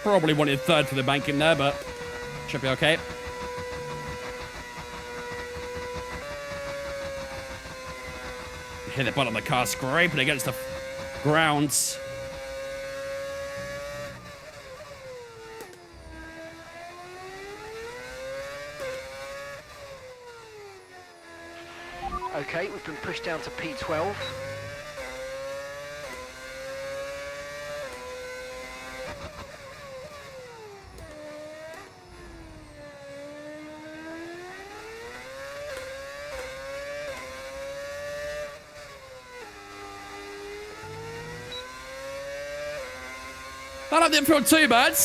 Probably wanted 3rd for the banking there, but should be okay. Hit the bottom of the car, scraping against the ground. Okay, we've been pushed down to P12. That didn't feel too bad.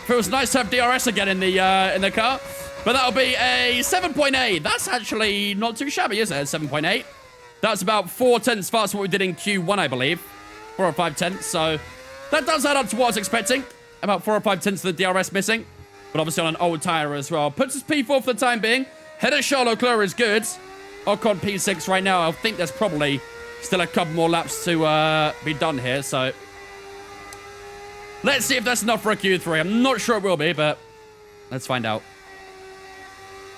Feels nice to have DRS again in the car. But that'll be a 7.8. That's actually not too shabby, is it? 7.8. That's about 4 tenths faster than what we did in Q1, I believe. 4 or 5 tenths. So that does add up to what I was expecting. About 4 or 5 tenths of the DRS missing. But obviously on an old tire as well. Puts us P4 for the time being. Head of Charles Leclerc is good. Ocon P6 right now. I think there's probably still a couple more laps to be done here. So let's see if that's enough for a Q3. I'm not sure it will be, but let's find out.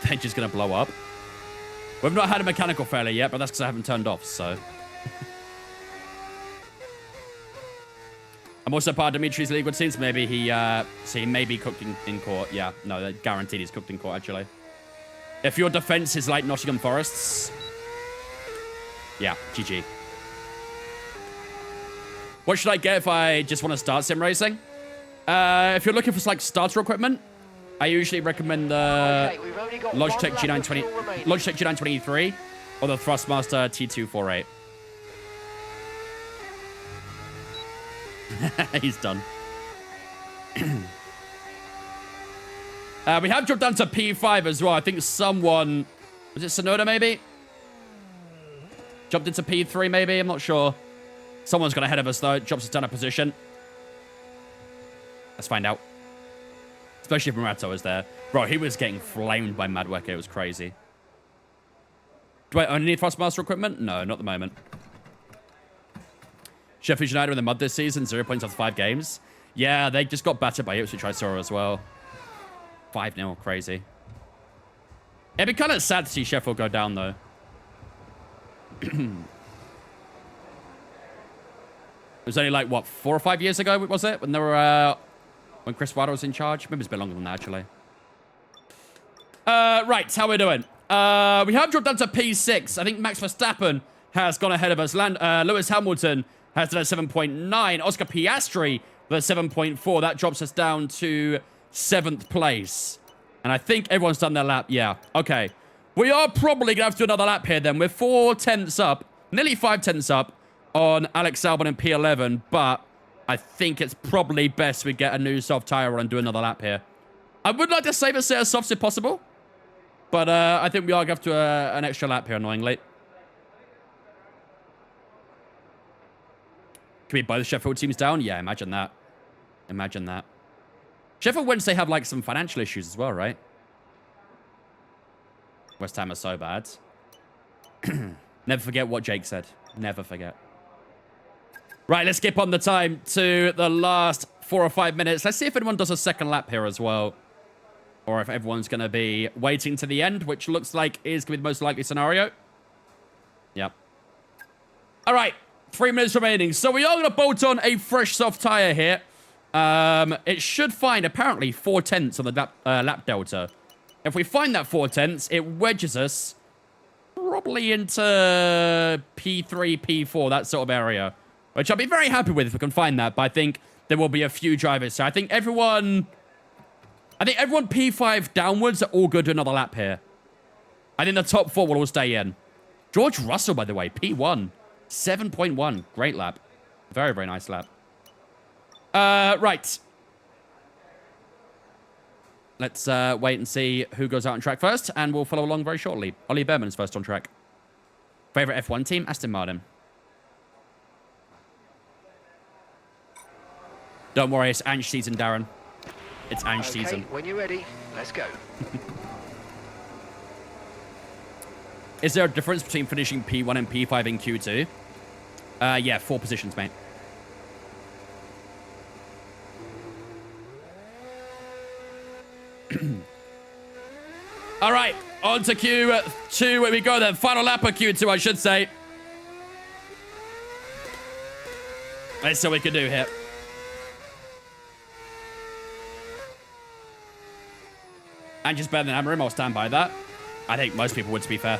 They're just going to blow up. We've not had a mechanical failure yet, but that's because I haven't turned off, so. I'm also part of Dimitri's legal teams. Maybe he may be cooked in court. Yeah, no, guaranteed he's cooked in court, actually. If your defense is like Nottingham Forest's, yeah, GG. What should I get if I just want to start sim racing? If you're looking for like starter equipment, I usually recommend the Logitech G923 or the Thrustmaster T248. He's done. We have dropped down to P5 as well. I think someone... Was it Sonoda, maybe? Jumped into P3, maybe? I'm not sure. Someone's got ahead of us, though. Drops us down a position. Let's find out. Especially if Murato was there. Bro, he was getting flamed by Madweka. It was crazy. Do I only need Thrustmaster equipment? No, not at the moment. Sheffield United in the mud this season. 0 points after 5 games. Yeah, they just got battered by Ipswich, I saw as well. 5-0. Crazy. It'd be kind of sad to see Sheffield go down, though. It was only like, what, 4 or 5 years ago, was it? When they were, when Chris Wilder was in charge? Maybe it's a bit longer than that, actually. Right, how we doing? We have dropped down to P6. I think Max Verstappen has gone ahead of us. Lewis Hamilton has done a 7.9. Oscar Piastri with a 7.4. That drops us down to 7th place. And I think everyone's done their lap. Yeah, okay. We are probably going to have to do another lap here then. We're 4 tenths up, nearly 5 tenths up on Alex Albon in P11. But I think it's probably best we get a new soft tire on and do another lap here. I would like to save a set of softs if possible. But I think we are going to have to an extra lap here, annoyingly. Can we buy the Sheffield teams down? Yeah, imagine that. Imagine that. Sheffield Wednesday have, like, some financial issues as well, right? West Ham are so bad. Never forget what Jake said. Never forget. Right, let's skip on the time to the last 4 or 5 minutes. Let's see if anyone does a second lap here as well. Or if everyone's going to be waiting to the end, which looks like is going to be the most likely scenario. Yep. All right, 3 minutes remaining. So we are going to bolt on a fresh soft tire here. It should find, apparently, 4 tenths on the lap delta. If we find that 4 tenths, it wedges us probably into P3, P4, that sort of area. Which I'll be very happy with if we can find that. But I think there will be a few drivers. So I think everyone P5 downwards are all good to another lap here. I think the top 4 will all stay in. George Russell, by the way, P1. 7.1. Great lap. Very, very nice lap. Right. Let's wait and see who goes out on track first, and we'll follow along very shortly. Ollie Behrman's first on track. Favorite F1 team? Aston Martin. Don't worry, it's Ange season, Darren. It's Ange season. When you're ready, let's go. Is there a difference between finishing P1 and P5 in Q2? Yeah, 4 positions, mate. All right, on to Q2. Where we go then. Final lap of Q2, I should say. Let's see what we can do here. And just better than Amarim, I'll stand by that. I think most people would, to be fair.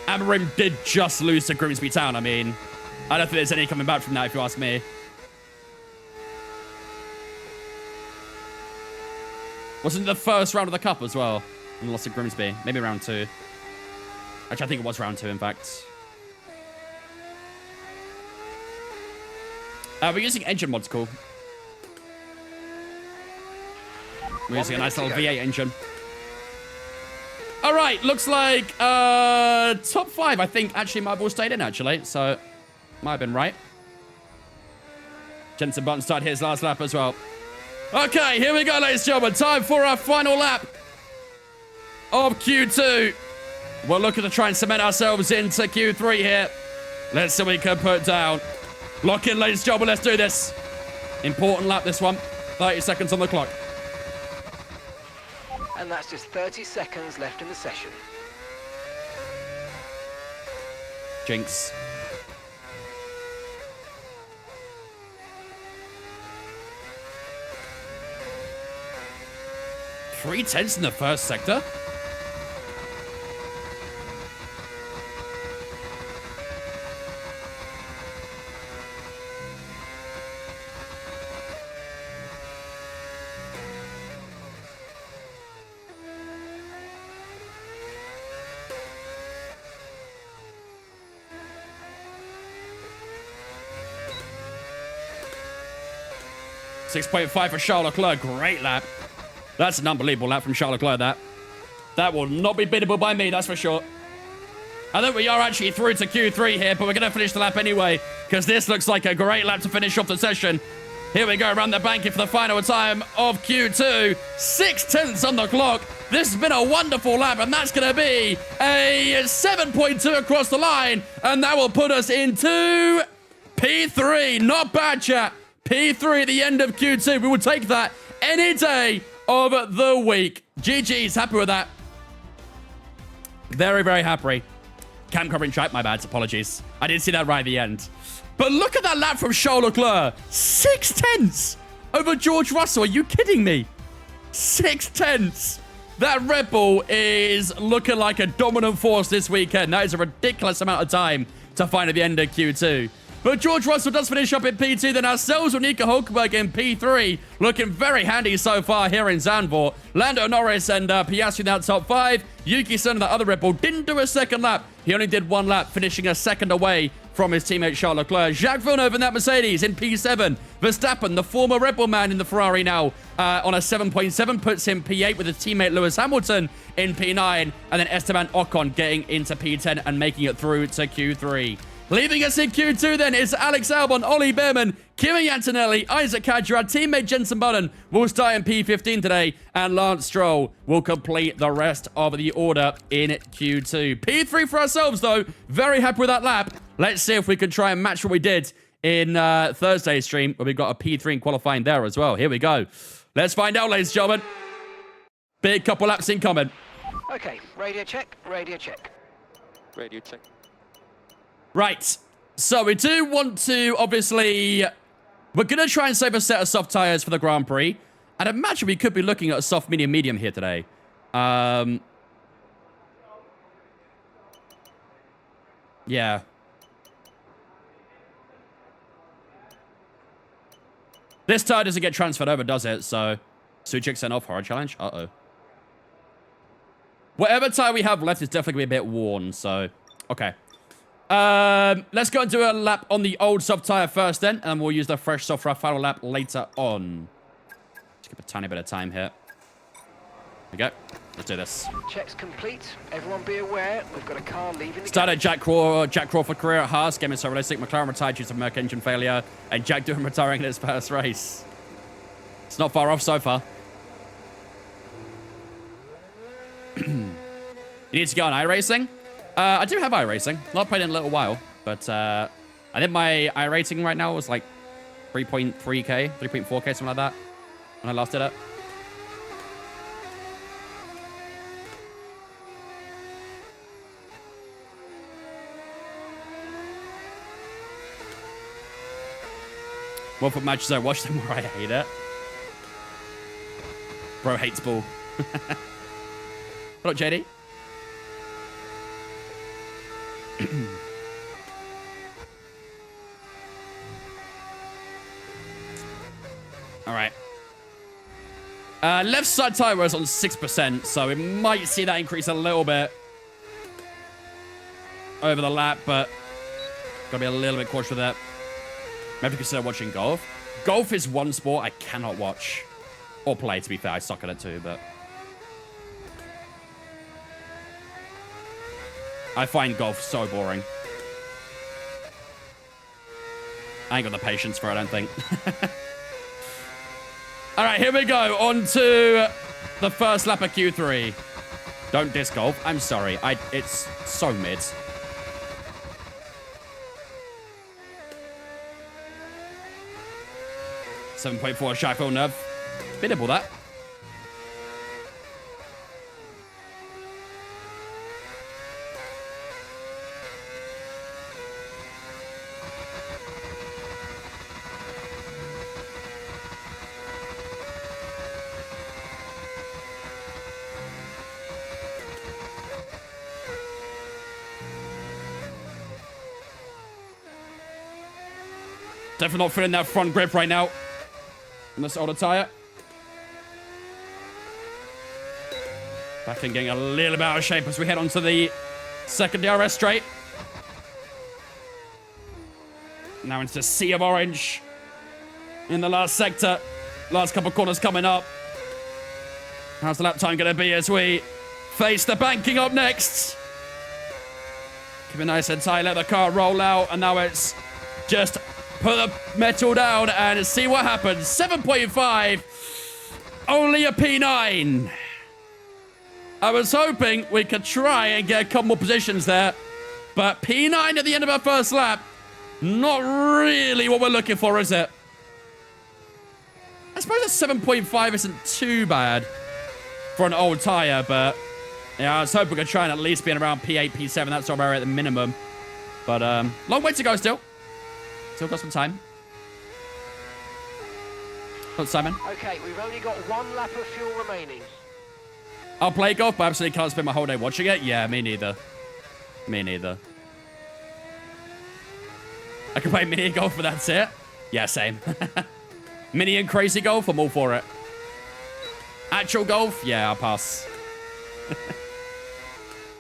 Amarim did just lose to Grimsby Town. I mean, I don't think there's any coming back from that, if you ask me. Wasn't it the first round of the Cup as well? And lost to Grimsby. Maybe round 2. Actually, I think it was round 2, in fact. We're using engine mods, cool. We're using a nice little V8 engine. All right, looks like top 5, I think, actually might have all stayed in, actually. So, might have been right. Jensen Button started his last lap as well. Okay, here we go, ladies and gentlemen. Time for our final lap of Q2. We're looking to try and cement ourselves into Q3 here. Let's see what we can put down. Lock in, ladies and gentlemen. Let's do this. Important lap, this one. 30 seconds on the clock. And that's just 30 seconds left in the session. Jinx. Three tenths in the first sector? 6.5 for Charles Leclerc. Great lap. That's an unbelievable lap from Charles Leclerc, that. That will not be beatable by me, that's for sure. I think we are actually through to Q3 here, but we're going to finish the lap anyway, because this looks like a great lap to finish off the session. Here we go, around the banking for the final time of Q2. 6/10 on the clock. This has been a wonderful lap, and that's going to be a 7.2 across the line, and that will put us into P3. Not bad, chat. P3 at the end of Q2. We will take that any day of the week. GG's, happy with that. Very, very happy. Cam covering track, my bad, apologies. I didn't see that right at the end. But look at that lap from Charles Leclerc. 6/10 over George Russell. Are you kidding me? 6/10. That Red Bull is looking like a dominant force this weekend. That is a ridiculous amount of time to find at the end of Q2. But George Russell does finish up in P2. Then ourselves with Nico Hulkenberg in P3. Looking very handy so far here in Zandvoort. Lando Norris and Piastri in that top 5. Yuki Tsunoda, the other Red Bull, didn't do a second lap. He only did one lap, finishing a second away from his teammate Charles Leclerc. Jacques Villeneuve in that Mercedes in P7. Verstappen, the former Red Bull man in the Ferrari now, on a 7.7, puts him P8 with his teammate Lewis Hamilton in P9. And then Esteban Ocon getting into P10 and making it through to Q3. Leaving us in Q2 then is Alex Albon, Ollie Behrman, Kimi Antonelli, Isaac Hadjar, teammate Jenson Button will start in P15 today, and Lance Stroll will complete the rest of the order in Q2. P3 for ourselves though, very happy with that lap. Let's see if we can try and match what we did in Thursday's stream, where we got a P3 in qualifying there as well. Here we go. Let's find out, ladies and gentlemen. Big couple laps incoming. Okay, radio check, radio check. Radio check. Right, so we do want to, obviously, we're going to try and save a set of soft tyres for the Grand Prix. I'd imagine we could be looking at a soft, medium, medium here today. Yeah. This tyre doesn't get transferred over, does it? So, Suchik sent off, hard challenge. Uh-oh. Whatever tyre we have left is definitely going to be a bit worn, so, okay. Let's go and do a lap on the old soft tyre first then, and we'll use the fresh soft for our final lap later on. Just give a tiny bit of time here. Here we go. Let's do this. Checks complete. Everyone be aware, we've got a car leaving the Started Jack Crawford career at Haas. Game is so realistic. McLaren retired due to Merc engine failure, and Jack Durham retiring in his first race. It's not far off so far. You need to go on iRacing? I do have iRacing. Not played in a little while, but I think my iRating right now was like 3.3K, 3.4K, something like that, when I last did it. More for matches I watch, the more I hate it. Bro hates ball. What up, JD? All right. Left side tire was on 6%, so we might see that increase a little bit over the lap, but gotta be a little bit cautious with that. Maybe consider watching golf. Golf is one sport I cannot watch or play, to be fair. I suck at it too, but I find golf so boring. I ain't got the patience for it, I don't think. All right, here we go. On to the first lap of Q3. Don't disc golf. I'm sorry. It's so mid. .4 Jacques Villeneuve. Biddable, that. Definitely not feeling that front grip right now on this older tire. Back and getting a little bit out of shape as we head onto the second DRS straight. Now into the sea of orange in the last sector. Last couple corners coming up. How's the lap time going to be as we face the banking up next? Keep it nice and tight, let the car roll out, and now it's just put the metal down and see what happens. 7.5, only a P9. I was hoping we could try and get a couple more positions there, but P9 at the end of our first lap, not really what we're looking for, is it? I suppose a 7.5 isn't too bad for an old tire, but yeah, I was hoping we could try and at least be in around P8, P7. That's where we're at the minimum. But long way to go still. Still got some time. Oh, Simon. Okay, we've only got 1 lap of fuel remaining. I'll play golf, but I absolutely can't spend my whole day watching it. Yeah, me neither. Me neither. I can play mini golf, but that's it. Yeah, same. Mini and crazy golf, I'm all for it. Actual golf? Yeah, I'll pass.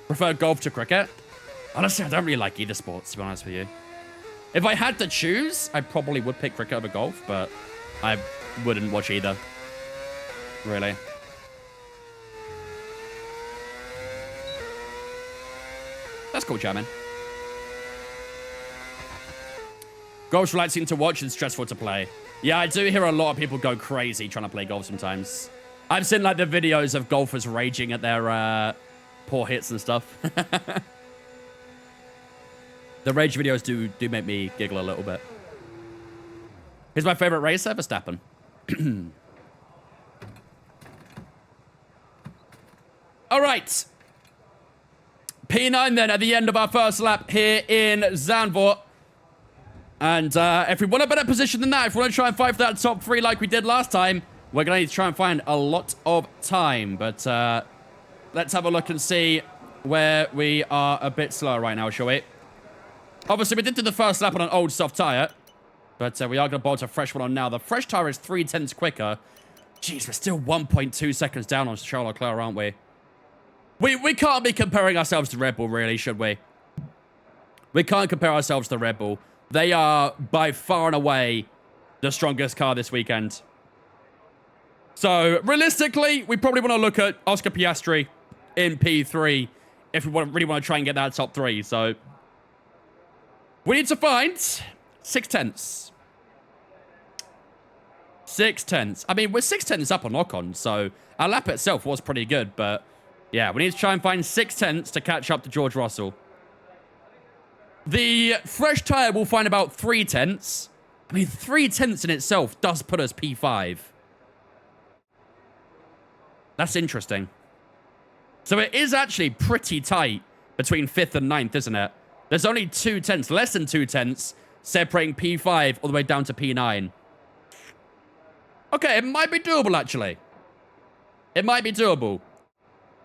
Prefer golf to cricket. Honestly, I don't really like either sports, to be honest with you. If I had to choose, I probably would pick cricket over golf, but I wouldn't watch either. Really. That's cool, jamming. Golf's relaxing to watch and stressful to play. Yeah, I do hear a lot of people go crazy trying to play golf sometimes. I've seen like the videos of golfers raging at their poor hits and stuff. The rage videos do make me giggle a little bit. Here's my favorite racer, Verstappen. All right. P9 then at the end of our first lap here in Zandvoort. And if we want a better position than that, if we want to try and fight for that top 3 like we did last time, we're going to need to try and find a lot of time. But let's have a look and see where we are a bit slower right now, shall we? Obviously, we did do the first lap on an old soft tyre. But we are going to bolt a fresh one on now. The fresh tyre is 0.3 quicker. Jeez, we're still 1.2 seconds down on Charles Leclerc, aren't we? We can't be comparing ourselves to Red Bull, really, should we? We can't compare ourselves to Red Bull. They are, by far and away, the strongest car this weekend. So, realistically, we probably want to look at Oscar Piastri in P3 if we really want to try and get that top 3. So, we need to find 6/10. 6/10. I mean, we're 6/10 up on Ocon, so our lap itself was pretty good, but yeah, we need to try and find 6/10 to catch up to George Russell. The fresh tyre will find about 3/10. I mean, 3/10 in itself does put us P5. That's interesting. So it is actually pretty tight between 5th and 9th, isn't it? There's only 2/10, less than 2/10, separating P5 all the way down to P9. Okay, it might be doable, actually. It might be doable.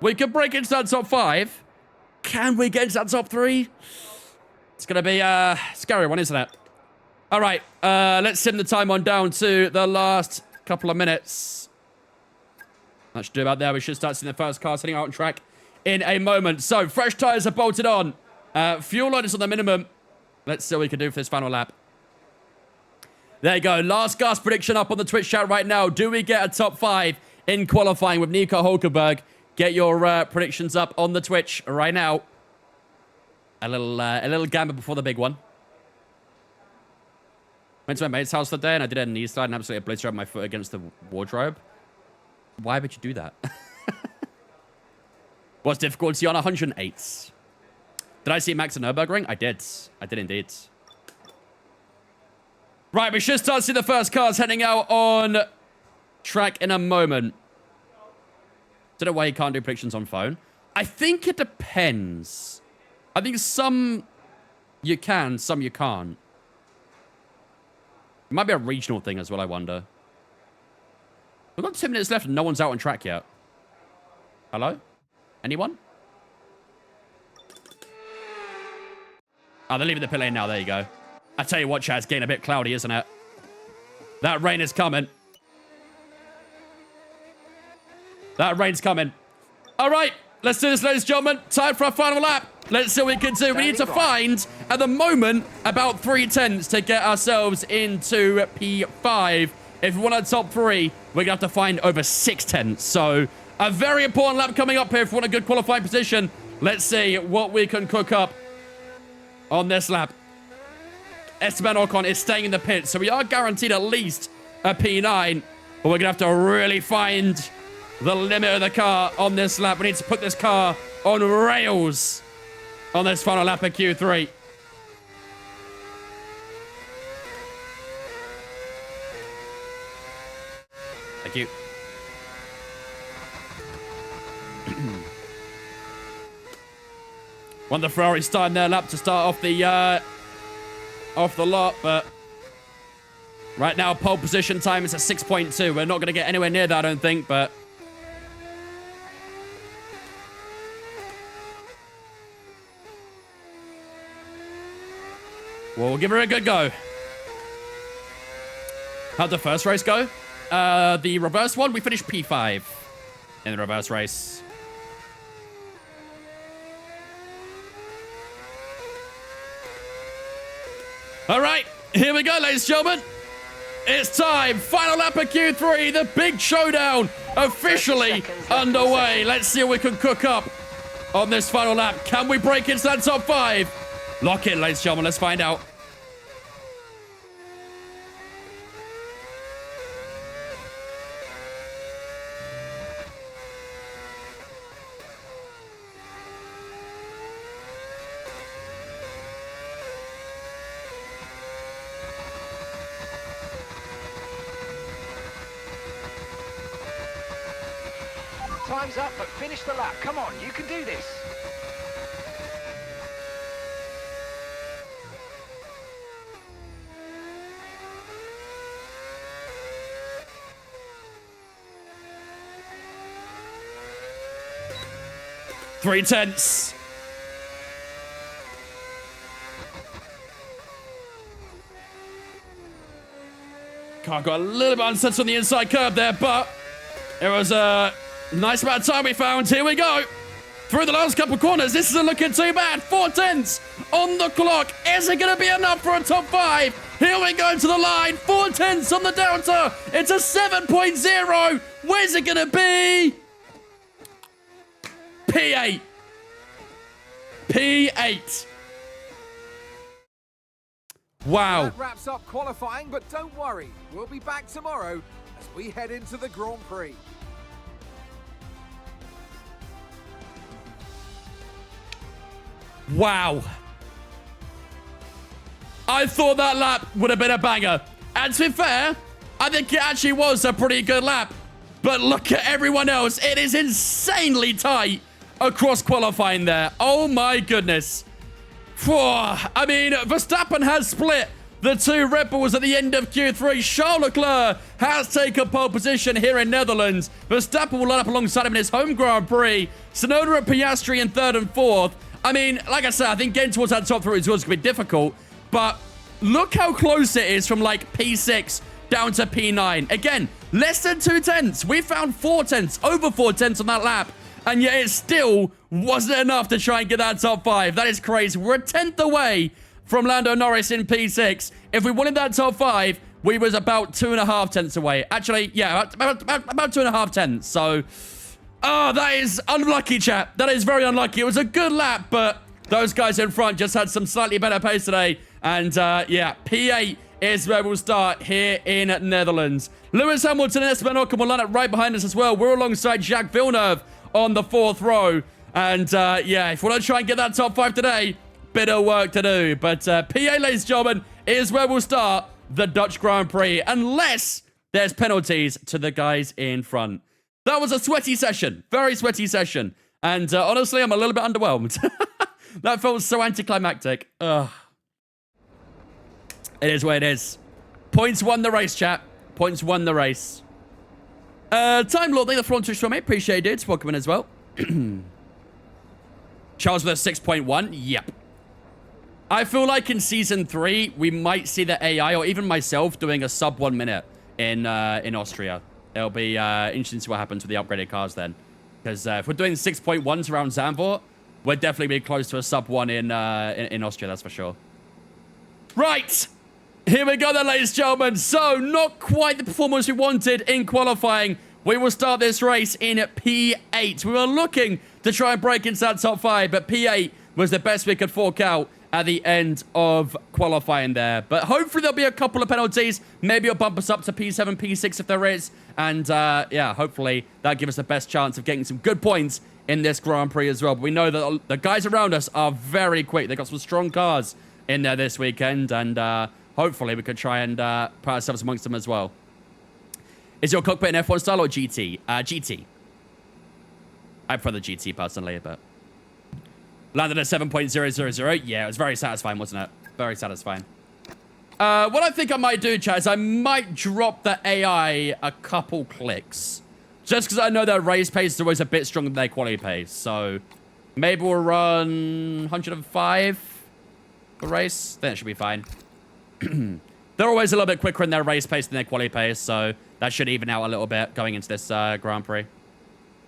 We could break into that top 5. Can we get into that top 3? It's going to be a scary one, isn't it? All right, let's sim the time on down to the last couple of minutes. That should do about there. We should start seeing the first cars heading out on track in a moment. So, fresh tyres are bolted on. Fuel line is on the minimum. Let's see what we can do for this final lap. There you go. Last gas prediction up on the Twitch chat right now. Do we get a top 5 in qualifying with Nico Hulkenberg? Get your predictions up on the Twitch right now. A little gamble before the big one. Went to my mate's house the day and I did a knee slide and absolutely obliterated my foot against the wardrobe. Why would you do that? What's difficulty on 108? Did I see Max at Nürburgring? I did. I did indeed. Right, we should start seeing the first cars heading out on track in a moment. Don't know why you can't do predictions on phone. I think it depends. I think some you can, some you can't. It might be a regional thing as well, I wonder. We've got 2 minutes left and no one's out on track yet. Hello? Anyone? Oh, they're leaving the pit lane now. There you go. I tell you what, chat, it's getting a bit cloudy, isn't it? That rain is coming. That rain's coming. All right, let's do this, ladies and gentlemen. Time for our final lap. Let's see what we can do. We need to find, at the moment, about 3/10 to get ourselves into P5. If we want our top 3, we're going to have to find over 6 tenths. So a very important lap coming up here if we want a good qualifying position. Let's see what we can cook up on this lap. Esteban Ocon is staying in the pit, so we are guaranteed at least a P9. But we're going to have to really find the limit of the car on this lap. We need to put this car on rails on this final lap of Q3. Thank you. Want the Ferrari starting their lap to start off the lot, but right now pole position time is at 6.2. We're not going to get anywhere near that, I don't think, but we'll give her a good go. How'd the first race go? The reverse one, we finished P5 in the reverse race. All right, here we go, ladies and gentlemen. It's time. Final lap of Q3. The big showdown officially underway. Let's see what we can cook up on this final lap. Can we break into that top 5? Lock in, ladies and gentlemen. Let's find out. Time's up, but finish the lap. Come on, you can do this. Three tenths. Car got a little bit unsettled on the inside curb there, but it was a nice amount of time we found. Here we go. Through the last couple of corners. This isn't looking too bad. 4 tenths on the clock. Is it going to be enough for a top 5? Here we go to the line. 4 tenths on the Delta. It's a 7.0. Where's it going to be? P8. P8. Wow. That wraps up qualifying, but don't worry. We'll be back tomorrow as we head into the Grand Prix. Wow. I thought that lap would have been a banger. And to be fair, I think it actually was a pretty good lap. But look at everyone else. It is insanely tight across qualifying there. Oh my goodness. I mean, Verstappen has split the 2 Red Bulls at the end of Q3. Charles Leclerc has taken pole position here in Netherlands. Verstappen will line up alongside him in his home Grand Prix. Tsunoda and Piastri in 3rd and 4th. I mean, like I said, I think getting towards that top 3 is going to be difficult. But look how close it is from like P6 down to P9. Again, less than 2 tenths. We found 4 tenths, over 4 tenths on that lap. And yet it still wasn't enough to try and get that top 5. That is crazy. We're a 10th away from Lando Norris in P6. If we wanted that top 5, we was about 2.5 tenths away. Actually, yeah, about 2.5 tenths. So, that is unlucky, chat. That is very unlucky. It was a good lap, but those guys in front just had some slightly better pace today. And, yeah, P8 is where we'll start here in Netherlands. Lewis Hamilton and Esteban Ocon will line up right behind us as well. We're alongside Jacques Villeneuve on the 4th row. And, yeah, if we want to try and get that top 5 today, bit of work to do. But P8, ladies and gentlemen, is where we'll start the Dutch Grand Prix. Unless there's penalties to the guys in front. That was a sweaty session. Very sweaty session. And honestly, I'm a little bit underwhelmed. That felt so anticlimactic. Ugh. It is what it is. Points won the race, chat. Points won the race. Time Lord, thank you for the Twitch for me. Appreciate it. Welcome in as well. Charles with a 6.1. Yep. I feel like in Season 3, we might see the AI or even myself doing a sub 1 minute in Austria. It'll be interesting to see what happens with the upgraded cars then. Because if we're doing 6.1s around Zandvoort, we're definitely be close to a sub 1 in Austria, that's for sure. Right. Here we go then, ladies and gentlemen. So, not quite the performance we wanted in qualifying. We will start this race in P8. We were looking to try and break into that top 5, but P8 was the best we could fork out at the end of qualifying there. But hopefully there'll be a couple of penalties. Maybe it'll bump us up to P7, P6 if there is. And yeah, hopefully that'll give us the best chance of getting some good points in this Grand Prix as well. But we know that the guys around us are very quick. They've got some strong cars in there this weekend. And hopefully we could try and put ourselves amongst them as well. Is your cockpit an F1 style or GT? GT. I prefer the GT personally, but... Landed at 7.000. Yeah, it was very satisfying, wasn't it? Very satisfying. What I think I might do, chat, is I might drop the AI a couple clicks. Just because I know their race pace is always a bit stronger than their quality pace. So, maybe we'll run 105 for race. Then it should be fine. They're always a little bit quicker in their race pace than their quality pace. So, that should even out a little bit going into this Grand Prix.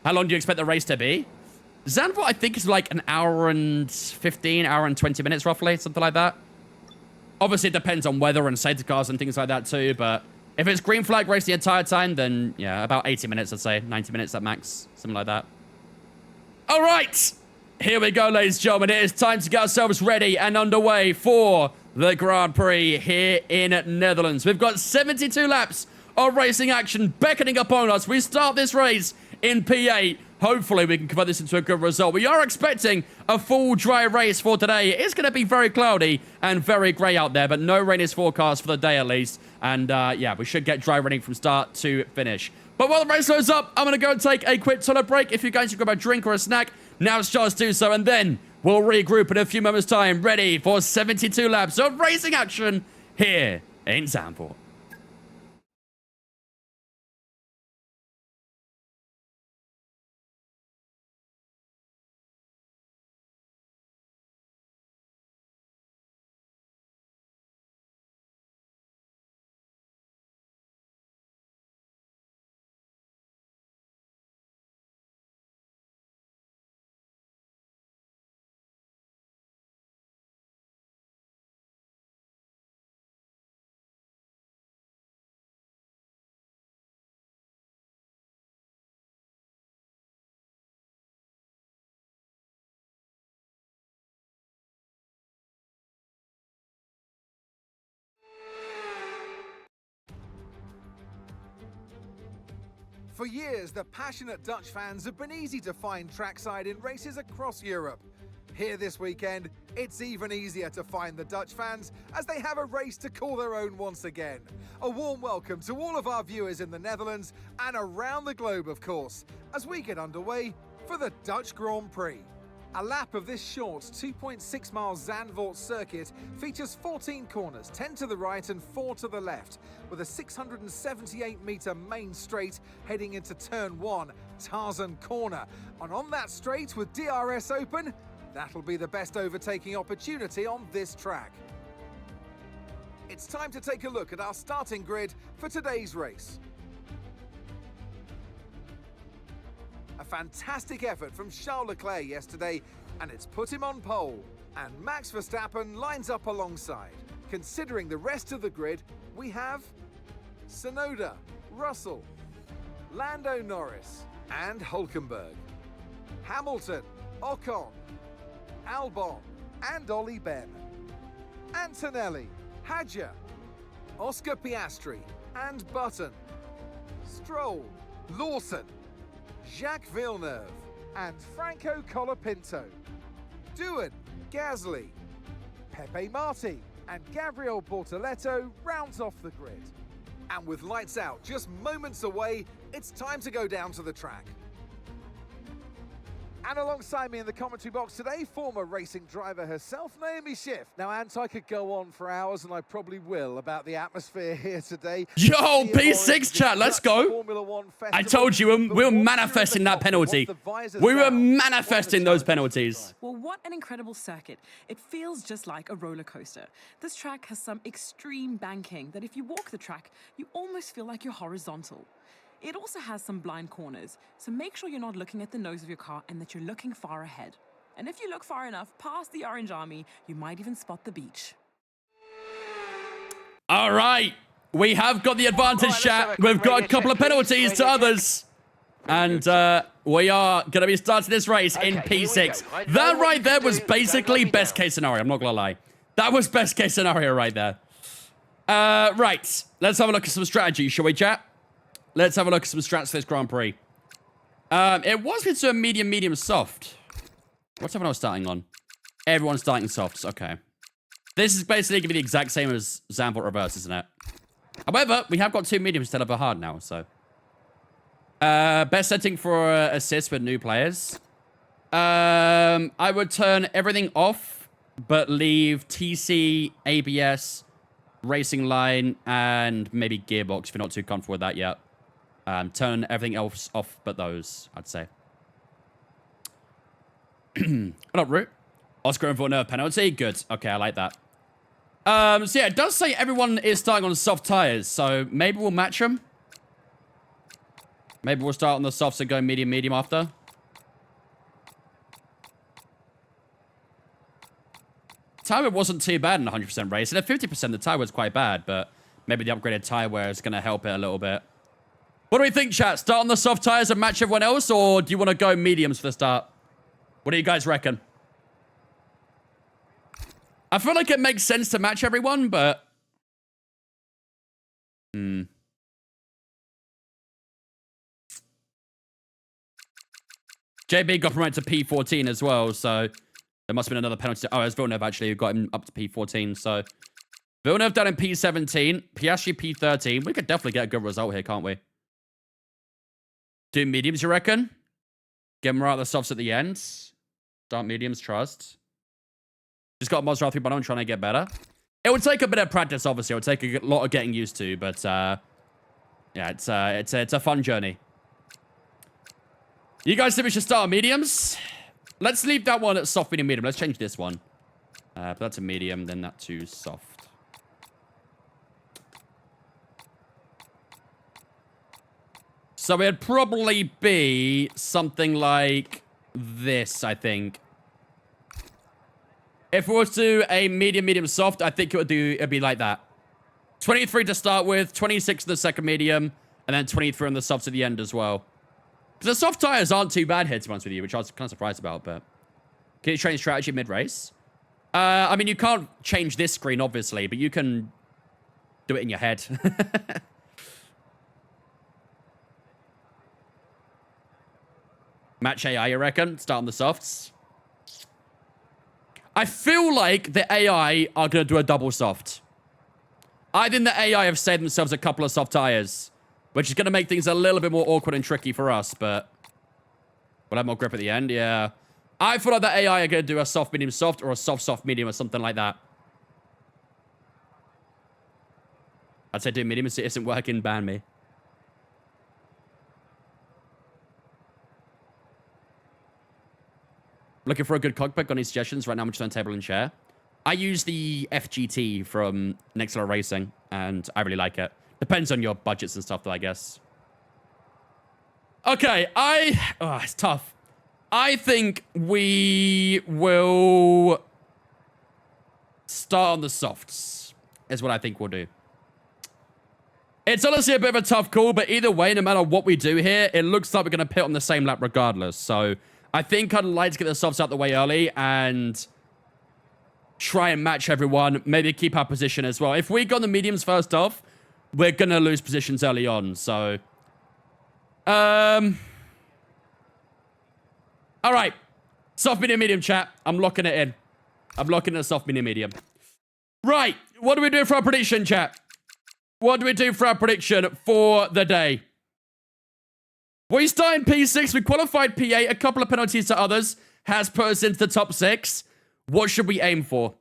How long do you expect the race to be? Zandvoort, I think, is like an hour and 15, hour and 20 minutes, roughly. Something like that. Obviously, it depends on weather and safety cars and things like that, too. But if it's green flag race the entire time, then, yeah, about 80 minutes, I'd say. 90 minutes at max. Something like that. All right. Here we go, ladies and gentlemen. It is time to get ourselves ready and underway for the Grand Prix here in Netherlands. We've got 72 laps of racing action beckoning upon us. We start this race in P8. Hopefully, we can convert this into a good result. We are expecting a full dry race for today. It's going to be very cloudy and very grey out there, but no rain is forecast for the day at least. And yeah, we should get dry running from start to finish. But while the race loads up, I'm going to go and take a quick toilet break. If you guys should grab a drink or a snack, now's your chance to do so. And then we'll regroup in a few moments' time, ready for 72 laps of racing action here in Zandvoort. For years, the passionate Dutch fans have been easy to find trackside in races across Europe. Here this weekend, it's even easier to find the Dutch fans as they have a race to call their own once again. A warm welcome to all of our viewers in the Netherlands and around the globe, of course, as we get underway for the Dutch Grand Prix. A lap of this short 2.6 mile Zandvoort circuit features 14 corners, 10 to the right and 4 to the left, with a 678 metre main straight heading into turn 1, Tarzan Corner. And on that straight with DRS open, that'll be the best overtaking opportunity on this track. It's time to take a look at our starting grid for today's race. A fantastic effort from Charles Leclerc yesterday, and it's put him on pole. And Max Verstappen lines up alongside. Considering the rest of the grid, we have Tsunoda, Russell, Lando Norris, and Hülkenberg, Hamilton, Ocon, Albon, and Ollie Ben, Antonelli, Hadjar, Oscar Piastri, and Button, Stroll, Lawson, Jacques Villeneuve, and Franco Colapinto. Doohan, Gasly, Pepe Marti, and Gabriel Bortoleto rounds off the grid. And with lights out just moments away, it's time to go down to the track. And alongside me in the commentary box today, former racing driver herself, Naomi Schiff. Now, Ant, I could go on for hours, and I probably will, about the atmosphere here today. Yo, P6 chat, let's go. I told you, we were manifesting that penalty. We were manifesting those penalties. Well, what an incredible circuit. It feels just like a roller coaster. This track has some extreme banking that if you walk the track, you almost feel like you're horizontal. It also has some blind corners, so make sure you're not looking at the nose of your car and that you're looking far ahead. And if you look far enough past the orange army, you might even spot the beach. All right. We have got the advantage, Right, let's have chat. a quick We've got a radio couple of check, please. penalties to Radio check. others. And we are going to be starting this race in Okay, here we P6. go. I know That what right you there can was do. Don't basically let me best down. case scenario. I'm not going to lie. That was best case scenario right there. Right. Let's have a look at some strategy, shall we, chat? Let's have a look at some strats for this Grand Prix. It was into a medium, soft. What's everyone else starting on? Everyone's starting softs. Okay. This is basically going to be the exact same as Zambot Reverse, isn't it? However, we have got 2 mediums instead of a hard now, so. Best setting for assists with new players. I would turn everything off, but leave TC, ABS, racing line, and maybe gearbox if you're not too comfortable with that yet. Turn everything else off but those, I'd say. What up, Root? Oscar and Villeneuve penalty? Good. Okay, I like that. So yeah, it does say everyone is starting on soft tires, so maybe we'll match them. Maybe we'll start on the softs and go medium after. Tire wasn't too bad in a 100% race, and at 50% the tire was quite bad, but maybe the upgraded tire wear is going to help it a little bit. What do we think, chat? Start on the soft tires and match everyone else, or do you want to go mediums for the start? What do you guys reckon? I feel like it makes sense to match everyone, but... JB got promoted to P14 as well, so... There must have been another penalty. Oh, it was Villeneuve, actually, who got him up to P14, so... Villeneuve down in P17, Piastri P13. We could definitely get a good result here, can't we? Do mediums, you reckon? Get them right out the softs at the end. Start mediums, trust. Just got Mazda 3.0 trying to get better. It would take a bit of practice, obviously. It would take a lot of getting used to, but yeah, it's a fun journey. You guys think we should start on mediums? Let's leave that one at soft, medium. Let's change this one. Put that to medium, then that to soft. So it'd probably be something like this, I think. If we were to do a medium, soft, I think it'd be like that. 23 to start with, 26 in the second medium, and then 23 on the softs at the end as well. Because the soft tires aren't too bad here, to be honest with you, which I was kind of surprised about, but... Can you change strategy mid-race? I mean, you can't change this screen, obviously, but you can do it in your head. Match AI, you reckon? Start on the softs. I feel like the AI are going to do a double soft. I think the AI have saved themselves a couple of soft tires, which is going to make things a little bit more awkward and tricky for us, but we'll have more grip at the end, yeah. I feel like the AI are going to do a soft, medium, soft, or a soft, soft, medium, or something like that. I'd say do medium if it isn't working, ban me. Looking for a good cockpit. Got any suggestions? Right now I'm just on table and chair. I use the FGT from Next Level Racing, and I really like it. Depends on your budgets and stuff, though, I guess. Okay, oh, it's tough. I think we will start on the softs, is what I think we'll do. It's honestly a bit of a tough call, but either way, no matter what we do here, it looks like we're going to pit on the same lap regardless. So I think I'd like to get the softs out the way early and try and match everyone. Maybe keep our position as well. If we go on the mediums first off, we're going to lose positions early on. So, all right. Soft, medium, medium, chat. I'm locking it in. I'm locking in a soft, medium, medium. Right. What do we do for our prediction, chat? What do we do for our prediction for the day? We start in P6. We qualified P8. A couple of penalties to others has put us into the top 6. What should we aim for?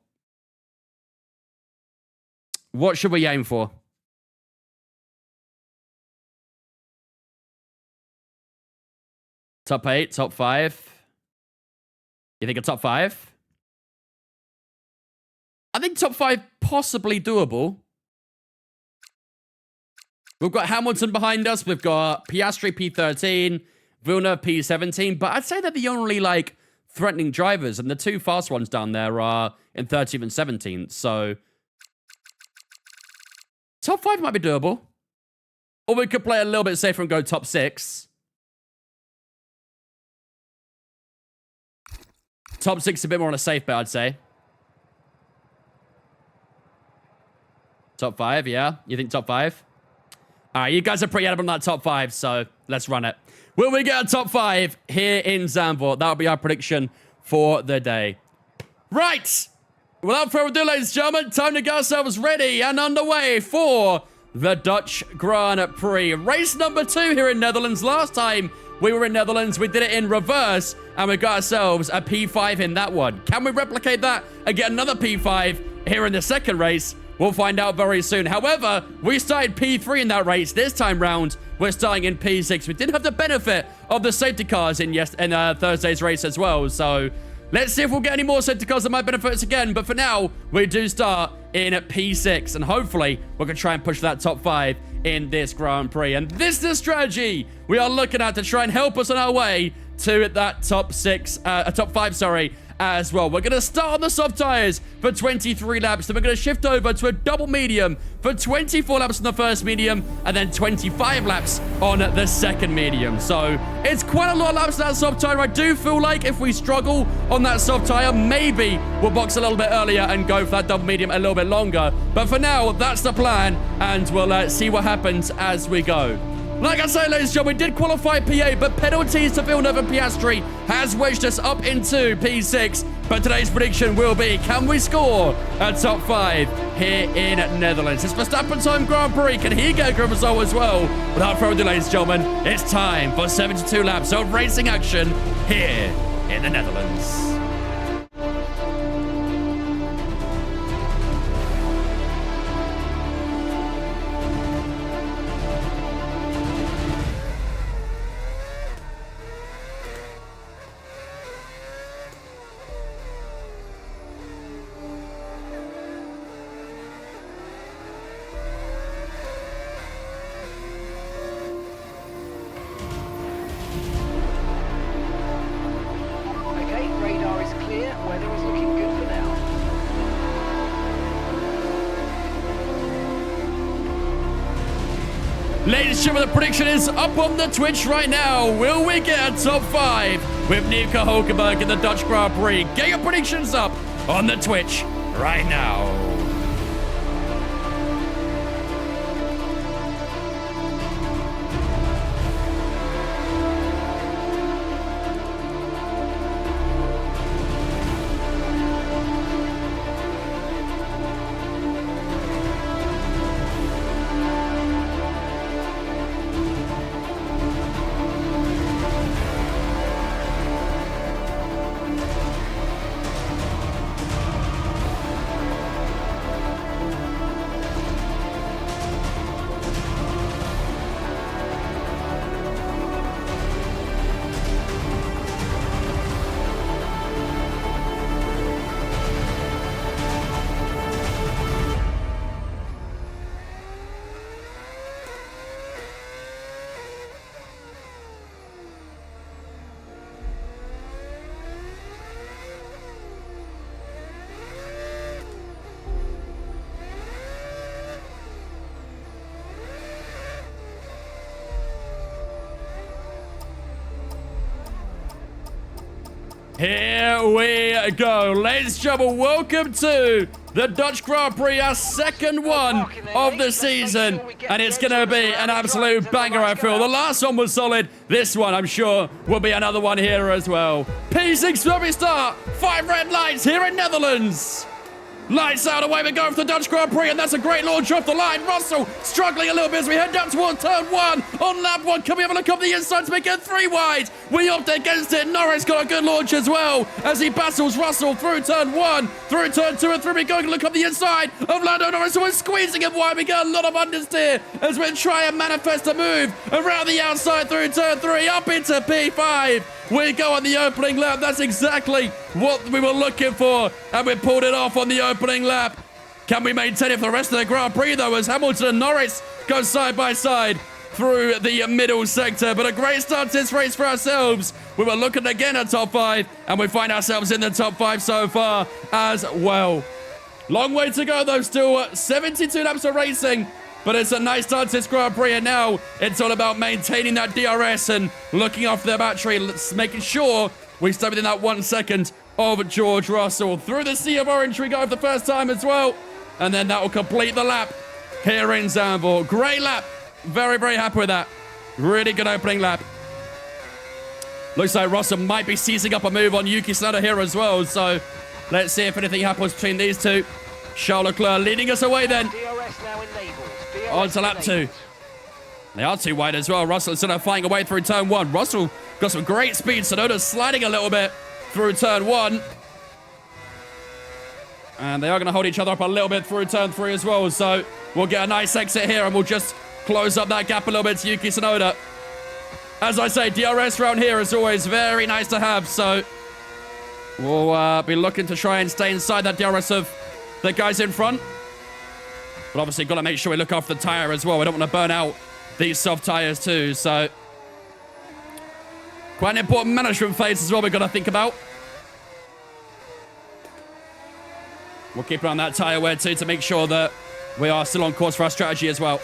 What should we aim for? Top 8, top 5. You think a top 5? I think top 5 possibly doable. We've got Hamilton behind us. We've got Piastri P13, Villeneuve P17. But I'd say they're the only, like, threatening drivers. And the 2 fast ones down there are in 13th and 17th. So Top 5 might be doable. Or we could play a little bit safer and go top 6. Top 6 is a bit more on a safe bet, I'd say. Top 5, yeah? You think top 5? All right, you guys are pretty adamant on that top 5, so let's run it. Will we get a top 5 here in Zandvoort? That'll be our prediction for the day. Right! Without further ado, ladies and gentlemen, time to get ourselves ready and underway for the Dutch Grand Prix. Race number 2 here in Netherlands. Last time we were in Netherlands, we did it in reverse, and we got ourselves a P5 in that one. Can we replicate that and get another P5 here in the second race? We'll find out very soon. However, we started P3 in that race. This time round, we're starting in P6. We did have the benefit of the safety cars in Thursday's race as well, so let's see if we'll get any more safety cars that might benefit us again. But for now, we do start in P6. And hopefully, we can try and push that top 5 in this Grand Prix. And this is the strategy we are looking at to try and help us on our way to that top 5, sorry, as well. We're going to start on the soft tires for 23 laps. Then we're going to shift over to a double medium for 24 laps on the first medium and then 25 laps on the second medium. So it's quite a lot of laps on that soft tire. I do feel like if we struggle on that soft tire, maybe we'll box a little bit earlier and go for that double medium a little bit longer. But for now, that's the plan, and we'll see what happens as we go. Like I say, ladies and gentlemen, we did qualify P8, but penalties to Villeneuve and Piastri has wedged us up into P6. But today's prediction will be, can we score a top 5 here in Netherlands? It's Verstappen's home Grand Prix. Can he get a good result as well? Without further ado, ladies and gentlemen, it's time for 72 laps of racing action here in the Netherlands. Ladies and gentlemen, the prediction is up on the Twitch right now. Will we get a top 5 with Nico Hulkenberg in the Dutch Grand Prix? Get your predictions up on the Twitch right now. Here we go. Ladies and gentlemen, welcome to the Dutch Grand Prix, our second one of the season. And it's going to be an absolute banger, I feel. The last one was solid. This one, I'm sure, will be another one here as well. P6 where we start. 5 red lights here in Netherlands. Lights out, away we go for the Dutch Grand Prix, and that's a great launch off the line. Russell struggling a little bit as we head down towards turn 1 on lap 1. Can we have a look up the inside to make it 3 wide? We opt against it. Norris got a good launch as well as he battles Russell through turn 1, through turn 2 and 3. We go and look up the inside of Lando Norris, so we're squeezing him wide. We get a lot of understeer as we try and manifest a move around the outside through turn 3, up into P5. We go on the opening lap. That's exactly what we were looking for, and we pulled it off on the opening lap. Can we maintain it for the rest of the Grand Prix, though, as Hamilton and Norris go side by side through the middle sector? But a great start to this race for ourselves. We were looking again at top 5, and we find ourselves in the top 5 so far as well. Long way to go, though. Still 72 laps of racing But it's a nice start to this Grand Prix, and now it's all about maintaining that DRS and looking after their battery, making sure we stay within that 1 second of George Russell. Through the sea of orange we go for the first time as well. And then that will complete the lap here in Zandvoort. Great lap. Very, very happy with that. Really good opening lap. Looks like Russell might be seizing up a move on Yuki Tsunoda here as well. So let's see if anything happens between these two. Charles Leclerc leading us away then. DRS now enabled. DRS On to lap 2. They are too wide as well. Russell and Tsunoda fighting away through turn 1. Russell got some great speed. Tsunoda's sliding a little bit through turn 1. And they are going to hold each other up a little bit through turn 3 as well. So we'll get a nice exit here and we'll just close up that gap a little bit to Yuki Tsunoda. As I say, DRS around here is always very nice to have. So we'll be looking to try and stay inside that DRS of the guys in front. But obviously got to make sure we look after the tire as well. We don't want to burn out these soft tires too. So quite an important management phase as well we've got to think about. We'll keep an eye on that tyre wear too to make sure that we are still on course for our strategy as well.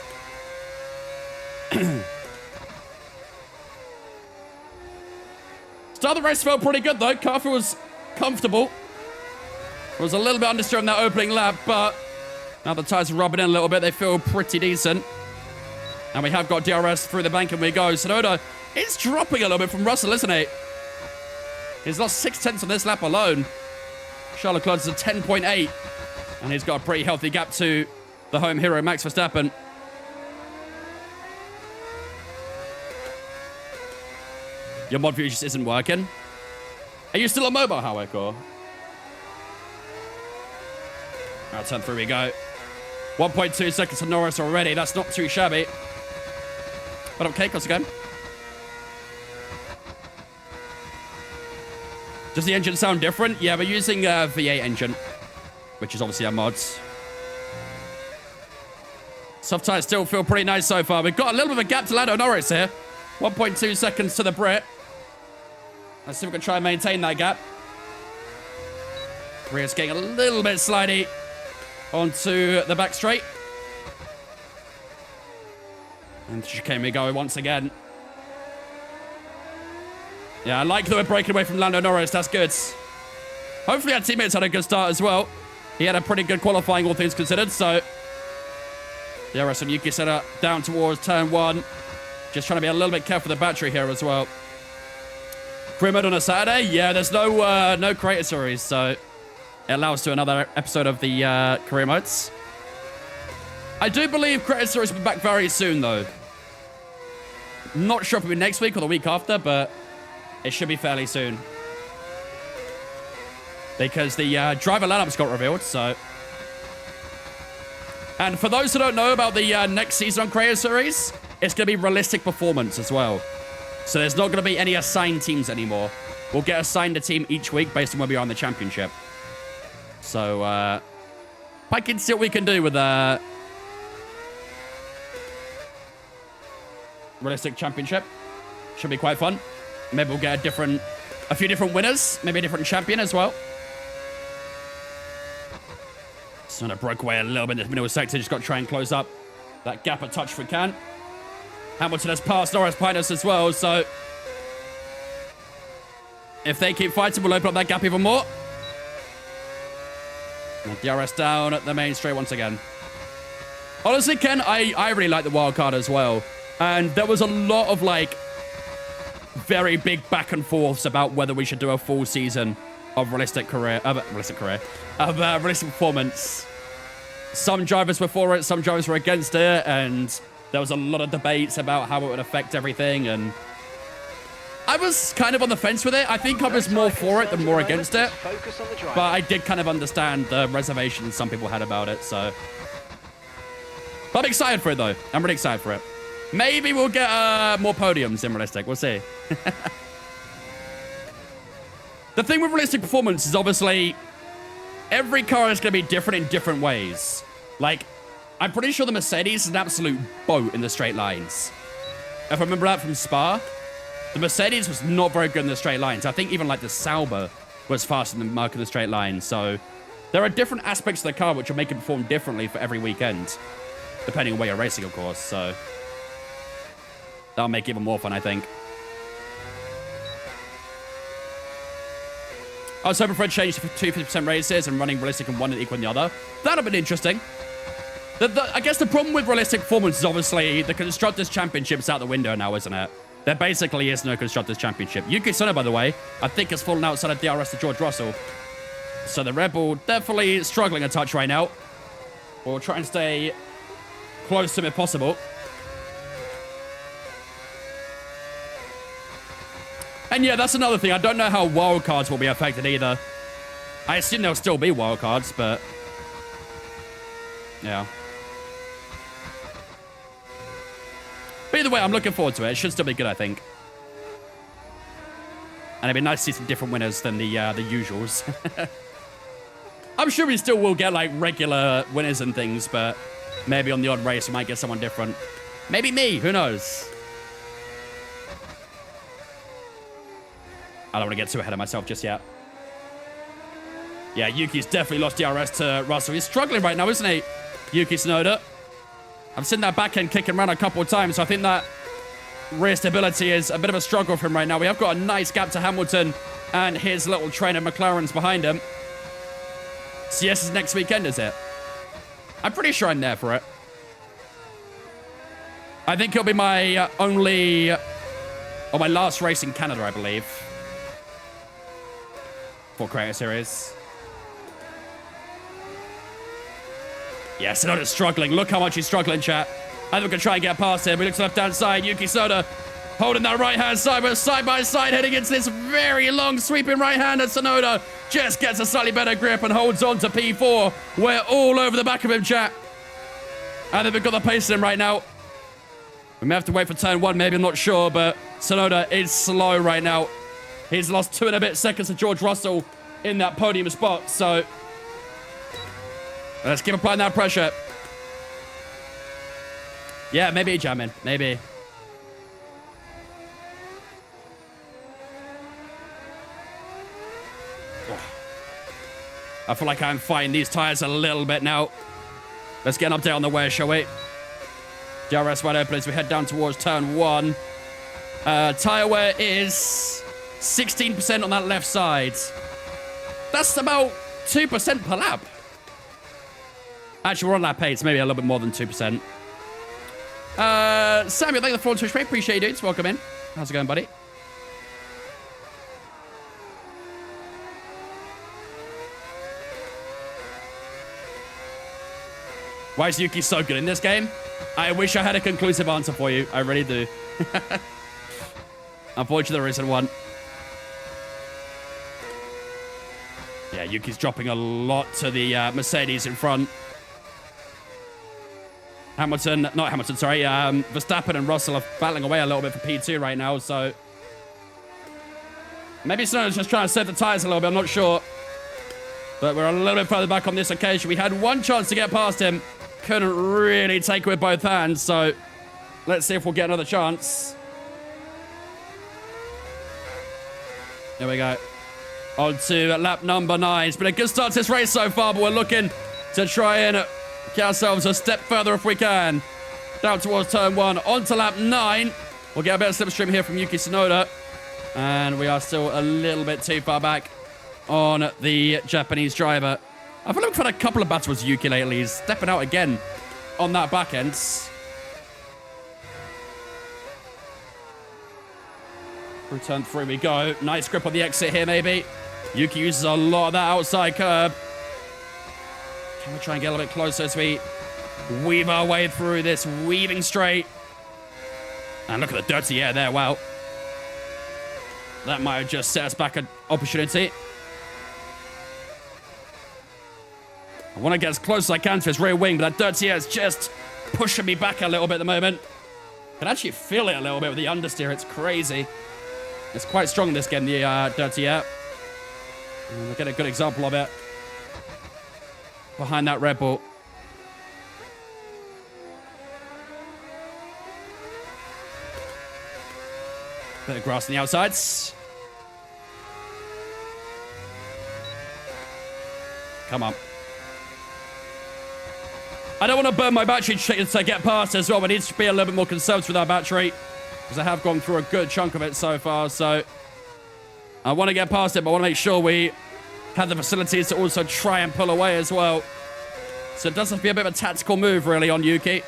Start of the race felt pretty good though. Car was comfortable. It was a little bit understeer on that opening lap, but now the tyres are rubbing in a little bit. They feel pretty decent. And we have got DRS through the bank and we go. Tsunoda is dropping a little bit from Russell, isn't he? He's lost 0.6 on this lap alone. Charles Leclerc is a 10.8. And he's got a pretty healthy gap to the home hero, Max Verstappen. Your mod view just isn't working. Are you still on mobile, Howick, or? Alright, turn 3 we go. 1.2 seconds to Norris already. That's not too shabby. But okay, close again. Does the engine sound different? Yeah, we're using a V8 engine, which is obviously our mods. Soft tires still feel pretty nice so far. We've got a little bit of a gap to Lando Norris here. 1.2 seconds to the Brit. Let's see if we can try and maintain that gap. Rear's getting a little bit slidey onto the back straight. And chicane we go once again. Yeah, I like that we're breaking away from Lando Norris. That's good. Hopefully our teammates had a good start as well. He had a pretty good qualifying, all things considered. So, DRS and Yuki Tsunoda down towards turn 1. Just trying to be a little bit careful with the battery here as well. Career mode on a Saturday? Yeah, there's no creator series, so it allows to another episode of the career modes. I do believe creator series will be back very soon, though. Not sure if it'll be next week or the week after, but it should be fairly soon. Because the driver lineups got revealed, so. And for those who don't know about the next season on Creator Series, it's going to be realistic performance as well. So there's not going to be any assigned teams anymore. We'll get assigned a team each week based on where we are in the championship. So, I can see what we can do with realistic championship. Should be quite fun. Maybe we'll get a few different winners. Maybe a different champion as well. Sort of broke away a little bit in the middle sector. Just got to try and close up that gap a touch if we can. Hamilton has passed Norris behind us as well, so if they keep fighting, we'll open up that gap even more. And DRS down at the main straight once again. Honestly, Ken, I really like the wild card as well. And there was a lot of, like, very big back and forths about whether we should do a full season of realistic performance. Some drivers were for it, some drivers were against it, and there was a lot of debates about how it would affect everything, and I was kind of on the fence with it. I think I was more for it than more against it, but I did kind of understand the reservations some people had about it, so. But I'm excited for it, though. I'm really excited for it. Maybe we'll get more podiums in realistic. We'll see. The thing with realistic performance is obviously every car is going to be different in different ways. Like, I'm pretty sure the Mercedes is an absolute boat in the straight lines. If I remember that from Spa, the Mercedes was not very good in the straight lines. I think even like the Sauber was faster than Mark in the straight line. So there are different aspects of the car which will make it perform differently for every weekend. depending on where you're racing, of course. So that'll make it even more fun, I think. I was hoping for a change to 250% races and running realistic in one and equal in the other. That'd have been interesting. I guess the problem with realistic performance is obviously the Constructors' Championship's out the window now, isn't it? There basically is no Constructors' Championship. Yuki Tsunoda, by the way, I think has fallen outside of DRS to George Russell. So the Red Bull definitely struggling a touch right now. We'll try and stay close to him if possible. And yeah, that's another thing. I don't know how wildcards will be affected either. I assume there'll still be wildcards, but yeah. But either way, I'm looking forward to it. It should still be good, I think. And it'd be nice to see some different winners than the usuals. I'm sure we still will get, like, regular winners and things, but maybe on the odd race we might get someone different. Maybe me. Who knows? I don't want to get too ahead of myself just yet. Yeah, Yuki's definitely lost DRS to Russell. He's struggling right now, isn't he? Yuki Tsunoda. I've seen that back end kicking around a couple of times, so I think that rear stability is a bit of a struggle for him right now. We have got a nice gap to Hamilton and his little train of McLaren's behind him. CS is next weekend, is it? I'm pretty sure I'm there for it. I think it'll be my my last race in Canada, I believe. For Creator Series. Yeah, Tsunoda's struggling. Look how much he's struggling, chat. I think we can try and get past him. He looks left-hand side. Yuki Tsunoda holding that right-hand side. We're side-by-side heading into this very long sweeping right-hand. And Tsunoda just gets a slightly better grip and holds on to P4. We're all over the back of him, chat. I think we've got the pace in him right now. We may have to wait for turn 1, maybe. I'm not sure, but Tsunoda is slow right now. He's lost 2 and a bit seconds to George Russell in that podium spot, so let's keep applying that pressure. Yeah, maybe jamming. Maybe. I feel like I'm fighting these tires a little bit now. Let's get an update on the wear, shall we? DRS wide open as we head down towards turn 1. Tire wear is 16% on that left side. That's about 2% per lap. Actually, we're on lap 8, so maybe a little bit more than 2%. Samuel, thank you for the Twitch, mate. Appreciate you, dudes. Welcome in. How's it going, buddy? Why is Yuki so good in this game? I wish I had a conclusive answer for you. I really do. Unfortunately, there isn't one. Yeah, Yuki's dropping a lot to the Mercedes in front. Verstappen and Russell are battling away a little bit for P2 right now, so maybe Tsunoda's just trying to save the tires a little bit, I'm not sure. But we're a little bit further back on this occasion. We had one chance to get past him. Couldn't really take it with both hands, so let's see if we'll get another chance. There we go. On to lap number 9. It's been a good start to this race so far, but we're looking to try and get ourselves a step further if we can. Down towards turn 1. On to lap 9. We'll get a better slipstream here from Yuki Tsunoda. And we are still a little bit too far back on the Japanese driver. I feel like we've had a couple of battles with Yuki lately. He's stepping out again on that back end. Through turn 3 we go. Nice grip on the exit here, maybe. Yuki uses a lot of that outside curb. Can we try and get a little bit closer as we weave our way through this weaving straight? And look at the dirty air there. Wow. That might have just set us back an opportunity. I want to get as close as I can to his rear wing, but that dirty air is just pushing me back a little bit at the moment. I can actually feel it a little bit with the understeer. It's crazy. It's quite strong in this game, the dirty air. And we'll get a good example of it behind that Red Bull. Bit of grass on the outsides. Come on. I don't want to burn my battery to get past as well. We need to be a little bit more conservative with our battery, because I have gone through a good chunk of it so far. So I want to get past it, but I want to make sure we have the facilities to also try and pull away as well. So it does have to be a bit of a tactical move, really, on Yuki.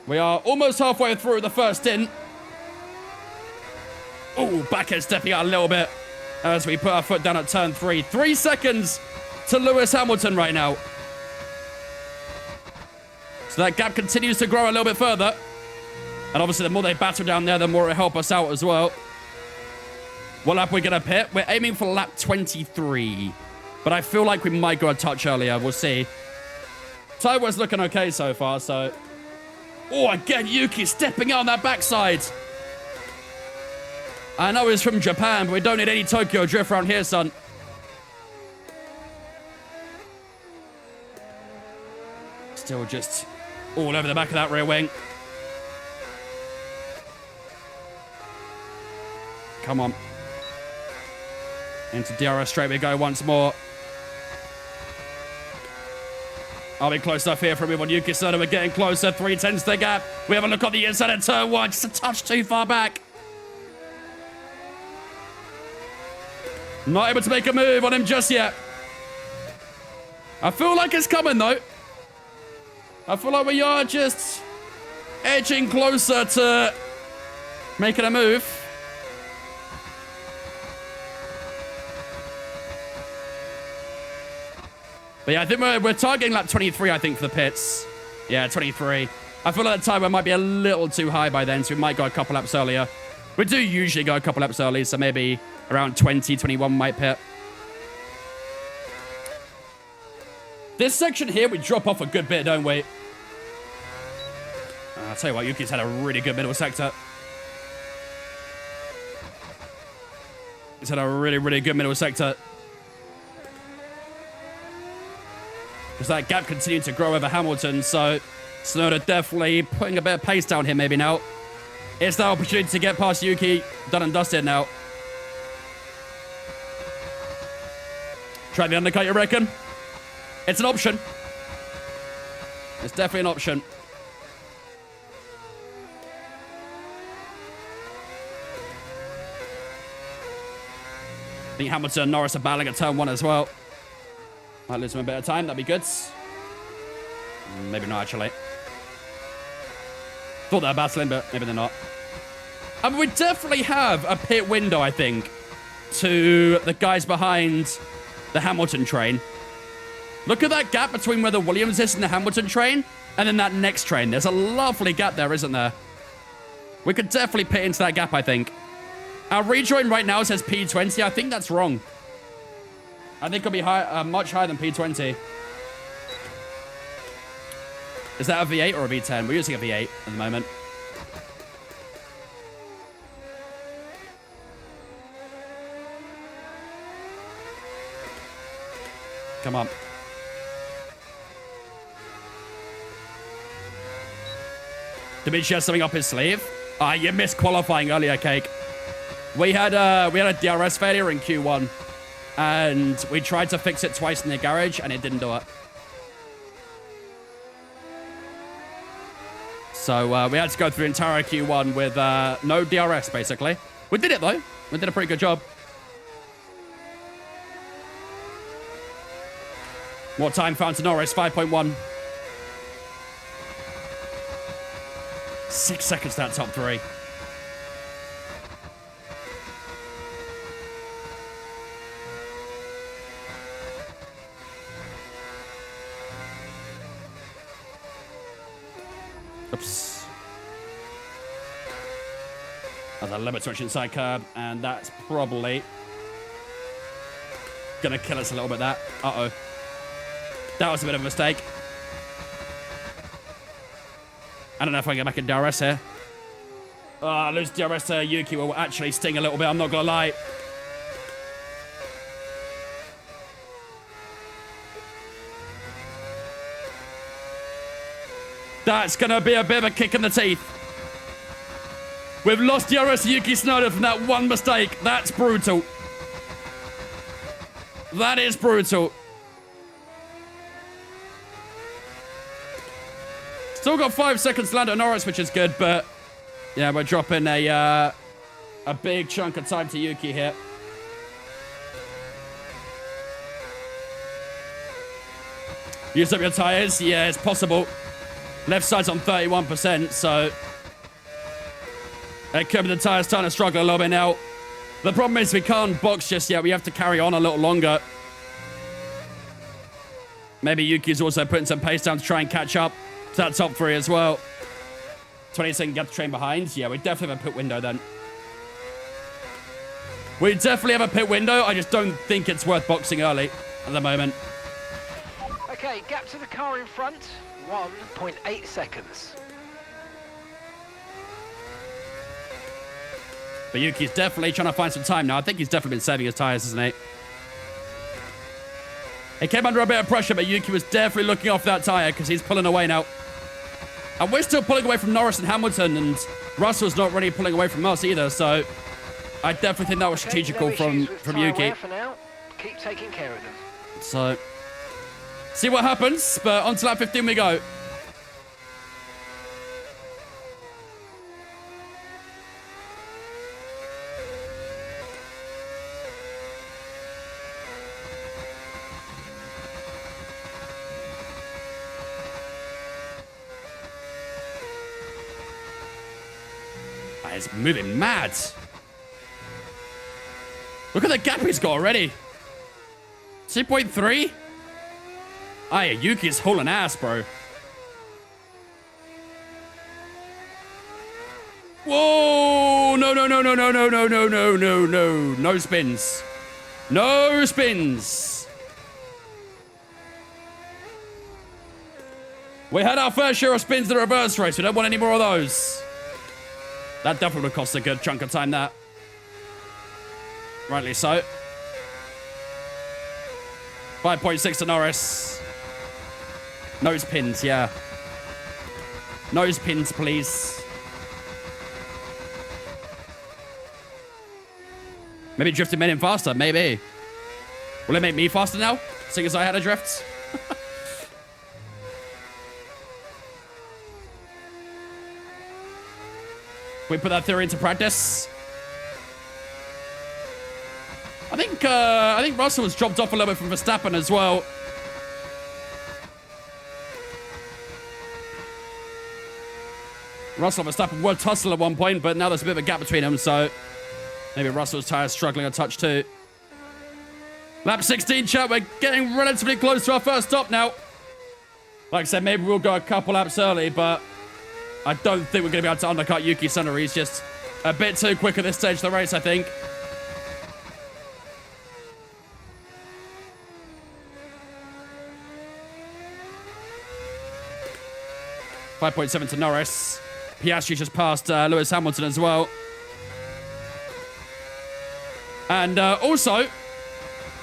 We are almost halfway through the first stint. Oh, backhead stepping out a little bit as we put our foot down at turn 3. 3 seconds to Lewis Hamilton right now. So that gap continues to grow a little bit further. And obviously, the more they battle down there, the more it'll help us out as well. What lap are we going to pit? We're aiming for lap 23. But I feel like we might go a touch earlier. We'll see. Taiwo's looking okay so far, so... Oh, again, Yuki stepping out on that backside. I know he's from Japan, but we don't need any Tokyo drift around here, son. Still just all over the back of that rear wing. Come on. Into DRS straight we go once more. Are we close enough here from him on Yuki Tsunoda? We're getting closer. 3/10 the gap. We have a look on the inside of turn 1. Just a touch too far back. Not able to make a move on him just yet. I feel like it's coming, though. I feel like we are just edging closer to making a move. But yeah, I think we're targeting lap 23, I think, for the pits. Yeah, 23. I feel like the time might be a little too high by then, so we might go a couple laps earlier. We do usually go a couple laps early, so maybe around 20, 21 might pit. This section here, we drop off a good bit, don't we? I'll tell you what, Yuki's had a really good middle sector. He's had a really, really good middle sector. Because that gap continued to grow over Hamilton, so Tsunoda definitely putting a bit of pace down here maybe now. It's the opportunity to get past Yuki. Done and dusted now. Try the undercut, you reckon? It's an option. It's definitely an option. I think Hamilton and Norris are battling at turn 1 as well. Might lose him a bit of time. That'd be good. Maybe not, actually. Thought they were battling, but maybe they're not. I mean, we definitely have a pit window, I think, to the guys behind the Hamilton train. Look at that gap between where the Williams is and the Hamilton train, and then that next train. There's a lovely gap there, isn't there? We could definitely pit into that gap, I think. Our rejoin right now says P20. I think that's wrong. I think it'll be high, much higher than P20. Is that a V8 or a V10? We're using a V8 at the moment. Come on. Dimitri has something up his sleeve. Ah, you missed qualifying earlier, Cake. We had a DRS failure in Q1, and we tried to fix it twice in the garage, and it didn't do it. So we had to go through entire Q1 with no DRS, basically. We did it, though. We did a pretty good job. More time found to Norris, 5.1. 6 seconds to that top 3. Oops. That's a limit switch inside curb, and that's probably gonna kill us a little bit, that. Uh-oh. That was a bit of a mistake. I don't know if I can get back in DRS here. Lose DRS to Yuki will actually sting a little bit, I'm not gonna lie. That's gonna be a bit of a kick in the teeth. We've lost DRS to Yuki Tsunoda from that one mistake. That's brutal. That is brutal. Still got 5 seconds to land on Norris, which is good, but yeah, we're dropping a big chunk of time to Yuki here. Use up your tires? Yeah, it's possible. Left side's on 31%, so it could be the tires starting to struggle a little bit now. The problem is we can't box just yet. We have to carry on a little longer. Maybe Yuki's also putting some pace down to try and catch up to that top 3 as well. 20-second gap to train behind. Yeah, we definitely have a pit window then. We definitely have a pit window. I just don't think it's worth boxing early at the moment. Okay, gap to the car in front, 1.8 seconds. But Yuki's definitely trying to find some time now. I think he's definitely been saving his tires, isn't he? He came under a bit of pressure, but Yuki was definitely looking off that tire because he's pulling away now. And we're still pulling away from Norris and Hamilton, and Russell's not really pulling away from us either, so I definitely think that was strategical from Yuki. For now. Keep taking care of them. So, see what happens, but on to lap 15 we go. It's moving mad. Look at the gap he's got already. 2.3? Ah, yeah, Yuki's hauling ass, bro. Whoa! No, no, no, no, no, no, no, no, no, no, no. No spins. No spins. We had our first share of spins in the reverse race. We don't want any more of those. That definitely would cost a good chunk of time, that. Rightly so. 5.6 to Norris. Nose pins, yeah. Nose pins, please. Maybe drifting men in faster, maybe. Will it make me faster now, seeing as I had a drift? We put that theory into practice. I think Russell has dropped off a little bit from Verstappen as well. Russell and Verstappen were tussle at one point, but now there's a bit of a gap between them, so maybe Russell's tires struggling a touch too. Lap 16, chat. We're getting relatively close to our first stop now. Like I said, maybe we'll go a couple laps early, but I don't think we're going to be able to undercut Yuki Tsunoda. He's just a bit too quick at this stage of the race, I think. .7 to Norris. Piastri just passed Lewis Hamilton as well. And also,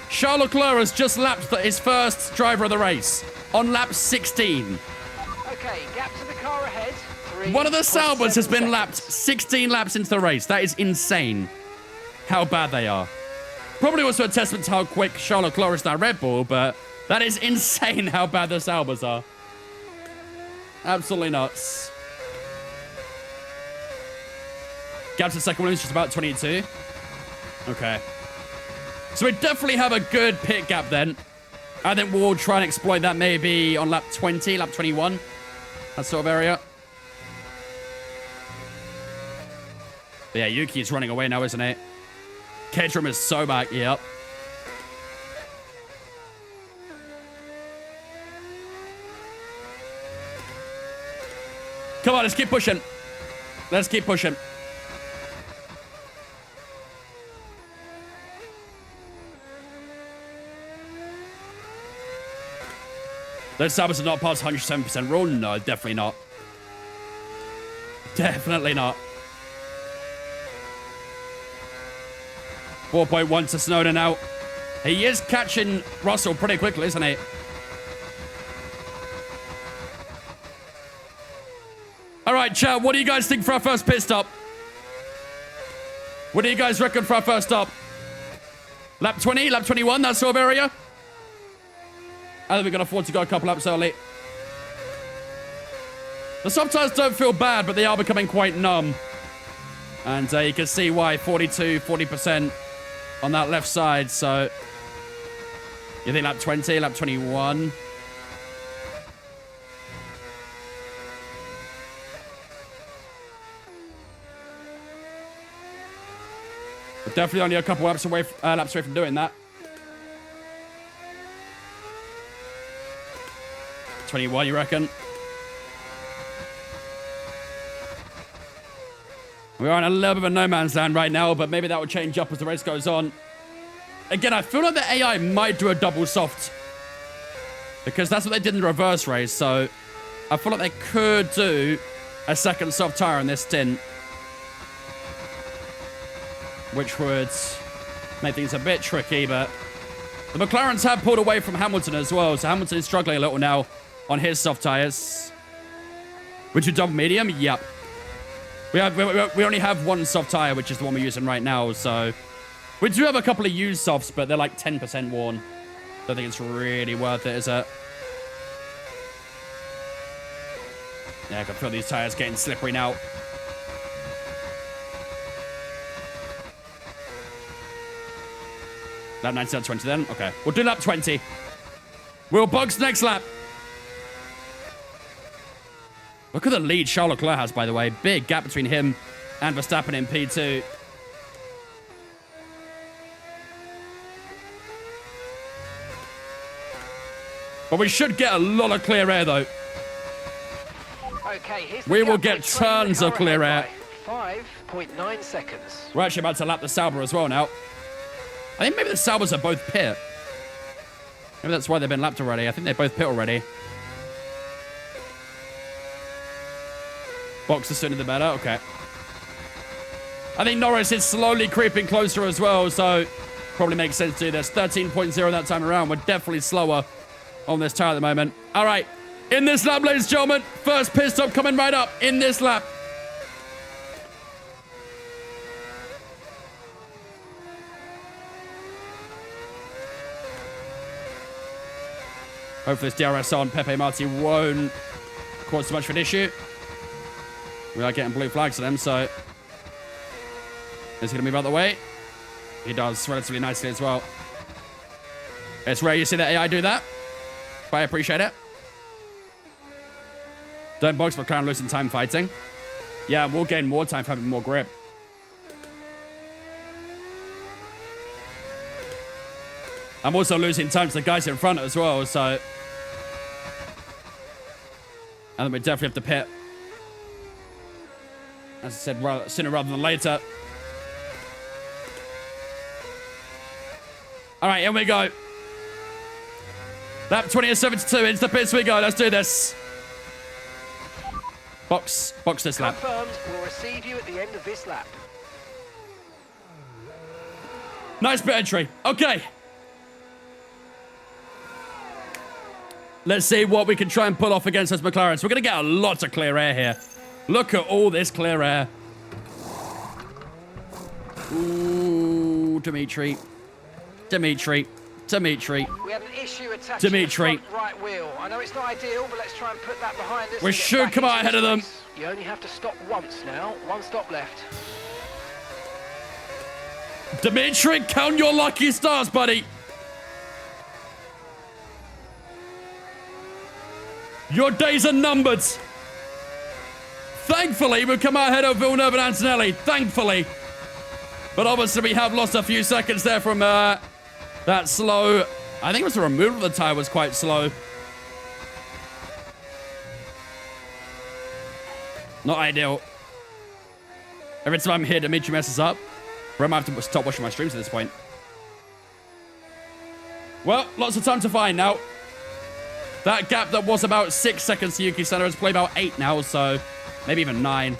Charles Leclerc has just lapped his first driver of the race on lap 16. Okay, gap to the car ahead. One of the Saubers has been lapped 16 laps into the race. That is insane how bad they are. Probably also a testament to how quick Charles Leclerc is now Red Bull, but that is insane how bad the Saubers are. Absolutely nuts. Gap to second Williams just about 22. Okay. So we definitely have a good pit gap then. I think we'll try and exploit that maybe on lap 20, lap 21. That sort of area. But yeah, Yuki's running away now, isn't it? Caterham is so back. Yep. Come on, let's keep pushing. Let's keep pushing. Those Saubers are not past 107% rule? No, definitely not. Definitely not. 4.1 to Tsunoda now. He is catching Russell pretty quickly, isn't he? All right, chat, what do you guys think for our first pit stop? What do you guys reckon for our first stop? Lap 20, lap 21, that sort of area? I think we can afford to go a couple laps early. The soft tires don't feel bad, but they are becoming quite numb. And you can see why 40% on that left side. So you think lap 20, lap 21. We're definitely only a couple laps away from doing that. 21, you reckon? We're on a little bit of a no man's land right now, but maybe that will change up as the race goes on. Again, I feel like the AI might do a double soft, because that's what they did in the reverse race. So I feel like they could do a second soft tire in this stint, which would make things a bit tricky. But the McLarens have pulled away from Hamilton as well, so Hamilton is struggling a little now on his soft tires. Would you double medium? Yep. We only have one soft tire, which is the one we're using right now. So we do have a couple of used softs, but they're like 10% worn. Don't think it's really worth it, is it? Yeah, I can feel these tires getting slippery now. Lap 19 out of 20 then? Okay. We'll do lap 20. We'll box next lap. Look at the lead Charles Leclerc has, by the way. Big gap between him and Verstappen in P2. But we should get a lot of clear air, though. Okay, here's the We will gap get between tons the of car clear ahead air. by 5.9 seconds. We're actually about to lap the Sauber as well now. I think maybe the Saubers are both pit. Maybe that's why they've been lapped already. I think they're both pit already. Box the sooner the better. Okay. I think Norris is slowly creeping closer as well, so probably makes sense to do this. 13.0 that time around. We're definitely slower on this tire at the moment. All right. In this lap, ladies and gentlemen, first pit stop coming right up in this lap. Hopefully this DRS on Pepe Marti won't cause too much of an issue. We are getting blue flags on him, so is he going to move out of the way? He does relatively nicely as well. It's rare you see the AI do that, but I appreciate it. Don't box McLaren losing time fighting. Yeah, we'll gain more time for having more grip. I'm also losing time to the guys in front as well, so and then we definitely have to pit. As I said, sooner rather than later. All right, here we go. Lap 20 of 72. Into the pits we go. Let's do this. Box this lap. Confirmed. We'll receive you at the end of this lap. Nice pit entry. Okay. Let's see what we can try and pull off against those McLarens. We're going to get a lot of clear air here. Look at all this clear air. Ooh, Dimitri. We had an issue attaching the front right wheel. I know it's not ideal, but let's try and put that behind us. We should come out ahead of them. You only have to stop once now. One stop left. Dimitri, count your lucky stars, buddy. Your days are numbered. Thankfully, we've come out ahead of Villeneuve and Antonelli. Thankfully. But obviously, we have lost a few seconds there from that slow. I think it was the removal of the tire was quite slow. Not ideal. Every time I'm here, Dimitri messes up. I might have to stop watching my streams at this point. Well, lots of time to find now. That gap that was about 6 seconds to Yuki Tsunoda has played about 8 now, so maybe even 9.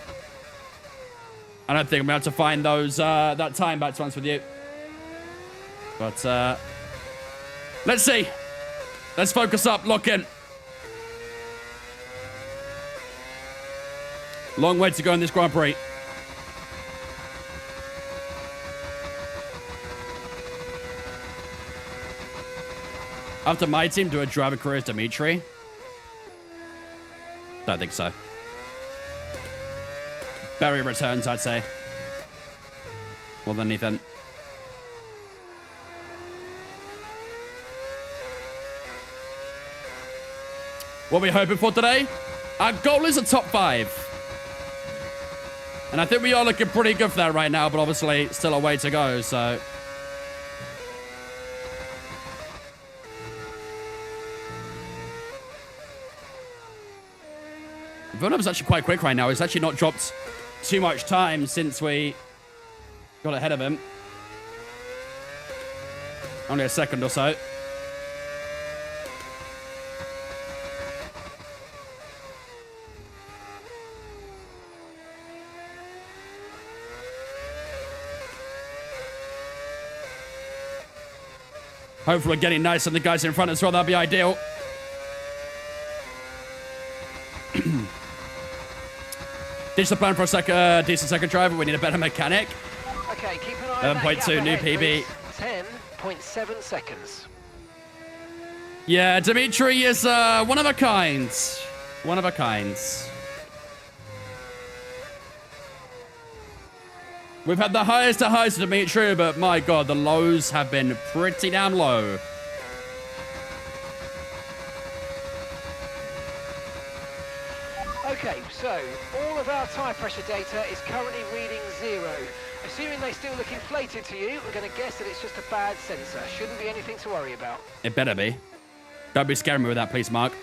I don't think I'm going to have to find those that time back to answer with you. But let's see. Let's focus up, lock in. Long way to go in this Grand Prix. After my team do a driver career as Dimitri? Don't think so. Barrier returns, I'd say. More than anything. What are we hoping for today? Our goal is a top 5. And I think we are looking pretty good for that right now, but obviously still a way to go, so... Villeneuve's actually quite quick right now. He's actually not dropped too much time since we got ahead of him. Only a second or so. Hopefully we're getting nice on the guys in front as well. That'd be ideal. Decent plan for a decent second driver. We need a better mechanic. Okay, keep an eye on that 11.2 new PB. 10.7 seconds. Yeah, Dimitri is one of a kind. One of a kind. We've had the highest of highs to Dimitri, but my god, the lows have been pretty damn low. Okay, so all of our tyre pressure data is currently reading 0. Assuming they still look inflated to you, we're going to guess that it's just a bad sensor. Shouldn't be anything to worry about. It better be. Don't be scaring me with that, please, Mark.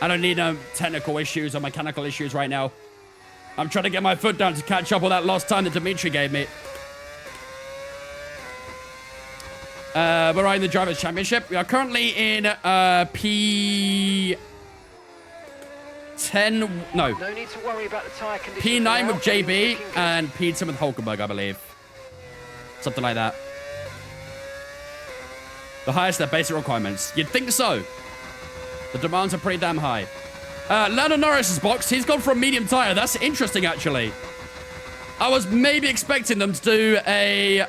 I don't need no technical issues or mechanical issues right now. I'm trying to get my foot down to catch up with that lost time that Dimitri gave me. We're in the Drivers' Championship. We are currently in P10... No. No need to worry about the tyre condition. P9 with JB and P10 with Hulkenberg, I believe. Something like that. The highest their basic requirements. You'd think so. The demands are pretty damn high. Lando Norris's box, he's gone for a medium tire. That's interesting, actually. I was maybe expecting them to do a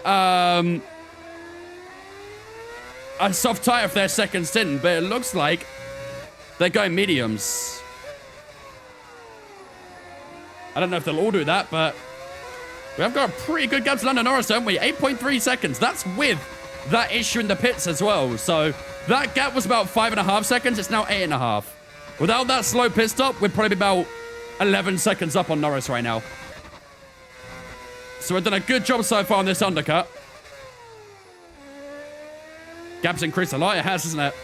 soft tire for their second stint, but it looks like they're going mediums. I don't know if they'll all do that, but we have got a pretty good gap to Lando Norris, don't we? 8.3 seconds. That's with that issue in the pits as well. So that gap was about 5.5 seconds. It's now 8.5. Without that slow pit stop, we'd probably be about 11 seconds up on Norris right now. So we've done a good job so far on this undercut. Gap's increased a lot. It has, isn't it?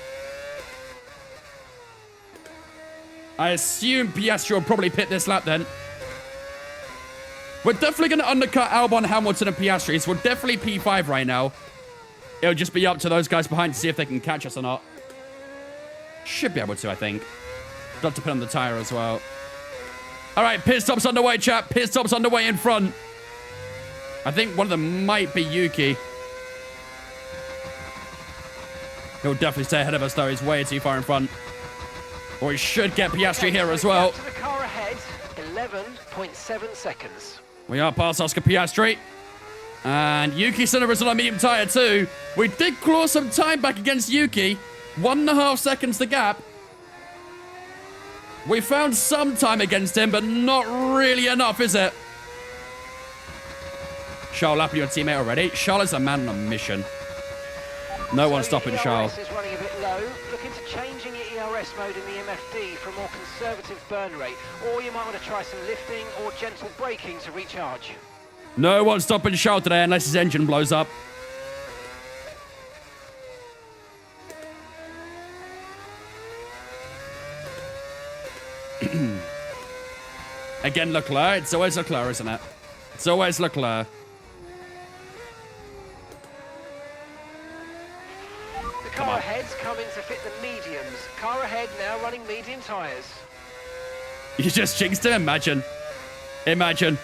I assume Piastri will probably pit this lap then. We're definitely going to undercut Albon, Hamilton, and Piastri. So we're definitely P5 right now. It'll just be up to those guys behind to see if they can catch us or not. Should be able to, I think. Got to put on the tire as well. All right, pit stop's underway, chap. Pit stop's underway in front. I think one of them might be Yuki. He'll definitely stay ahead of us, though. He's way too far in front. Or he should get Piastri here as well. To the car ahead, 11.7 seconds. We are past Oscar Piastri. And Yuki Tsunoda is on a medium tire too. We did claw some time back against Yuki. 1.5 seconds the gap. We found some time against him, but not really enough, is it? Charles lapping your teammate already. Charles is a man on a mission. No one stopping Charles. Is running a bit low. Look into changing your ERS mode in the MFD for a more conservative burn rate. Or you might want to try some lifting or gentle braking to recharge. No one stopping Charles today unless his engine blows up. Again, Leclerc. It's always Leclerc, isn't it? It's always Leclerc. The car ahead's coming to fit the mediums. Car ahead now running medium tyres. You just jinxed him, imagine. Imagine.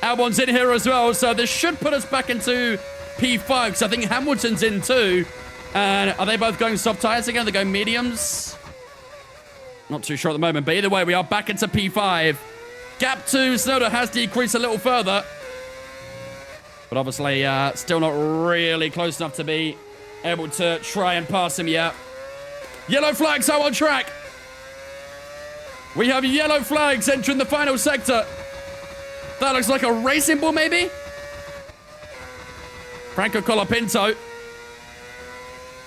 Albon's in here as well, so this should put us back into P5, because I think Hamilton's in too. And are they both going soft tyres again? They're going mediums? Not too sure at the moment, but either way, we are back into P5. Gap to Tsunoda has decreased a little further. But obviously, still not really close enough to be able to try and pass him yet. Yellow flags are on track. We have yellow flags entering the final sector. That looks like a racing ball, maybe? Franco Colapinto.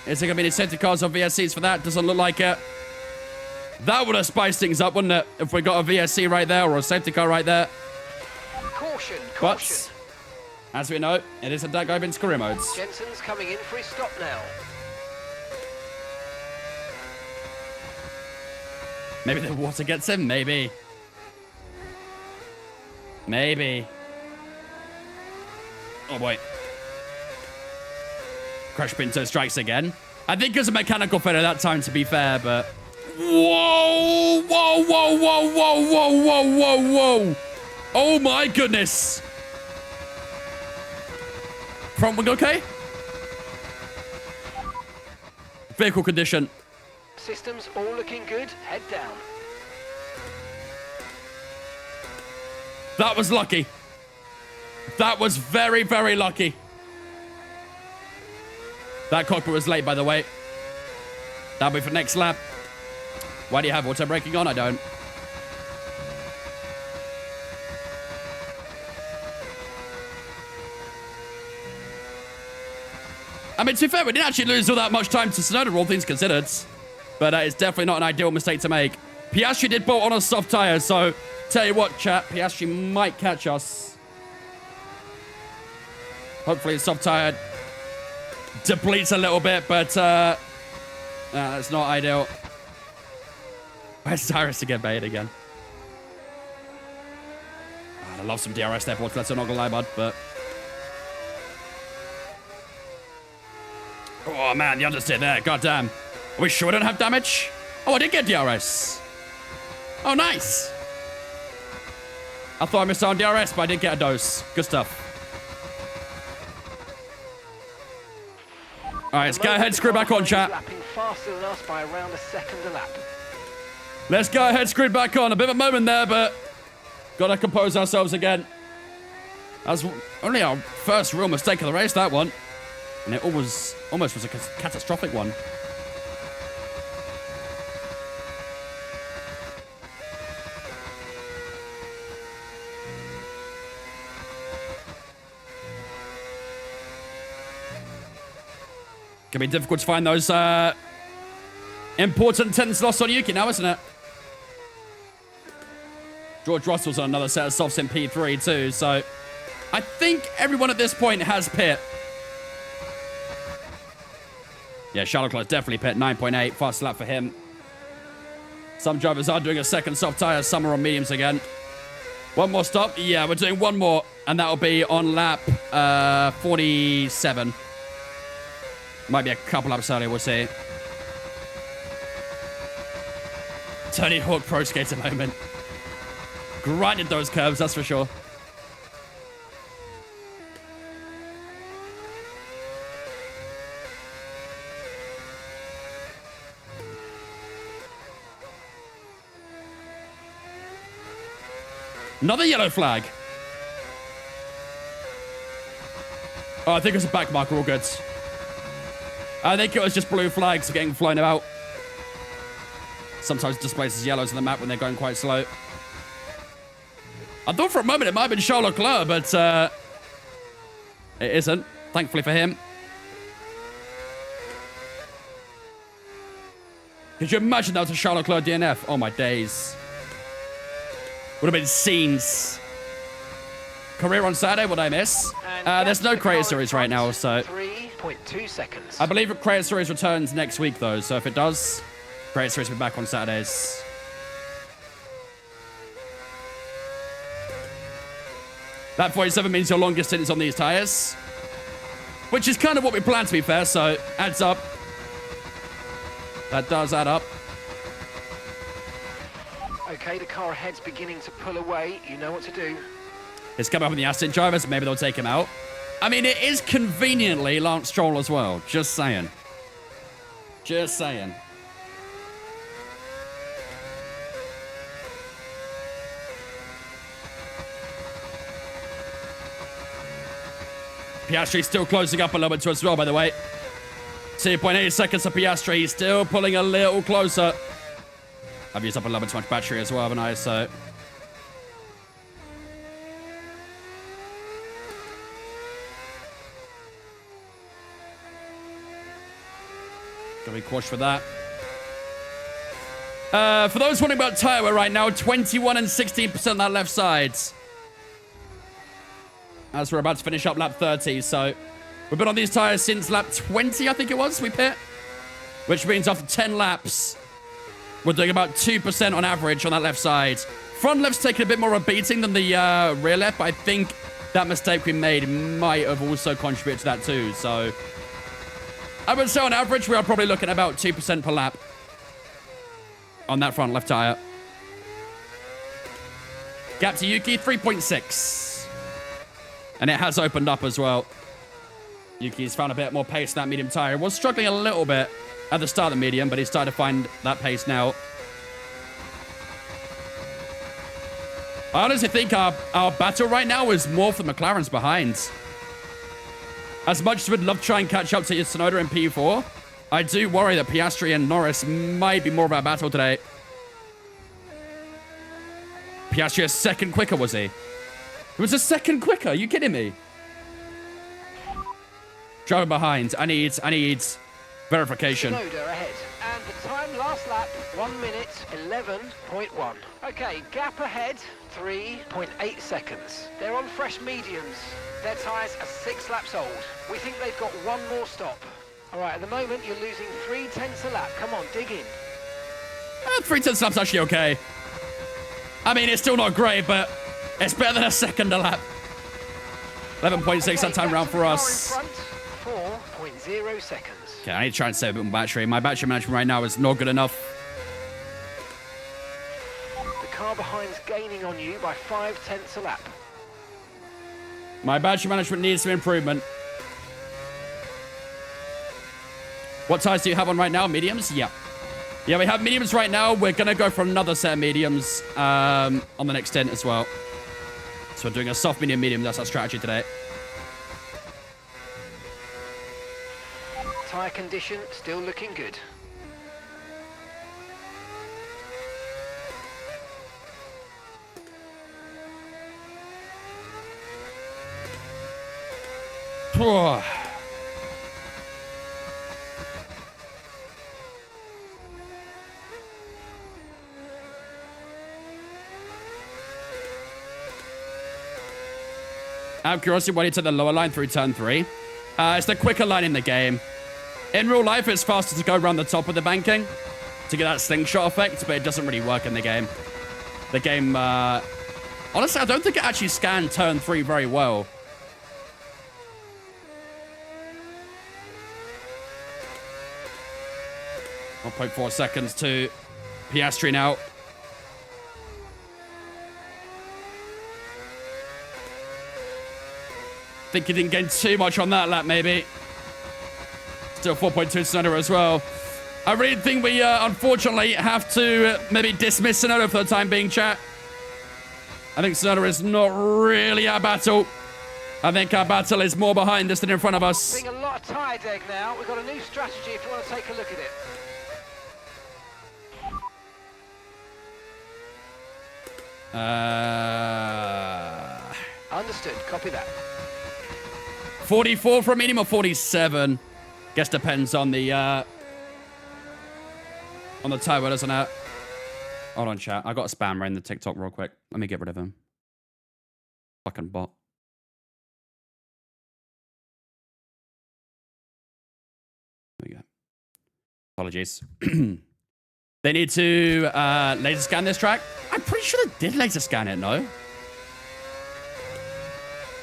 Is there going to be any safety cars or VSCs for that? Doesn't look like it. That would have spiced things up, wouldn't it? If we got a VSC right there or a safety car right there. Caution, caution. But, as we know, it is a Dag Oven's career modes. Jensen's coming in for his stop now. Maybe the water gets him? Maybe. Maybe. Oh, boy. Crash Pinto strikes again. I think it was a mechanical failure that time, to be fair, but... Whoa! Whoa, whoa, whoa, whoa, whoa, whoa, whoa, whoa! Oh, my goodness! Front wing okay? Vehicle condition. Systems all looking good. Head down. That was lucky. That was very, very lucky. That cockpit was late, by the way. That'll be for next lap. Why do you have auto braking on? I don't. I mean, to be fair, we didn't actually lose all that much time to Sonoda, all things considered. But it's definitely not an ideal mistake to make. Piastri did bolt on a soft tyre, so tell you what, chat, Piastri might catch us. Hopefully the soft tyre depletes a little bit, but that's not ideal. Where's Cyrus to get bait again? Oh, I love some DRS there, boys. Let's not gonna lie, bud, but... Oh, man, the understeer there. Goddamn. Are we sure we don't have damage? Oh, I did get DRS. Oh, nice. I thought I missed out on DRS, but I did get a dose. Good stuff. All right, let's go ahead and screw back on, chat. Lapping faster than us by around a second a lap. Let's go ahead, screw back on. A bit of a moment there, but gotta compose ourselves again. That was only our first real mistake of the race, that one. And it almost was a catastrophic one. Can be difficult to find those important 10 slots on Yuki now, isn't it? George Russell's on another set of softs in P3 too, so I think everyone at this point has pit. Yeah, Charles Leclerc definitely pit, 9.8, fast lap for him. Some drivers are doing a second soft tyre, some are on mediums again. One more stop, yeah, we're doing one more, and that'll be on lap 47. Might be a couple laps earlier, we'll see. Tony Hawk Pro Skater moment. Grinded those curves, that's for sure. Another yellow flag. Oh, I think it's a back marker, all good. I think it was just blue flags getting flown about. Sometimes it displays as yellows on the map when they're going quite slow. I thought for a moment it might have been Charles Leclerc, but it isn't, thankfully for him. Could you imagine that was a Charles Leclerc DNF? Oh my days. Would have been scenes. Career on Saturday, what I miss? There's no Creator Series right now, so... 3.2 seconds. I believe Creator Series returns next week, though, so if it does, Creator Series will be back on Saturdays. That 47 means your longest stint is on these tyres. Which is kind of what we planned, to be fair, so adds up. That does add up. Okay, the car ahead's beginning to pull away. You know what to do. It's coming up on the Aston drivers. Maybe they'll take him out. I mean, it is conveniently Lance Stroll as well. Just saying. Just saying. Piastri's still closing up a little bit to us as well, by the way. 2.8 seconds for Piastri. He's still pulling a little closer. I've used up a little bit too much battery as well, haven't I? So... Gotta be cautious for that. For those wondering about tire wear right now, 21 and 16% on that left side. As we're about to finish up lap 30, so we've been on these tires since lap 20, I think it was, we pit. Which means after 10 laps, we're doing about 2% on average on that left side. Front left's taking a bit more of a beating than the rear left, but I think that mistake we made might have also contributed to that too. So I would say on average, we are probably looking at about 2% per lap on that front left tire. Gap to Yuki, 3.6. And it has opened up as well. Yuki's found a bit more pace in that medium tire. Was struggling a little bit at the start of the medium, but he's started to find that pace now. I honestly think our battle right now is more for the McLarens behind. As much as we'd love to try and catch up to Tsunoda in P4, I do worry that Piastri and Norris might be more of our battle today. Piastri a second quicker, was he? It was a second quicker. Are you kidding me? Driving behind. I need verification. Tsunoda ahead. And the time last lap, 1 minute 11.1. Okay, gap ahead, 3.8 seconds. They're on fresh mediums. Their tyres are 6 laps old. We think they've got one more stop. All right, at the moment, you're losing 0.3 a lap. Come on, dig in. 0.3 lap's actually okay. I mean, it's still not great, but it's better than a second a lap. 11.6 that time round for us. 4.0 seconds. Okay, I need to try and save a bit more battery. My battery management right now is not good enough. The car behind's gaining on you by 0.5 a lap. My battery management needs some improvement. What tires do you have on right now? Mediums? Yeah. Yeah, we have mediums right now. We're going to go for another set of mediums on the next stint as well. So we're doing a soft, medium, medium. That's our strategy today. Tyre condition still looking good. Out of curiosity, why do you take the lower line through turn 3? It's the quicker line in the game. In real life, it's faster to go around the top of the banking to get that slingshot effect, but it doesn't really work in the game. The game, honestly, I don't think it actually scanned turn 3 very well. .4 seconds to Piastri now. Think he didn't gain too much on that lap, maybe. Still 4.2 Tsunoda as well. I really think we, unfortunately, have to maybe dismiss Tsunoda for the time being, chat. I think Tsunoda is not really our battle. I think our battle is more behind us than in front of us. Seeing a lot of tyre deg now. We've got a new strategy if you want to take a look at it. Understood. Copy that. 44 for a medium or 47? Guess depends on the tire wear, doesn't it? Hold on, chat. I got a spammer in the TikTok real quick. Let me get rid of him. Fucking bot. There we go. Apologies. They need to laser scan this track. I'm pretty sure they did laser scan it, no?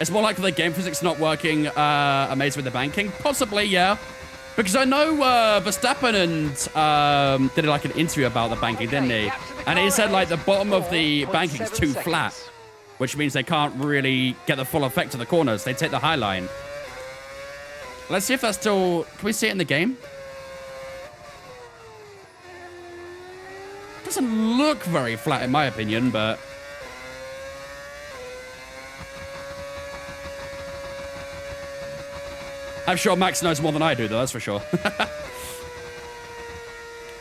It's more likely the game physics not working amazing with the banking. Possibly, yeah. Because I know Verstappen and did like an interview about the banking, didn't he? And he said like the bottom of the banking is too flat, which means they can't really get the full effect of the corners. They take the high line. Let's see if that's still... Can we see it in the game? Doesn't look very flat in my opinion, but... I'm sure Max knows more than I do, though, that's for sure.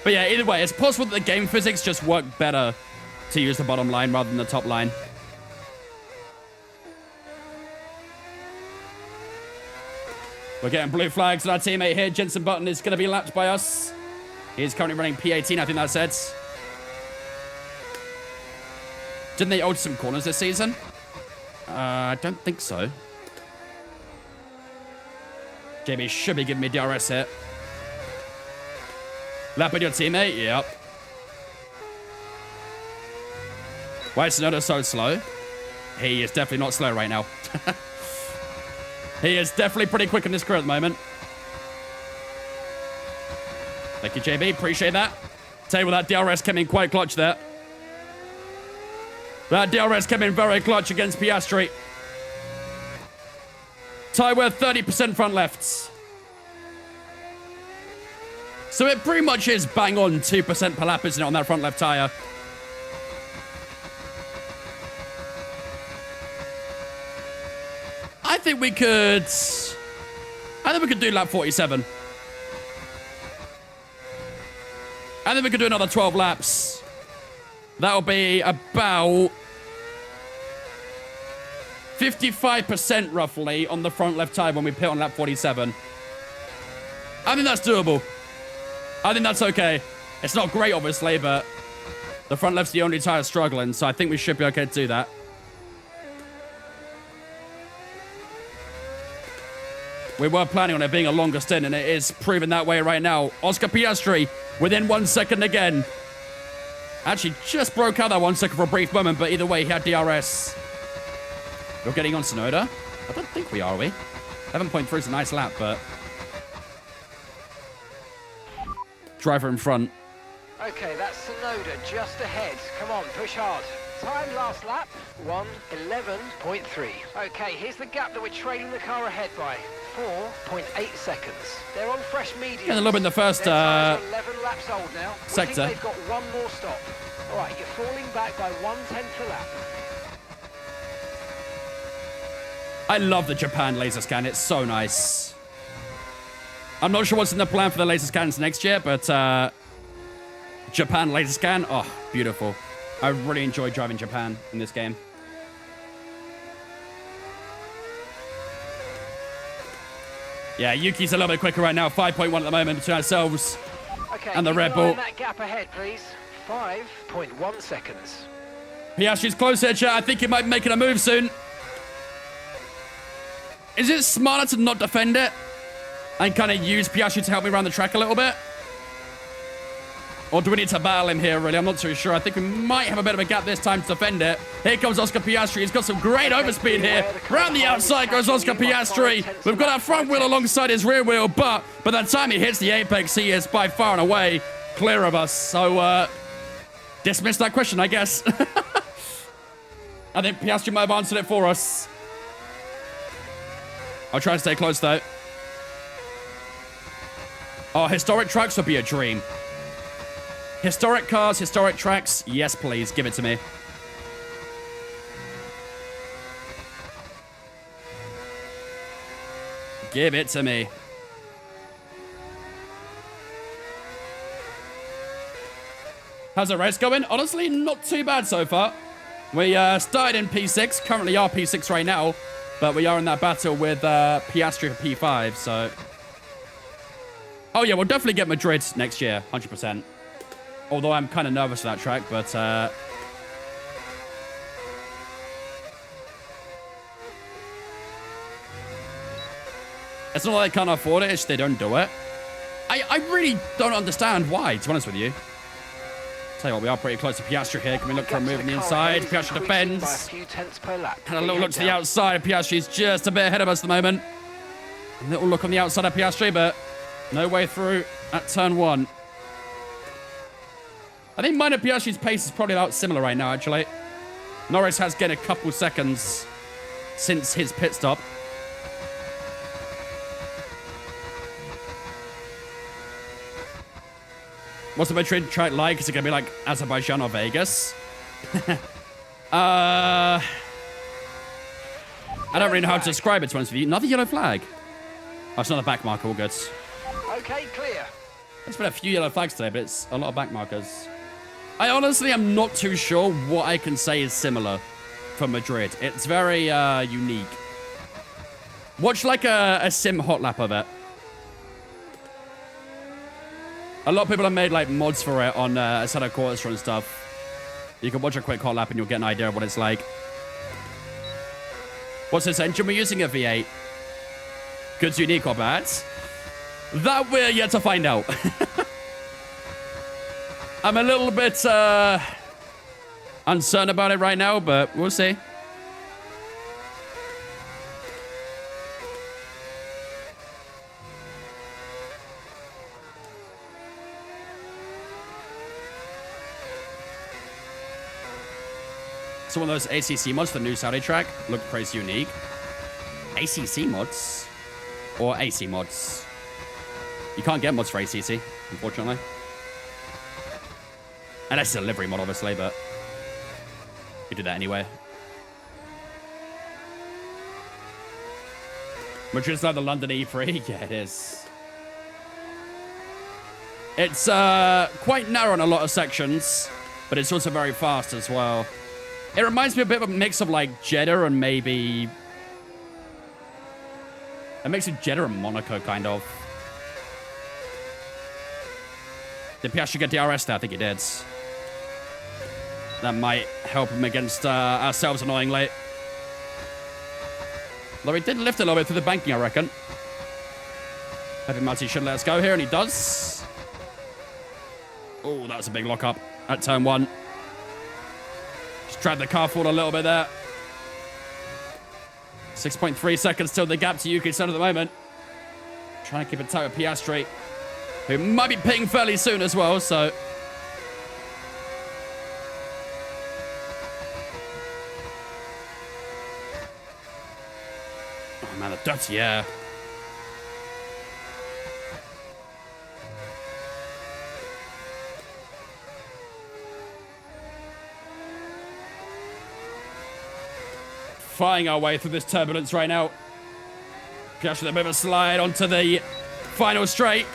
But yeah, either way, it's possible that the game physics just work better to use the bottom line rather than the top line. We're getting blue flags, and our teammate here, Jensen Button, is going to be lapped by us. He's currently running P18, I think that said. Didn't they alter some corners this season? I don't think so. JB should be giving me DRS here. Lapping your teammate, yep. Why is Tsunoda so slow? He is definitely not slow right now. He is definitely pretty quick in this career at the moment. Thank you, JB. Appreciate that. Tell you what, that DRS came in quite clutch there. That DRS came in very clutch against Piastri. Tyre with 30% front lefts. So it pretty much is bang on 2% per lap, isn't it, on that front left tyre? I think we could do lap 47. I think we could do another 12 laps. That'll be about 55% roughly on the front left tire when we pit on lap 47. I think that's doable. I think that's okay. It's not great, obviously, but the front left's the only tire struggling, so I think we should be okay to do that. We were planning on it being a longer stint, and it is proven that way right now. Oscar Piastri within 1 second again. Actually, just broke out that 1 second for a brief moment, but either way, he had DRS. We're getting on Tsunoda? I don't think we are we? 11.3 is a nice lap, but... Driver in front. Okay, that's Tsunoda just ahead. Come on, push hard. Time last lap, 1:11.3. Okay, here's the gap that we're trailing the car ahead by. 4.8 seconds. They're on fresh medium. Yeah, a little bit in the first 11 laps old now. sector. We think they've got one more stop. All right, you're falling back by 1/10 a lap. I love the Japan laser scan. It's so nice. I'm not sure what's in the plan for the laser scans next year, but Japan laser scan, oh, beautiful. I really enjoy driving Japan in this game. Yeah, Yuki's a little bit quicker right now. 5.1 at the moment between ourselves and the Red Bull. That gap ahead, please. 5.1 seconds. Piastri's close here, chat. I think he might be making a move soon. Is it smarter to not defend it and kind of use Piastri to help me around the track a little bit? Or do we need to battle him here, really? I'm not too sure. I think we might have a bit of a gap this time to defend it. Here comes Oscar Piastri. He's got some great overspeed here. Round the outside goes Oscar Piastri. We've got our front wheel alongside his rear wheel, but by the time he hits the apex, he is by far and away clear of us. So, dismiss that question, I guess. I think Piastri might have answered it for us. I'll try and stay close, though. Oh, historic tracks would be a dream. Historic cars, historic tracks. Yes, please. Give it to me. Give it to me. How's the race going? Honestly, not too bad so far. We started in P6. Currently are P6 right now. But we are in that battle with Piastri for P5, so... Oh, yeah, we'll definitely get Madrid next year. 100%. Although I'm kind of nervous for that track, but... It's not like they can't afford it, it's just they don't do it. I really don't understand why, to be honest with you. Tell you what, we are pretty close to Piastri here. Can we look for a move on the inside? Piastri defends. And a little look to the outside. Piastri's just a bit ahead of us at the moment. A little look on the outside of Piastri, but no way through at turn one. I think mine and Piastri's pace is probably about similar right now, actually. Norris has gained a couple seconds since his pit stop. What's the Madrid track like? Is it going to be like Azerbaijan or Vegas? I don't really know how to describe it, to be honest with you. Another yellow flag. Oh, it's not a back marker. All good. Okay, clear. There's been a few yellow flags today, but it's a lot of back markers. I honestly am not too sure what I can say is similar from Madrid. It's very unique. Watch like a sim hot lap of it. A lot of people have made like mods for it on Assetto Corsa and stuff. You can watch a quick hot lap and you'll get an idea of what it's like. What's this engine we're using? A V8. Good's unique or bad? That we're yet to find out. I'm a little bit uncertain about it right now, but we'll see. So one of those ACC mods for the new Saudi track looked crazy unique. ACC mods? Or AC mods? You can't get mods for ACC, unfortunately. Unless it's a livery mod, obviously, but you do that anyway. Which is like the London E3? Yeah, it is. It's quite narrow in a lot of sections, but it's also very fast as well. It reminds me a bit of a mix of like Jeddah and maybe... a mix of Jeddah and Monaco, kind of. Did Piastri get DRS there? I think he did. That might help him against ourselves, annoyingly. Though he did lift a little bit through the banking, I reckon. Maybe Marty should let us go here, and he does. Oh, that was a big lock-up at turn 1. Just dragged the car forward a little bit there. 6.3 seconds till the gap to Yuki-san at the moment. Trying to keep it tight with Piastri, who might be pitting fairly soon as well, so... oh, man, the dirty air. Flying our way through this turbulence right now. Just with a bit of a slide onto the final straight.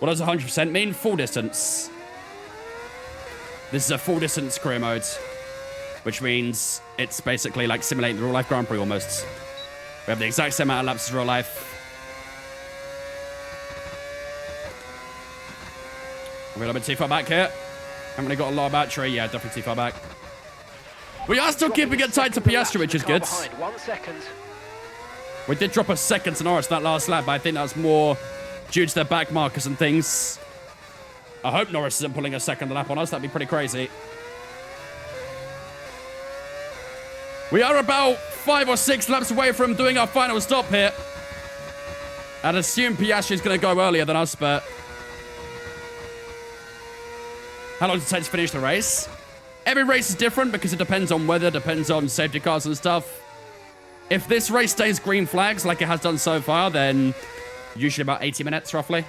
What does 100% mean? Full distance. This is a full distance career mode, which means it's basically like simulating the real life Grand Prix almost. We have the exact same amount of laps as real life. We're a little bit too far back here. Haven't really got a lot of battery. Yeah, definitely too far back. We are still keeping it tight to Piastri, which is good. 1 second. We did drop a second to Norris that last lap, but I think that's more due to their back markers and things. I hope Norris isn't pulling a second lap on us. That'd be pretty crazy. We are about 5 or 6 laps away from doing our final stop here. I'd assume Piastri's going to go earlier than us, but... how long does it take to finish the race? Every race is different because it depends on weather, depends on safety cars and stuff. If this race stays green flags like it has done so far, then usually about 80 minutes, roughly.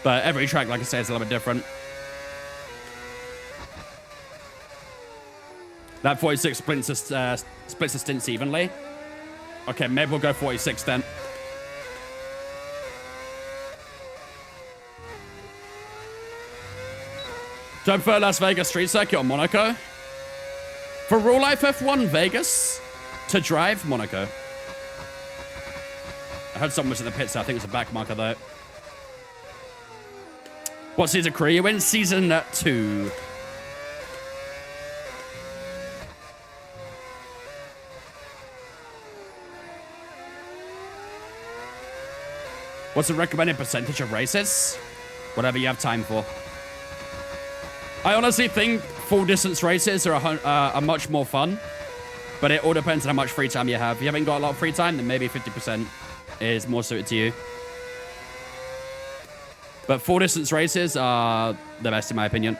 But every track, like I say, is a little bit different. That 46 splits the stints evenly. Okay, maybe we'll go 46 then. Do I prefer Las Vegas Street Circuit or Monaco? For real life F1, Vegas. To drive, Monaco. I heard someone was in the pits. I think it was a back marker, though. What season career you in? Season 2. What's the recommended percentage of races? Whatever you have time for. I honestly think full distance races are much more fun, but it all depends on how much free time you have. If you haven't got a lot of free time, then maybe 50% is more suited to you. But full distance races are the best in my opinion.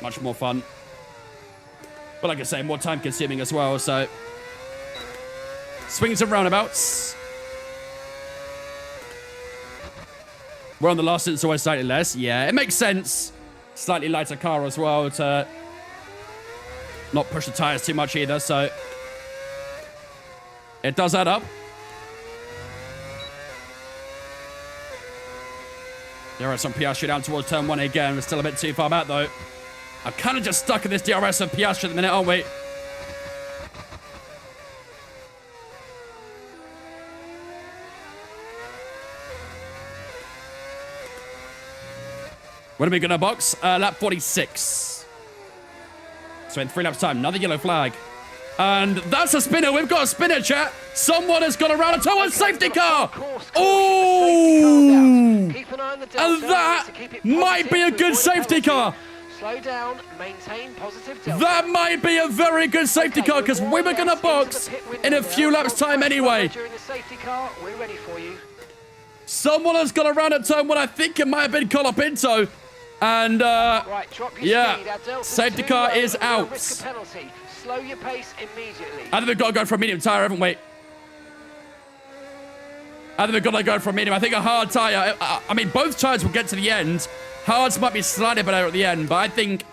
Much more fun. But like I say, more time consuming as well, so... swings and roundabouts. We're on the last, it's always slightly less. Yeah, it makes sense. Slightly lighter car as well to not push the tires too much either, so it does add up. DRS on Piastri down towards turn 1 again. We're still a bit too far back, though. I'm kind of just stuck in this DRS of Piastri at the minute, aren't we? When are we going to box? Lap 46. So in 3 laps time, another yellow flag. And that's a spinner. We've got a spinner, chat. Someone has got around a towards safety car. Oh! And that might be a good safety car. Slow down, maintain positive delta. That might be a very good safety car because we were going to box in a few laps time anyway. During the safety car, we're ready for you. Someone has got around at turn 1. I think it might have been Colapinto. And, right, drop your yeah, speed. safety car is out. Risk a penalty. Slow your pace immediately. I think we've got to go for a medium tyre, haven't we? I think we've got to go for a medium. I think a hard tyre, I mean, both tyres will get to the end. Hards might be slightly better at the end, but I think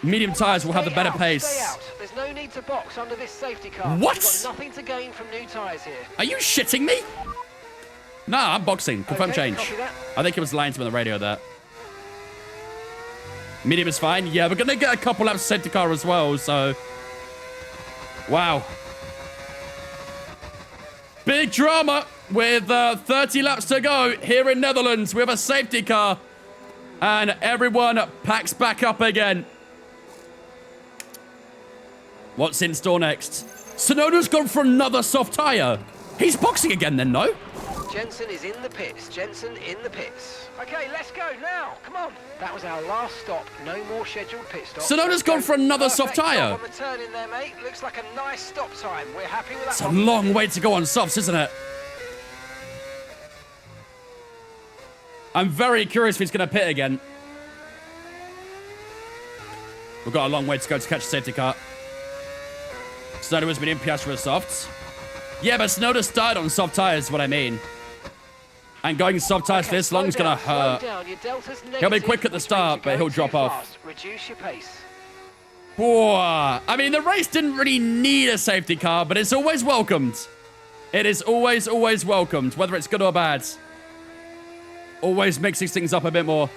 medium tyres will have the better pace. Stay out. There's no need to box under this safety car. What? You've got nothing to gain from new tyres here. Are you shitting me? Nah, I'm boxing. Confirm change. Copy that. I think it was lying to me on the radio there. Medium is fine. Yeah, we're going to get a couple laps of safety car as well, so... Wow. Big drama with 30 laps to go here in Netherlands. We have a safety car. And everyone packs back up again. What's in store next? Tsunoda's gone for another soft tyre. He's boxing again then, no? Jensen is in the pits. Jensen in the pits. Okay, let's go now. Come on. That was our last stop. No more scheduled pit stops. Tsunoda's gone for another soft tyre. On the turn in there, mate. Looks like a nice stop time. We're happy with that. It's a long way to go on softs, isn't it? I'm very curious if he's going to pit again. We've got a long way to go to catch a safety car. Tsunoda was medium, Piastri was soft. Yeah, but Tsunoda started on soft tyres is what I mean. And going soft tyres for this long is going to hurt. He'll be quick at the start, but he'll drop off. Reduce your pace. Whoa. I mean, the race didn't really need a safety car, but it's always welcomed. It is always, always welcomed, whether it's good or bad. Always mixes things up a bit more.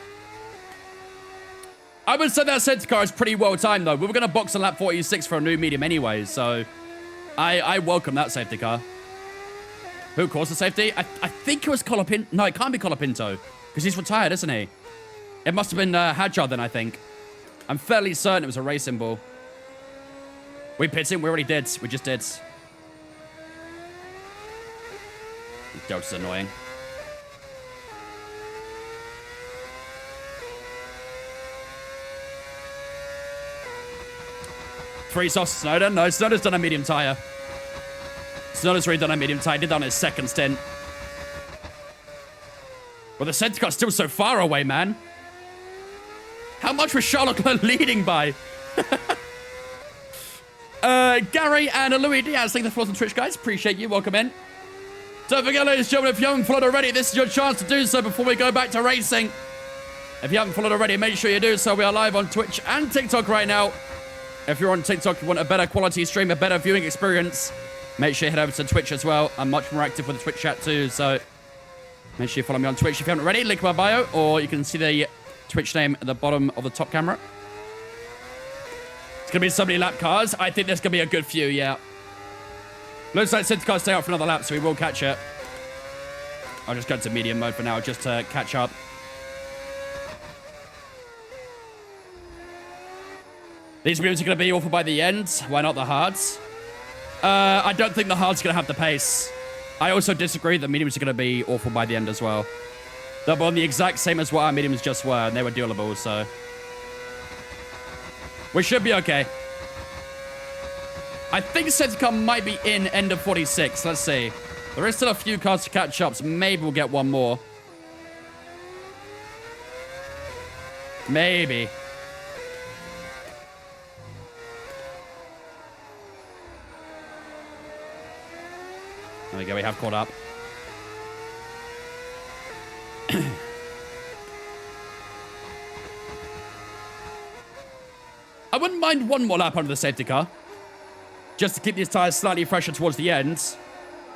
I would say that safety car is pretty well timed, though. We were going to box on lap 46 for a new medium anyway, so I welcome that safety car. Who caused the safety? I think it was Colapinto. No, it can't be Colapinto, because he's retired, isn't he? It must have been Hadjar then, I think. I'm fairly certain it was a race symbol. We pit him. We already did. We just did. Delta's annoying. Three softs, Tsunoda. No, Tsunoda's done a medium tyre. Tsunoda's already done a medium tyre. Did that on his second stint. Well, the safety car's still so far away, man. How much was Charles Leclerc leading by? Gary and Louis Diaz, thank you for the on Twitch, guys. Appreciate you. Welcome in. Don't forget, ladies and gentlemen, if you haven't followed already, this is your chance to do so before we go back to racing. If you haven't followed already, make sure you do so. We are live on Twitch and TikTok right now. If you're on TikTok, you want a better quality stream, a better viewing experience, make sure you head over to Twitch as well. I'm much more active with the Twitch chat too, so make sure you follow me on Twitch if you haven't already. Link in my bio, or you can see the Twitch name at the bottom of the top camera. It's going to be so many lap cars. I think there's going to be a good few, yeah. Looks like safety cars stay out for another lap, so we will catch it. I'll just go to medium mode for now, just to catch up. These mediums are going to be awful by the end. Why not the hards? I don't think the hards are going to have the pace. I also disagree that mediums are going to be awful by the end as well. They're on the exact same as what our mediums just were, and they were duelable, so we should be okay. I think safety car might be in end of 46. Let's see. There is still a few cars to catch up, so maybe we'll get one more. Maybe. There we go, we have caught up. I wouldn't mind one more lap under the safety car. Just to keep these tyres slightly fresher towards the end.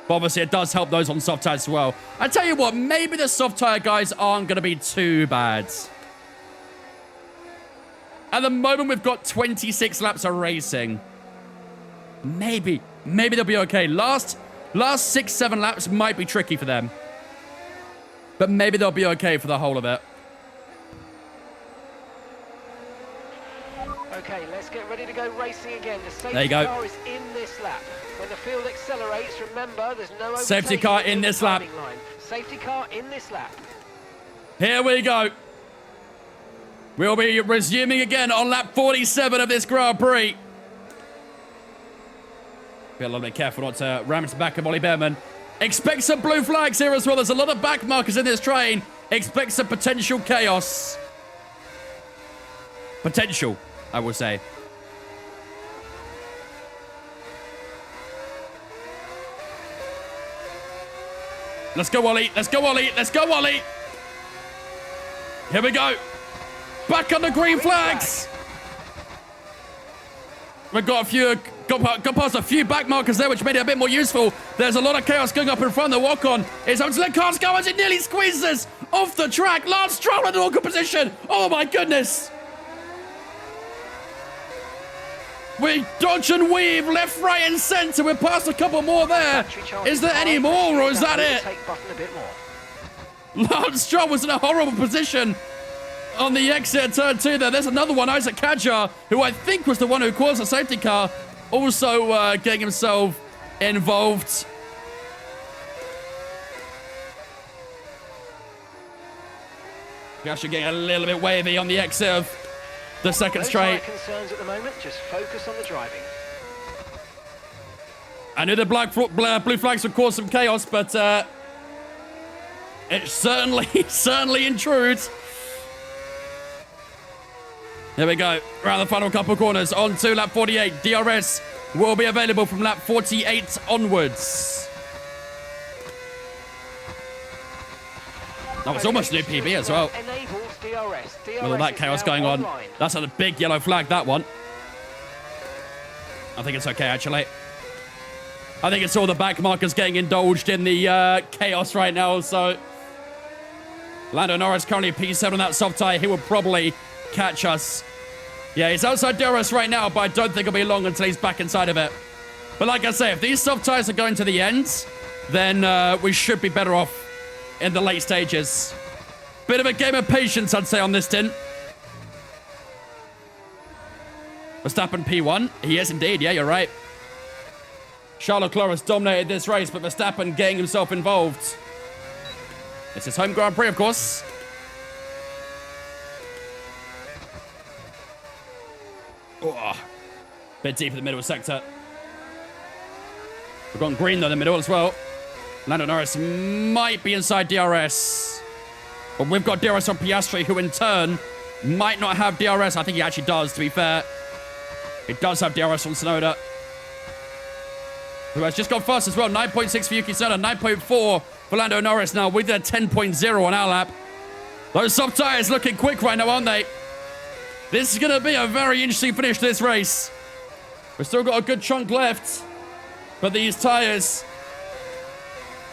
But obviously, it does help those on soft tires as well. I tell you what, maybe the soft tire guys aren't going to be too bad. At the moment, we've got 26 laps of racing. Maybe they'll be okay. Last 6-7 laps might be tricky for them. But maybe they'll be okay for the whole of it. Okay, let's get ready to go racing again. The safety car is in this lap. When the field accelerates, remember there's no safety car in this lap. Line. Safety car in this lap. Here we go. We'll be resuming again on lap 47 of this Grand Prix. Be a little bit careful not to ram into the back of Ollie Behrman. Expect some blue flags here as well. There's a lot of back markers in this train. Expect some potential chaos. Potential, I will say. Let's go, Ollie. Let's go, Ollie. Let's go, Ollie. Here we go. Back on the green flags. We've got past a few back markers there, which made it a bit more useful. There's a lot of chaos going up in front. The walk-on is having to let cars go as it nearly squeezes us off the track. Lance Stroll in an awkward position. Oh, my goodness. We dodge and weave left, right, and centre. We're past a couple more there. Is there any more, or is that it? Lance Stroll was in a horrible position on the exit at turn 2 there. There's another one, Isaac Kadjar, who I think was the one who caused the safety car, also getting himself involved. We're actually getting a little bit wavy on the exit of the second straight. No concerns at the moment. Just focus on the driving. I knew the blue flags would cause some chaos, but it certainly intrudes. There we go. Around the final couple corners on to lap 48. DRS will be available from lap 48 onwards. Oh, it's almost a new PB as well. With all that chaos going on. That's a big yellow flag, that one. I think it's okay, actually. I think it's all the back markers getting indulged in the chaos right now, so... Lando Norris currently P7 on that soft tire. He will probably catch us. Yeah, he's outside DRS right now, but I don't think it'll be long until he's back inside of it. But like I say, if these soft tires are going to the end, then we should be better off in the late stages. Bit of a game of patience, I'd say, on this tin. Verstappen P1. He is indeed. Yeah, you're right. Charles Leclerc has dominated this race, but Verstappen getting himself involved. It's his home Grand Prix, of course. Oh, bit deep in the middle sector. We've gone green, though, in the middle as well. Lando Norris might be inside DRS. But we've got DRS on Piastri, who in turn might not have DRS. I think he actually does, to be fair. He does have DRS on Tsunoda, who has just gone fast as well. 9.6 for Yuki Tsunoda, 9.4 for Lando Norris. Now, we did a 10.0 on our lap. Those soft tires looking quick right now, aren't they? This is going to be a very interesting finish to this race. We've still got a good chunk left, but these tires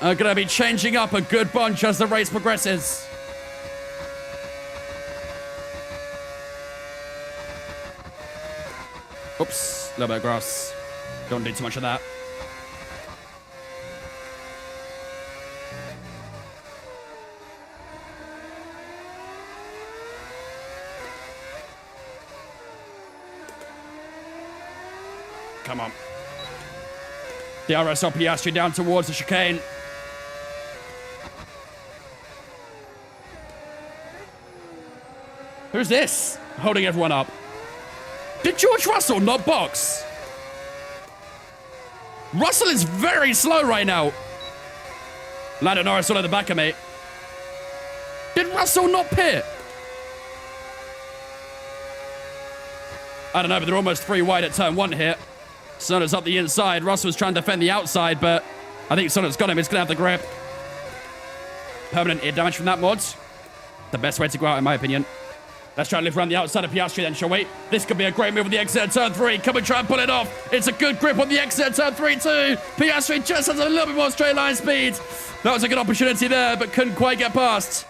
are going to be changing up a good bunch as the race progresses. Oops, a little bit of grass. Don't do too much of that. Come on. DRS on Piastri down towards the chicane. Who's this? Holding everyone up. Did George Russell not box? Russell is very slow right now. Lando Norris all at the back of me. Did Russell not pit? I don't know, but they're almost 3 wide at turn 1 here. Sonoda's up the inside. Russell's trying to defend the outside, but I think Sonoda's got him. He's going to have the grip. Permanent ear damage from that mod. The best way to go out, in my opinion. Let's try and live around the outside of Piastri then, shall we? This could be a great move on the exit at turn 3. Can we try and pull it off? It's a good grip on the exit at turn 3 too. Piastri just has a little bit more straight line speed. That was a good opportunity there, but couldn't quite get past.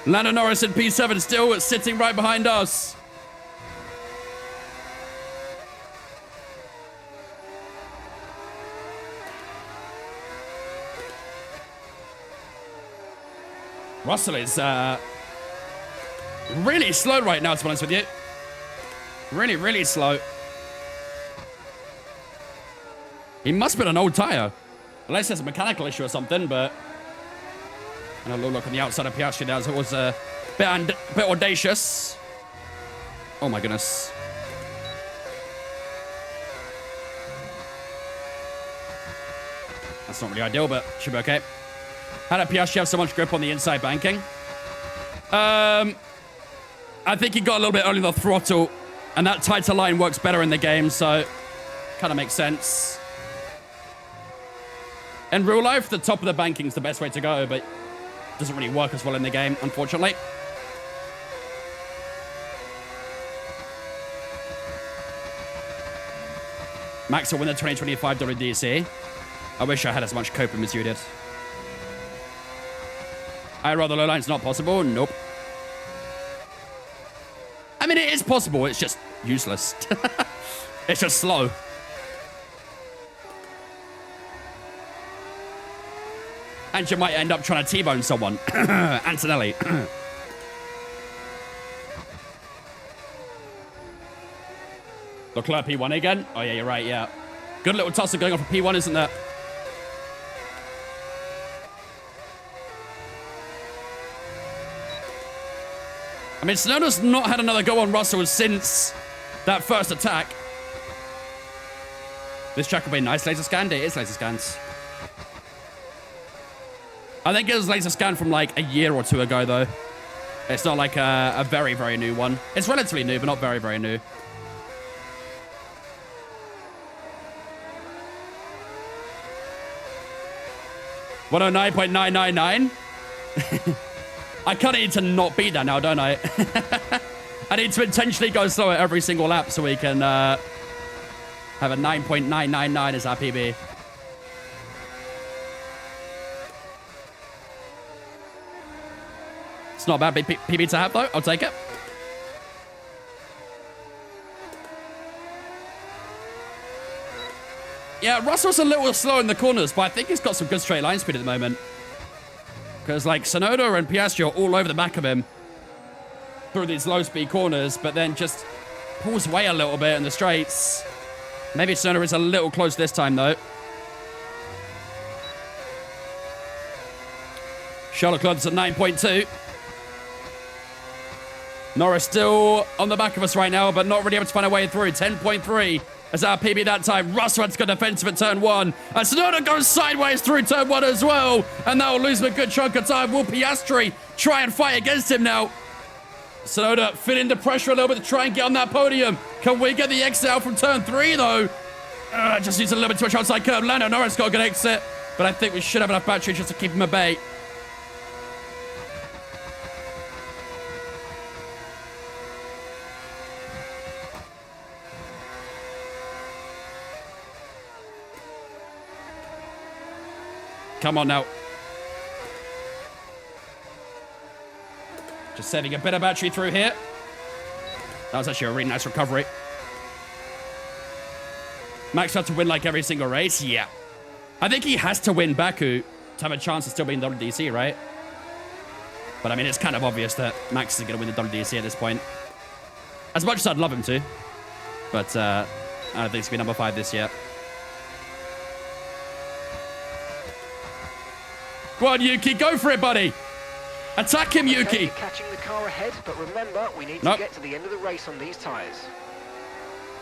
Lando Norris in P7 still sitting right behind us. Russell is really slow right now, to be honest with you. Really, really slow. He must have been an old tire. Unless there's a mechanical issue or something, but... And a little look on the outside of Piastri there, as it was a bit audacious. Oh my goodness. That's not really ideal, but should be okay. How did Piastri have so much grip on the inside banking? I think he got a little bit early on the throttle, and that tighter line works better in the game, so kind of makes sense. In real life, the top of the banking is the best way to go, but doesn't really work as well in the game, unfortunately. Max will win the 2025 WDC. I wish I had as much coping as you did. I'd rather low line's not possible. Nope. I mean, it is possible. It's just useless. It's just slow. And you might end up trying to T-bone someone. Antonelli. Leclerc P1 again? Oh, yeah, you're right, yeah. Good little tussle going off of P1, isn't there? I mean, Tsunoda's not had another go on Russell since that first attack. This track will be nice laser scanned. It is laser scans. I think it was laser scan from like a year or two ago, though. It's not like a very, very new one. It's relatively new, but not very, very new. $109.999. I kind of need to not beat that now, don't I? I need to intentionally go slower every single lap so we can have a 9.999 as our PB. It's not a bad PB to have, though. I'll take it. Yeah, Russell's a little slow in the corners, but I think he's got some good straight line speed at the moment. Because, like, Tsunoda and Piastri are all over the back of him through these low-speed corners, but then just pulls away a little bit in the straights. Maybe Tsunoda is a little close this time, though. Charles Leclerc's at 9.2. Norris still on the back of us right now, but not really able to find a way through. 10.3 as our PB that time. Russell had to go defensive at turn 1. And Tsunoda goes sideways through turn 1 as well. And that will lose him a good chunk of time. Will Piastri try and fight against him now? Tsunoda feeling the pressure a little bit to try and get on that podium. Can we get the exit out from turn 3, though? Just needs a little bit too much outside curve. Lando Norris got a good exit. But I think we should have enough battery just to keep him at bay. Come on now. Just setting a bit of battery through here. That was actually a really nice recovery. Max had to win like every single race. Yeah. I think he has to win Baku to have a chance of still being WDC, right? But I mean, it's kind of obvious that Max is going to win the WDC at this point. As much as I'd love him to. But I don't think he's going to be number 5 this year. Go on, Yuki. Go for it, buddy. Attack him, Yuki. Okay, you're catching the car ahead, but remember, we need to get to the end of the race on these tyres.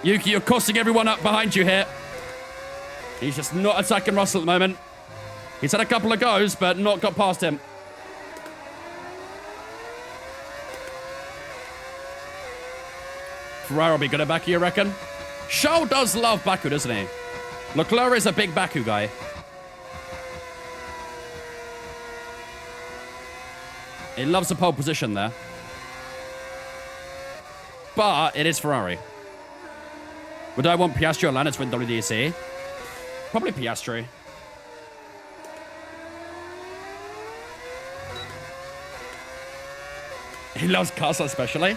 Yuki, you're costing everyone up behind you here. He's just not attacking Russell at the moment. He's had a couple of goes, but not got past him. Ferrari will be good at Baku, you reckon? Charles does love Baku, doesn't he? Leclerc is a big Baku guy. He loves the pole position there. But it is Ferrari. Would I want Piastri or Lando to win WDC? Probably Piastri. He loves Casa especially.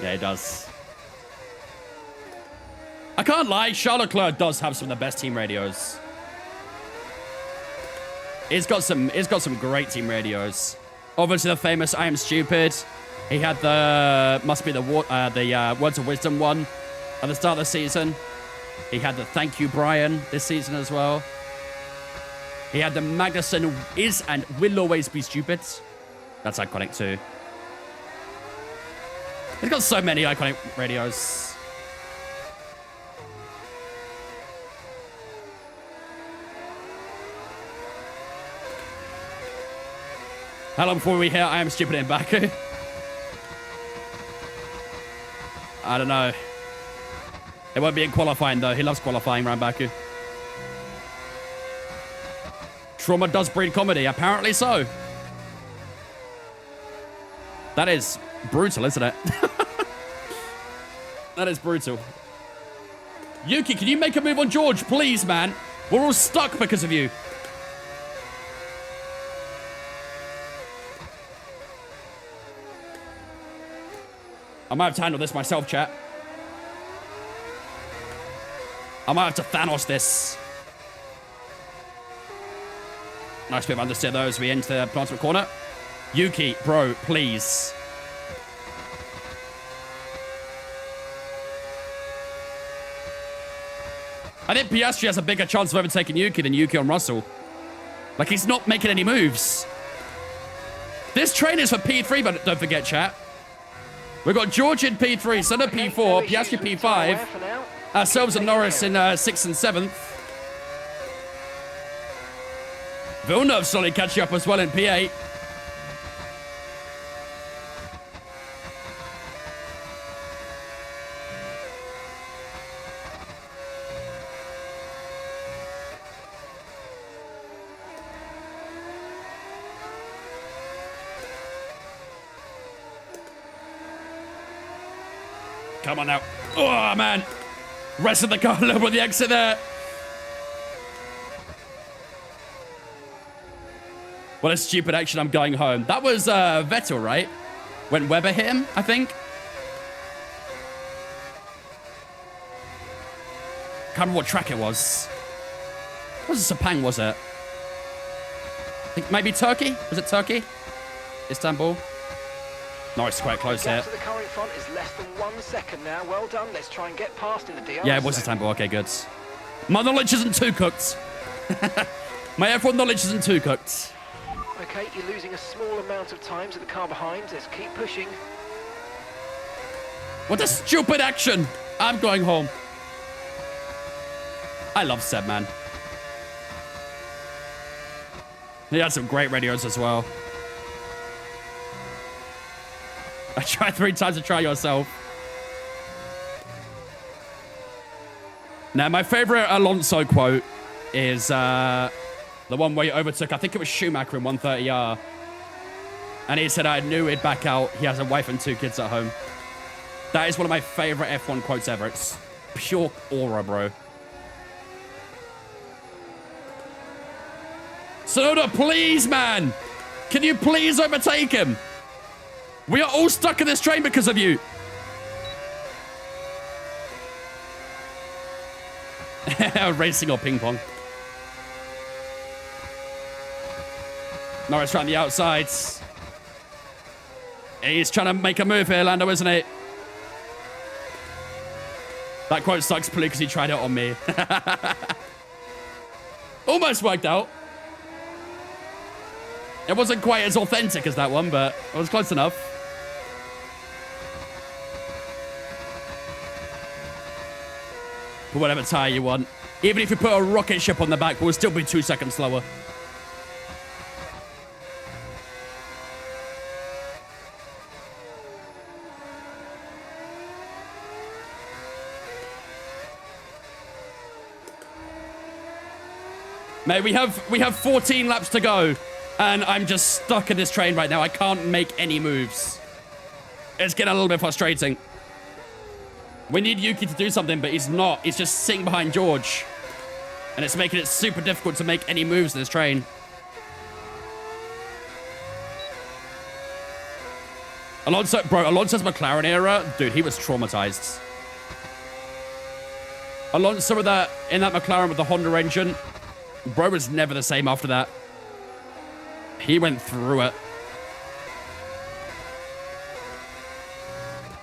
Yeah, he does. I can't lie, Charles Leclerc does have some of the best team radios. He's got some great team radios. Obviously the famous I Am Stupid. He had the Words of Wisdom one at the start of the season. He had the Thank You Brian this season as well. He had the Magnussen is and will always be stupid. That's iconic too. He's got so many iconic radios. How long before we hear I Am Stupid in Baku? I don't know. It won't be in qualifying though. He loves qualifying around Baku. Trauma does breed comedy. Apparently so. That is brutal, isn't it? That is brutal. Yuki, can you make a move on George, please, man? We're all stuck because of you. I might have to handle this myself, chat. I might have to Thanos this. Nice bit of understeer though as we enter the penultimate corner. Yuki, bro, please. I think Piastri has a bigger chance of overtaking Yuki than Yuki on Russell. Like, he's not making any moves. This train is for P3, but don't forget, chat. We've got George in P3, Senna P4, Piastri P5, ourselves and Norris in 6th and 7th. Villeneuve slowly catching up as well in P8. Come on now. Oh, man. Rest of the car over the exit there. What a stupid action. I'm going home. That was Vettel, right? When Webber hit him, I think. Can't remember what track it was. Was it Sepang, was it? I think maybe Turkey? Was it Turkey? Istanbul? No, it's quite close here. The car in front is less than 1 second now. Well done. Let's try and get past in the DRS. Yeah, it was Istanbul. Okay, good. My knowledge isn't too cooked. My F1 knowledge isn't too cooked. Okay, you're losing a small amount of time to the car behind. Let's keep pushing. What a stupid action. I'm going home. I love Seb, man. He had some great radios as well. I tried 3 times to try yourself. Now, my favorite Alonso quote is the one where he overtook, I think it was Schumacher in 130R. And he said, I knew he'd back out. He has a wife and 2 kids at home. That is one of my favorite F1 quotes ever. It's pure aura, bro. Sonoda, please, man. Can you please overtake him? We are all stuck in this train because of you. Racing or ping pong. Norris trying the outsides. He's trying to make a move here, Lando, isn't he? That quote sucks purely because he tried it on me. Almost worked out. It wasn't quite as authentic as that one, but it was close enough. Put whatever tire you want. Even if you put a rocket ship on the back, we'll still be 2 seconds slower. Mate, we have 14 laps to go. And I'm just stuck in this train right now. I can't make any moves. It's getting a little bit frustrating. We need Yuki to do something, but he's not. He's just sitting behind George. And it's making it super difficult to make any moves in this train. Alonso's McLaren era, dude, he was traumatized. Alonso in that McLaren with the Honda engine, bro was never the same after that. He went through it.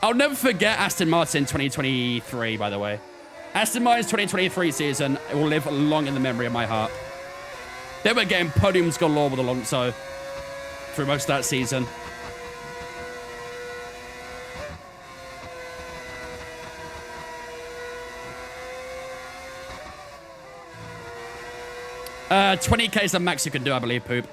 I'll never forget Aston Martin 2023, by the way. Aston Martin's 2023 season will live long in the memory of my heart. They were getting podiums galore with Alonso through most of that season. Uh, 20k is the max you can do, I believe, Poop.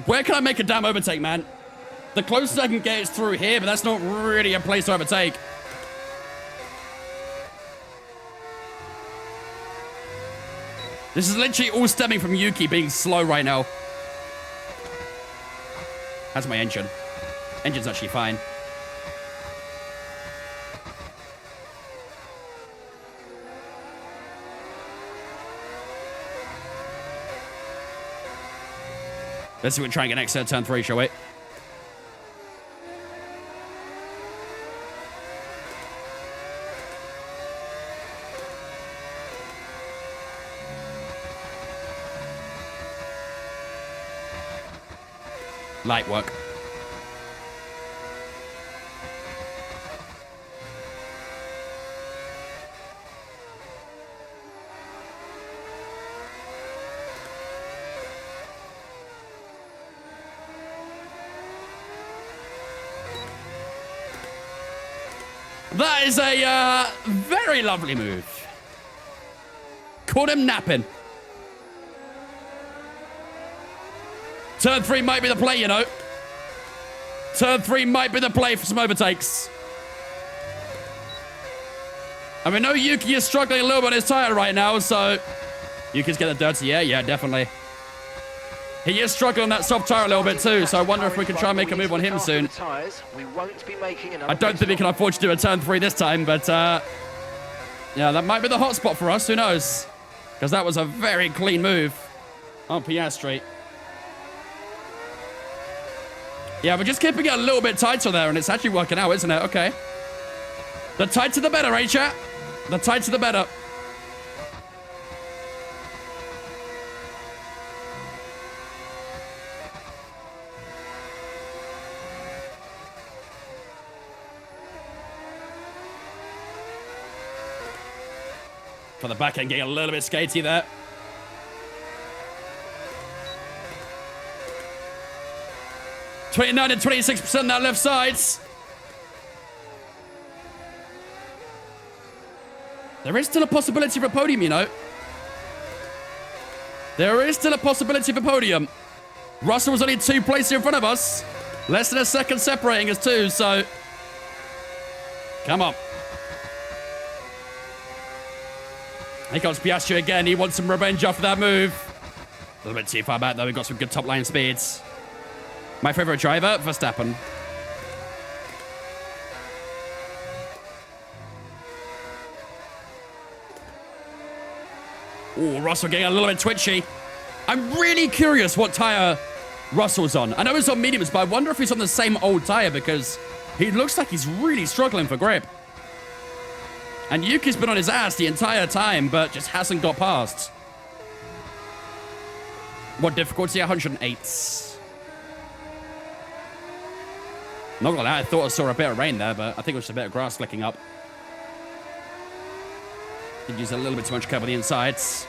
Where can I make a damn overtake, man? The closest I can get is through here, but that's not really a place to overtake. This is literally all stemming from Yuki being slow right now. How's my engine? Engine's actually fine. Let's see what we try and get next turn 3, shall we? Light work. That is a very lovely move. Caught him napping. Turn 3 might be the play, you know. Turn 3 might be the play for some overtakes. And we know Yuki is struggling a little bit on his tire right now, so... Yuki's getting dirty, yeah, definitely. He is struggling on that soft tire a little bit too, so I wonder if we can try and make a move on him soon. I don't think we can afford to do a turn 3 this time, but yeah, that might be the hot spot for us, who knows? Because that was a very clean move on Piastri. Yeah, we're just keeping it a little bit tighter there, and it's actually working out, isn't it? Okay. The tighter the better, eh, chat? The tighter the better. For the back end, getting a little bit skatey there. (29 and 26% that left sides. There is still a possibility for a podium, you know. There is still a possibility for podium. Russell was only 2 places in front of us. Less than a second separating us too, so... Come on. Here comes Piastri again. He wants some revenge after that move. A little bit too far back, though. We've got some good top line speeds. My favorite driver, Verstappen. Oh, Russell getting a little bit twitchy. I'm really curious what tire Russell's on. I know he's on mediums, but I wonder if he's on the same old tire because he looks like he's really struggling for grip. And Yuki's been on his ass the entire time, but just hasn't got past. What difficulty? 108. Not gonna lie, I thought I saw a bit of rain there, but I think it was just a bit of grass flicking up. Did use a little bit too much curb on the insides.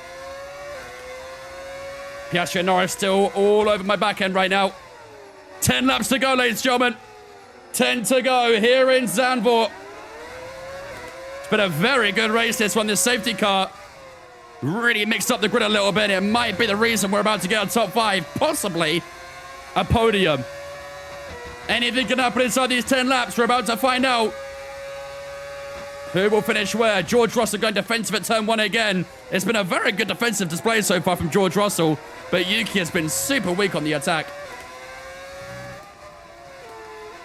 Piastri and Norris still all over my back end right now. 10 laps to go, ladies and gentlemen. 10 to go here in Zandvoort. It's been a very good race, this one, this safety car. really mixed up the grid a little bit. It might be the reason we're about to get a top 5, possibly a podium. Anything can happen inside these 10 laps. We're about to find out who will finish where. George Russell going defensive at turn 1 again. It's been a very good defensive display so far from George Russell, but Yuki has been super weak on the attack.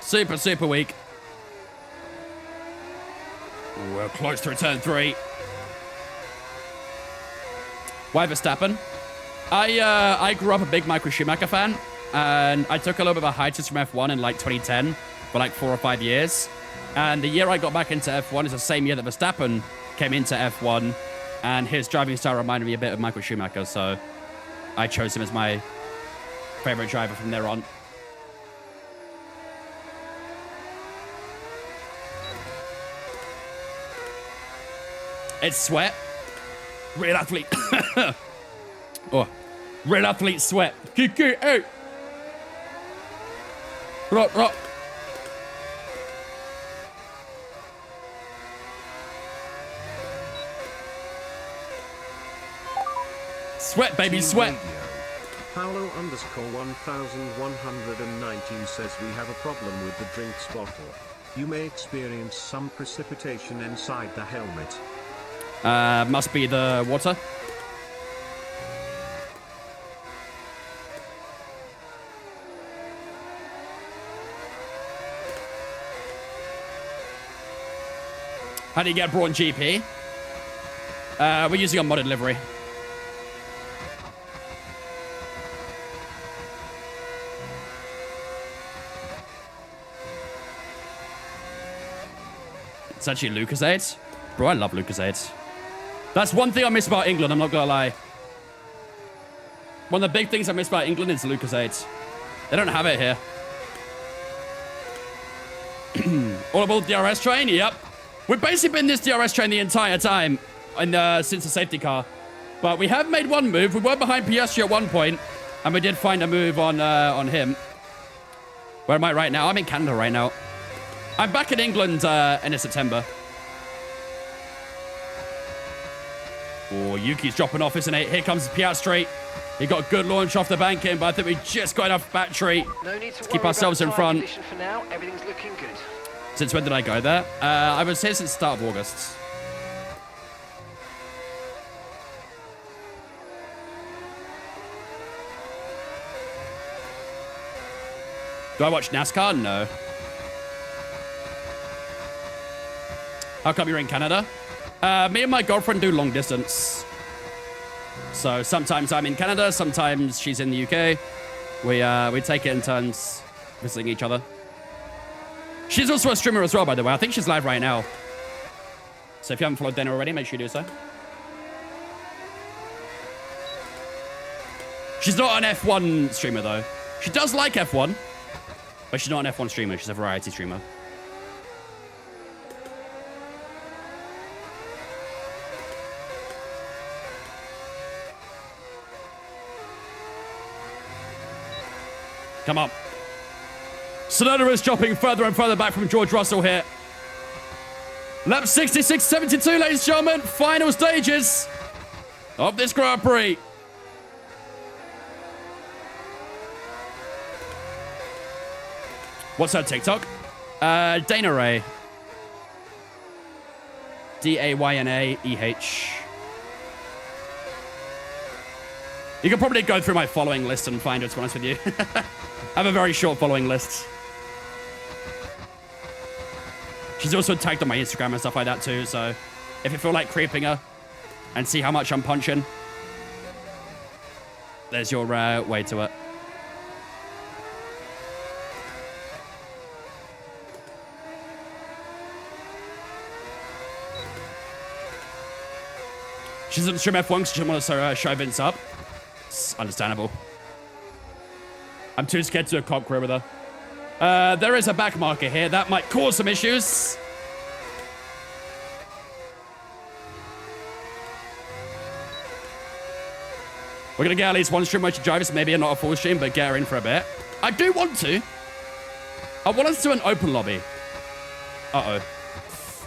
Super, super weak. We're close to turn 3. Why Verstappen? I grew up a big Michael Schumacher fan, and I took a little bit of a hiatus from F1 in like 2010 for like 4 or 5 years. And the year I got back into F1 is the same year that Verstappen came into F1, and his driving style reminded me a bit of Michael Schumacher, so I chose him as my favorite driver from there on. It's sweat. Real athlete. Oh, real athlete sweat. Kiki, hey. Rock, rock. Sweat, baby, sweat. Paolo _ 1119 says we have a problem with the drinks bottle. You may experience some precipitation inside the helmet. Must be the water. How do you get Brawn GP? We're using a modded livery. It's actually Lucasade. Bro, I love Lucasade. That's one thing I miss about England, I'm not gonna lie. One of the big things I miss about England is Lucasade. They don't have it here. All about the DRS train? Yep. We've basically been this DRS train the entire time since the safety car. But we have made one move. We were behind Piastri at one point, and we did find a move on him. Where am I right now? I'm in Canada right now. I'm back in England end of September. Oh, Yuki's dropping off, isn't it? Here comes Piastri. He got a good launch off the banking, but I think we just got enough battery No need to keep ourselves in front. For now, everything's looking good. Since when did I go there? I was here since the start of August. Do I watch NASCAR? No. How come you're in Canada? Me and my girlfriend do long distance. So sometimes I'm in Canada, sometimes she's in the UK. We take it in turns visiting each other. She's also a streamer as well, by the way. I think she's live right now. So if you haven't followed Dana already, make sure you do so. She's not an F1 streamer, though. She does like F1, but she's not an F1 streamer. She's a variety streamer. Come on. Sonoda is dropping further and further back from George Russell here. Lap 66.72, ladies and gentlemen. Final stages of this Grand Prix. What's her TikTok? Dana Ray. D-A-Y-N-A-E-H. You can probably go through my following list and find it, to be honest with you. I have a very short following list. She's also tagged on my Instagram and stuff like that too, so if you feel like creeping her and see how much I'm punching, there's your way to it. She doesn't stream F1 because she doesn't want to show Vince up. It's understandable. I'm too scared to do a cop career with her. There is a back marker here. That might cause some issues. We're going to get at least one stream where she drives. Maybe not a full stream, but get her in for a bit. I do want to. I want us to do an open lobby. Uh-oh.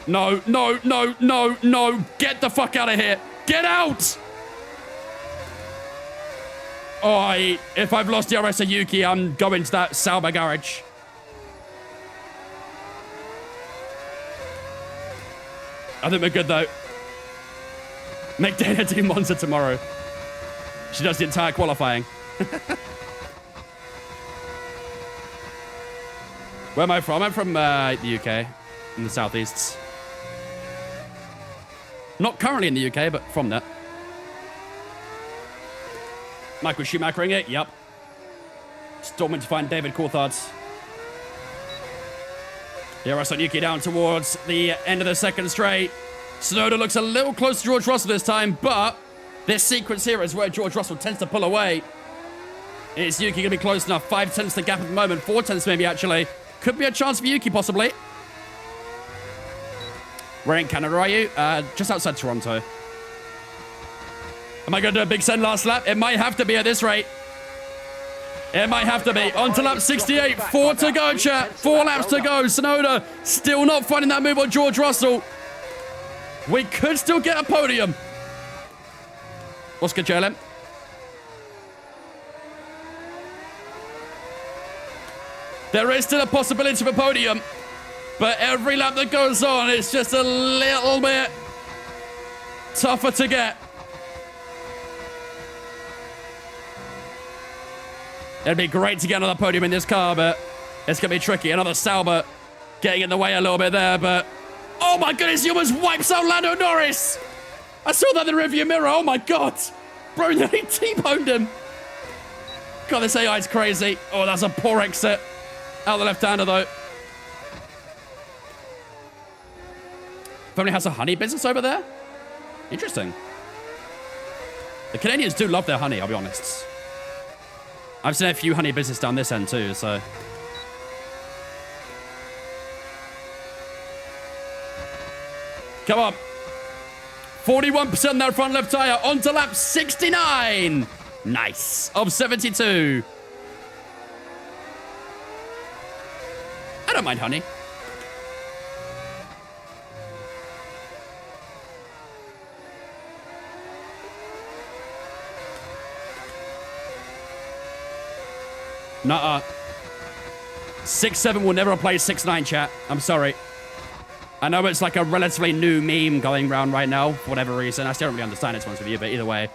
No, no, no, no, no. Get the fuck out of here. Get out. if I've lost DRS to Yuki, I'm going to that Sauber garage. I think we're good, though. Make Dana do Monza tomorrow. She does the entire qualifying. Where am I from? I'm from the UK, in the southeast. Not currently in the UK, but from there. Michael Schumachering it, yep. Storming to find David Coulthard. DRS on Yuki down towards the end of the second straight. Tsunoda looks a little close to George Russell this time, but this sequence here is where George Russell tends to pull away. Is Yuki going to be close enough? 5 tenths the gap at the moment. 4 tenths maybe, actually. Could be a chance for Yuki, possibly. Where in Canada are you? Just outside Toronto. Am I going to do a big send last lap? It might have to be at this rate. It might have to be. On to lap 68. 4 to go, chat. 4 laps to go. Tsunoda still not finding that move on George Russell. We could still get a podium. What's good, JLM? There is still a possibility of a podium. But every lap that goes on, it's just a little bit tougher to get. It'd be great to get another podium in this car, but it's going to be tricky. Another Sauber getting in the way a little bit there, but... Oh my goodness, he almost wipes out Lando Norris! I saw that in the rearview mirror, oh my god! Bro, he T-boned him! God, this AI is crazy. Oh, that's a poor exit. Out the left-hander, though. Family has a honey business over there? Interesting. The Canadians do love their honey, I'll be honest. I've seen a few honey business down this end too, so. Come on. 41% that front left tire onto lap 69. Nice. Of 72. I don't mind honey. Nuh-uh. 6-7 will never replace 6-9, chat. I'm sorry. I know it's like a relatively new meme going around right now, for whatever reason. I still don't really understand it, to be honest with you, but either way.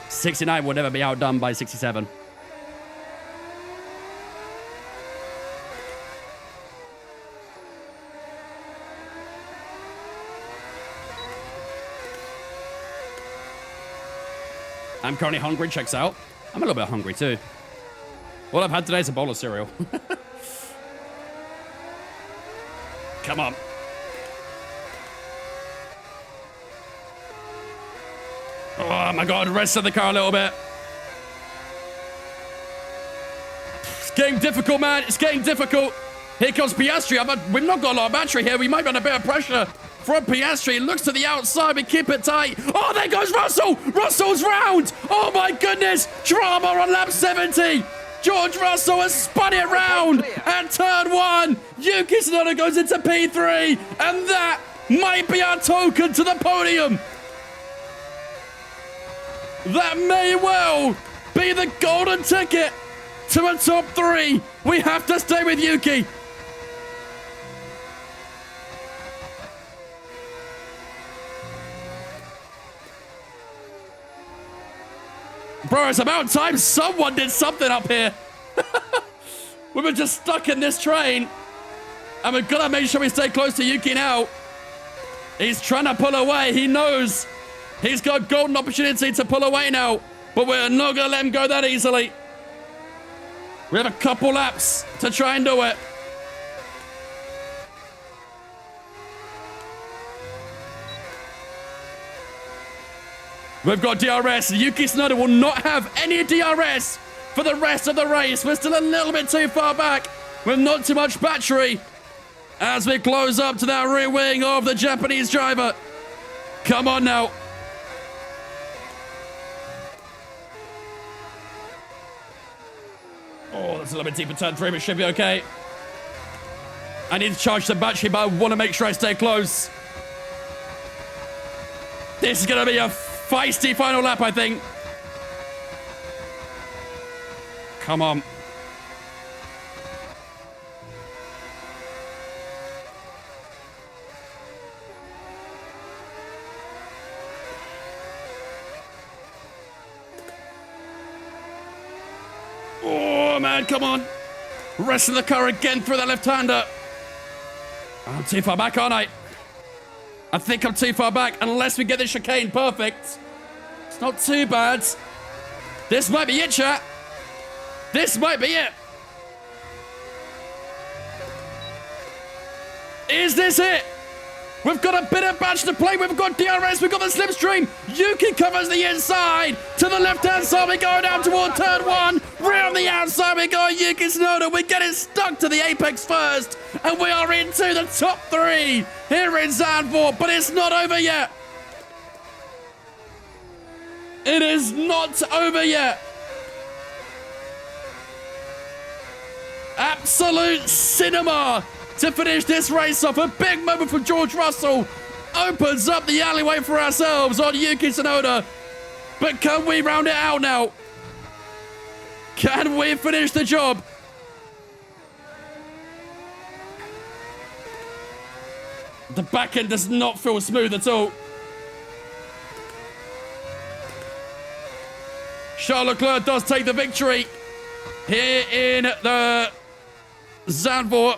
69 will never be outdone by 67. I'm currently hungry, checks out. I'm a little bit hungry too. All I've had today is a bowl of cereal. Come on. Oh my god, rest of the car a little bit. It's getting difficult, man. It's getting difficult. Here comes Piastri. We've not got a lot of battery here. We might be under a bit of pressure from Piastri. Looks to the outside. We keep it tight. Oh, there goes Russell. Russell's round. Oh my goodness. Drama on lap 70. George Russell has spun it round at turn 1. Yuki Tsunoda goes into P3. And that might be our token to the podium. That may well be the golden ticket to a top 3. We have to stay with Yuki. Bro, it's about time someone did something up here. We were just stuck in this train. And we've got to make sure we stay close to Yuki now. He's trying to pull away. He knows he's got golden opportunity to pull away now. But we're not going to let him go that easily. We have a couple laps to try and do it. We've got DRS. Yuki Tsunoda will not have any DRS for the rest of the race. We're still a little bit too far back with not too much battery as we close up to that rear wing of the Japanese driver. Come on now. Oh, that's a little bit deeper turn 3, but should be okay. I need to charge the battery, but I want to make sure I stay close. This is going to be a feisty final lap, I think. Come on. Oh, man, come on. Rest of the car again through that left-hander. I'm too far back, aren't I? I think I'm too far back, unless we get this chicane perfect. It's not too bad. This might be it, chat. This might be it. Is this it? We've got a bit of badge to play. We've got DRS. We've got the slipstream. Yuki covers the inside. To the left-hand side, we go down toward turn one. Round the outside, we go Yuki Tsunoda. We get it stuck to the apex first. And we are into the top three here in Zandvoort. But it's not over yet. It is not over yet. Absolute cinema to finish this race off. A big moment for George Russell. Opens up the alleyway for ourselves on Yuki Tsunoda. But can we round it out now? Can we finish the job? The back end does not feel smooth at all. Charles Leclerc does take the victory here in the Zandvoort.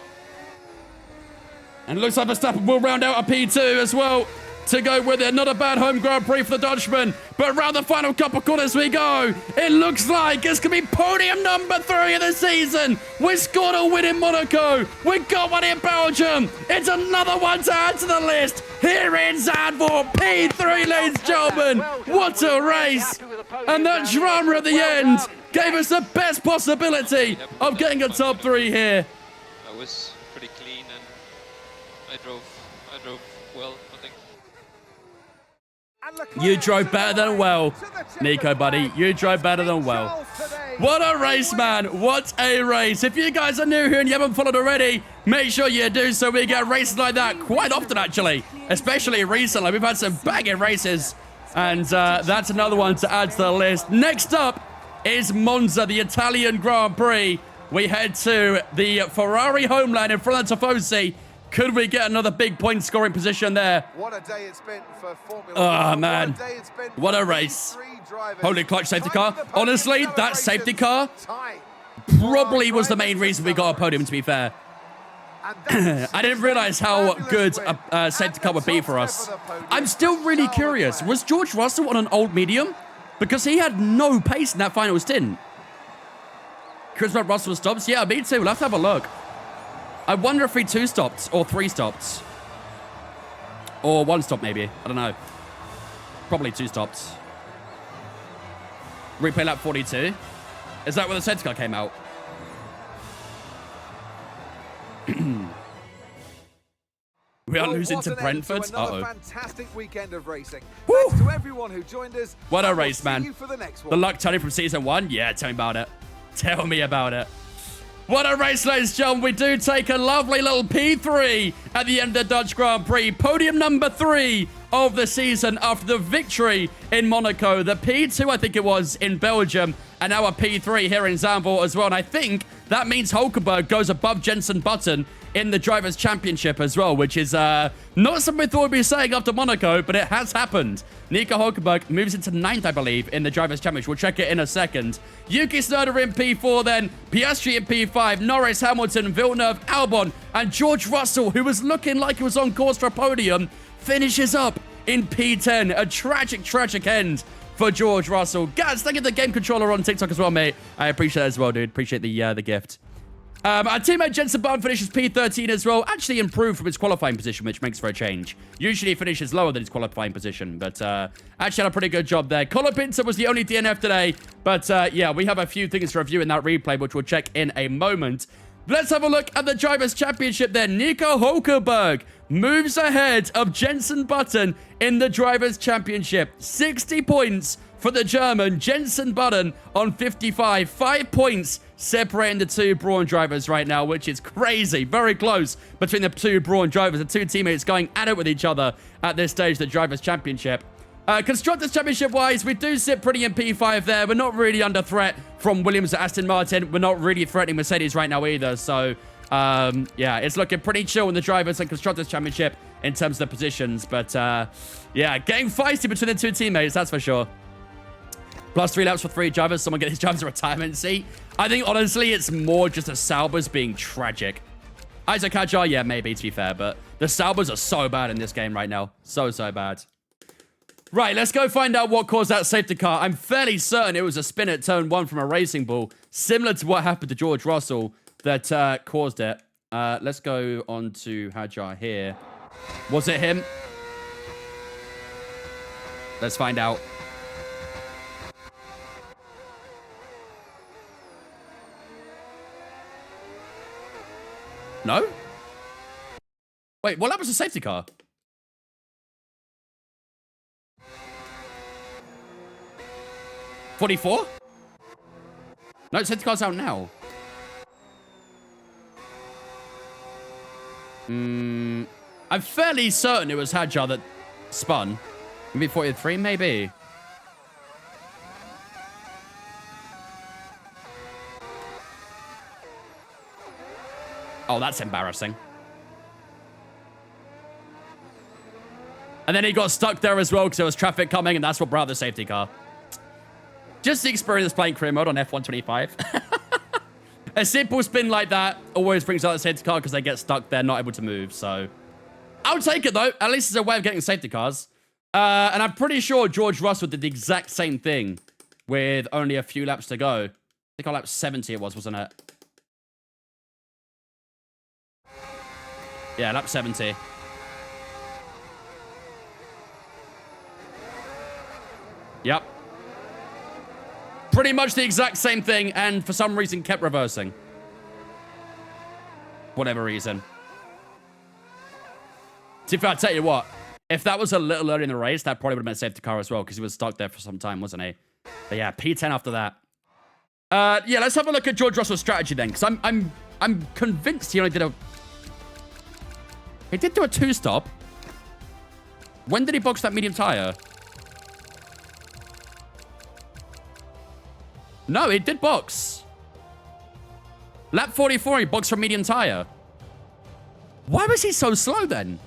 And looks like Verstappen will round out a P2 as well to go with it. Not a bad home Grand Prix for the Dutchman. But around the final couple corners we go. It looks like it's going to be podium number 3 of the season. We scored a win in Monaco. We got one in Belgium. It's another one to add to the list here in Zandvoort. P3, ladies and gentlemen. What a race. And that drama at the end gave us the best possibility of getting a top 3 here. That was pretty clean, and I drove well, I think. You drove better than well, Nico, buddy. You drove better than well. What a race, man. What a race. If you guys are new here and you haven't followed already, make sure you do so we get races like that quite often, actually. Especially recently. We've had some banging races. And that's another one to add to the list. Next up is Monza, the Italian Grand Prix. We head to the Ferrari homeland in front of Tifosi. Could we get another big point scoring position there? What a day it's been for Formula Oh, 1. man. What a race. Holy clutch safety car. Honestly, that safety car probably was the main reason we got a podium, to be fair. I didn't realize how good a safety car would be for us. I'm still really curious. Was George Russell on an old medium? Because he had no pace in that final stint. Curious about Russell's stops? Yeah, me too. We'll have to have a look. I wonder if he 2 stopped or 3 stopped. Or 1 stop, maybe. I don't know. Probably 2 stops. Replay lap 42. Is that where the safety car came out? We are losing to Brentford. Uh-oh. Fantastic weekend of racing. Woo! Thanks to everyone who joined us. What a And we'll race, see man. you for the next one. The luck Tony from season 1? Yeah, tell me about it. Tell me about it. What a race, ladies and gentlemen. We do take a lovely little P3 at the end of the Dutch Grand Prix. Podium number 3 of the season after the victory in Monaco. The P2, I think it was, in Belgium. And now a P3 here in Zandvoort as well. And I think that means Hulkenberg goes above Jenson Button in the Drivers' Championship as well, which is not something we thought we'd be saying after Monaco, but it has happened. Nico Hulkenberg moves into 9th, I believe, in the Drivers' Championship. We'll check it in a second. Yuki Tsunoda in P4 then, Piastri in P5, Norris, Hamilton, Villeneuve, Albon, and George Russell, who was looking like he was on course for a podium, finishes up in P10. A tragic, tragic end for George Russell. Guys, thank you to the Game Controller on TikTok as well, mate. I appreciate it as well, dude. Appreciate the gift. Our teammate Jenson Button finishes P13 as well. Actually improved from his qualifying position, which makes for a change. Usually he finishes lower than his qualifying position, but actually had a pretty good job there. Colin Pinter was the only DNF today, but yeah, we have a few things to review in that replay, which we'll check in a moment. Let's have a look at the Drivers' Championship then. Nico Hulkenberg moves ahead of Jenson Button in the Drivers' Championship. 60 points for the German. Jenson Button on 55. 5 points separating the 2 Brawn drivers right now, which is crazy. Very close between the 2 Brawn drivers. The 2 teammates going at it with each other at this stage, the Drivers' Championship. Constructors Championship-wise, we do sit pretty in P5 there. We're not really under threat from Williams to Aston Martin. We're not really threatening Mercedes right now either. So, yeah, it's looking pretty chill in the Drivers and Constructors Championship in terms of the positions. But, yeah, getting feisty between the two teammates, that's for sure. Plus 3 laps for 3 drivers. Someone get his drivers a retirement seat. I think, honestly, it's more just the Saubers being tragic. Isaac Hadjar, yeah, maybe, to be fair. But the Saubers are so bad in this game right now. So bad. Right, let's go find out what caused that safety car. I'm fairly certain it was a spin at turn 1 from a racing ball, similar to what happened to George Russell that caused it. Let's go on to Hadjar here. Was it him? Let's find out. No? Wait, what happened to the safety car? $44? No, safety car's out now. I'm fairly certain it was Hadjar that spun. Maybe 43, maybe. Oh, that's embarrassing. And then he got stuck there as well because there was traffic coming, and that's what brought the safety car. Just the experience playing career mode on F125. A simple spin like that always brings out the safety car because they get stuck there, not able to move. So I'll take it, though. At least it's a way of getting safety cars. And I'm pretty sure George Russell did the exact same thing with only a few laps to go. I think on lap 70 it was, wasn't it? Yeah, lap 70. Yep. Pretty much the exact same thing, and for some reason kept reversing. Whatever reason. See, if I tell you what, if that was a little early in the race, that probably would have been a safety car as well, because he was stuck there for some time, wasn't he? But yeah, P10 after that. Yeah, let's have a look at George Russell's strategy then, because I'm convinced he only did a... He did do a 2-stop. When did he box that medium tire? No, it did box. Lap 44, he boxed from medium tire. Why was he so slow then?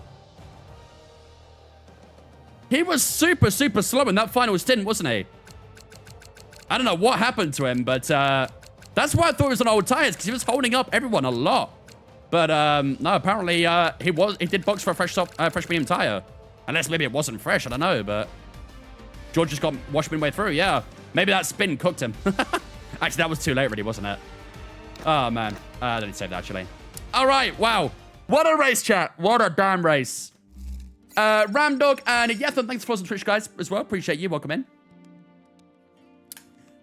He was super slow in that final stint, wasn't he? I don't know what happened to him, but that's why I thought it was on old tires, because he was holding up everyone a lot. But no, apparently he did box for a fresh medium tire. Unless maybe it wasn't fresh, I don't know, but George just got washed midway through, yeah. Maybe that spin cooked him. Actually, that was too late, really, wasn't it? Oh, man. I didn't save that, actually. All right, wow. What a race, chat. What a damn race. Ramdog and Yethan, thanks for watching Twitch, guys, as well. Appreciate you. Welcome in.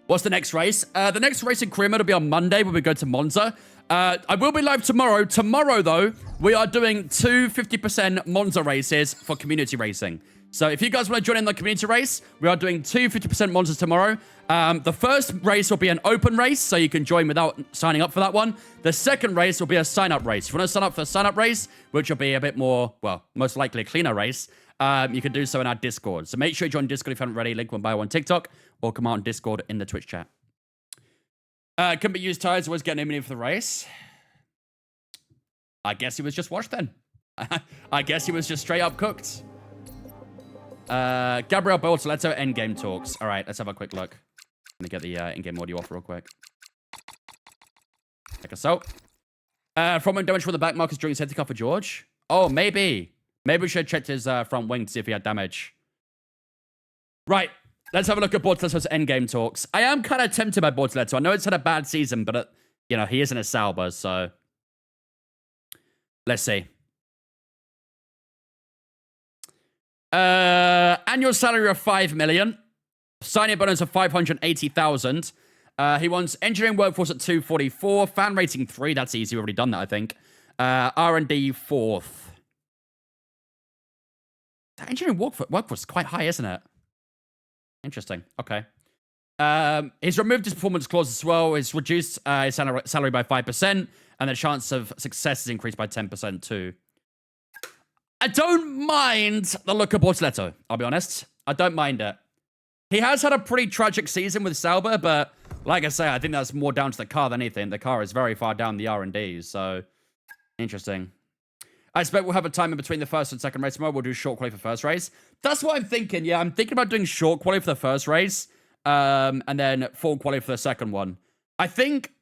What's the next race? The next race in career mode will be on Monday when we go to Monza. I will be live tomorrow. Tomorrow, though, we are doing 2 50% Monza races for community racing. So if you guys want to join in the community race, we are doing 2 50% Monzas tomorrow. The first race will be an open race, so you can join without signing up for that one. The second race will be a sign-up race. If you want to sign up for a sign-up race, which will be a bit more, well, most likely a cleaner race, you can do so in our Discord. So make sure you join Discord if you haven't already. Link in bio on TikTok, or come out on Discord in the Twitch chat. Couldn't be used tires, always getting him in for the race. I guess he was just washed then. I guess he was just straight up cooked. Gabriel Bortoletto, endgame talks. All right, let's have a quick look. Let me get the in-game audio off real quick. Like so. Front wing damage from the back markers during safety car for George. Oh, maybe. Maybe we should have checked his front wing to see if he had damage. Right. Let's have a look at Bortoletto's endgame talks. I am kind of tempted by Bortoletto. I know it's had a bad season, but, you know, he isn't a Sauber, so... Let's see. Annual salary of 5 million. Signing bonus of 580,000. He wants engineering workforce at 244. Fan rating 3. That's easy. We've already done that, I think. R&D 4th. That engineering workforce is quite high, isn't it? Interesting. Okay. He's removed his performance clause as well. He's reduced his salary by 5%. And the chance of success is increased by 10% too. I don't mind the look of Bortoletto, I'll be honest. I don't mind it. He has had a pretty tragic season with Sauber, but like I say, I think that's more down to the car than anything. The car is very far down the R&D, so interesting. I expect we'll have a time in between the first and second race tomorrow. We'll do short quali for first race. That's what I'm thinking. Yeah, I'm thinking about doing short quali for the first race, and then full quali for the second one. I think,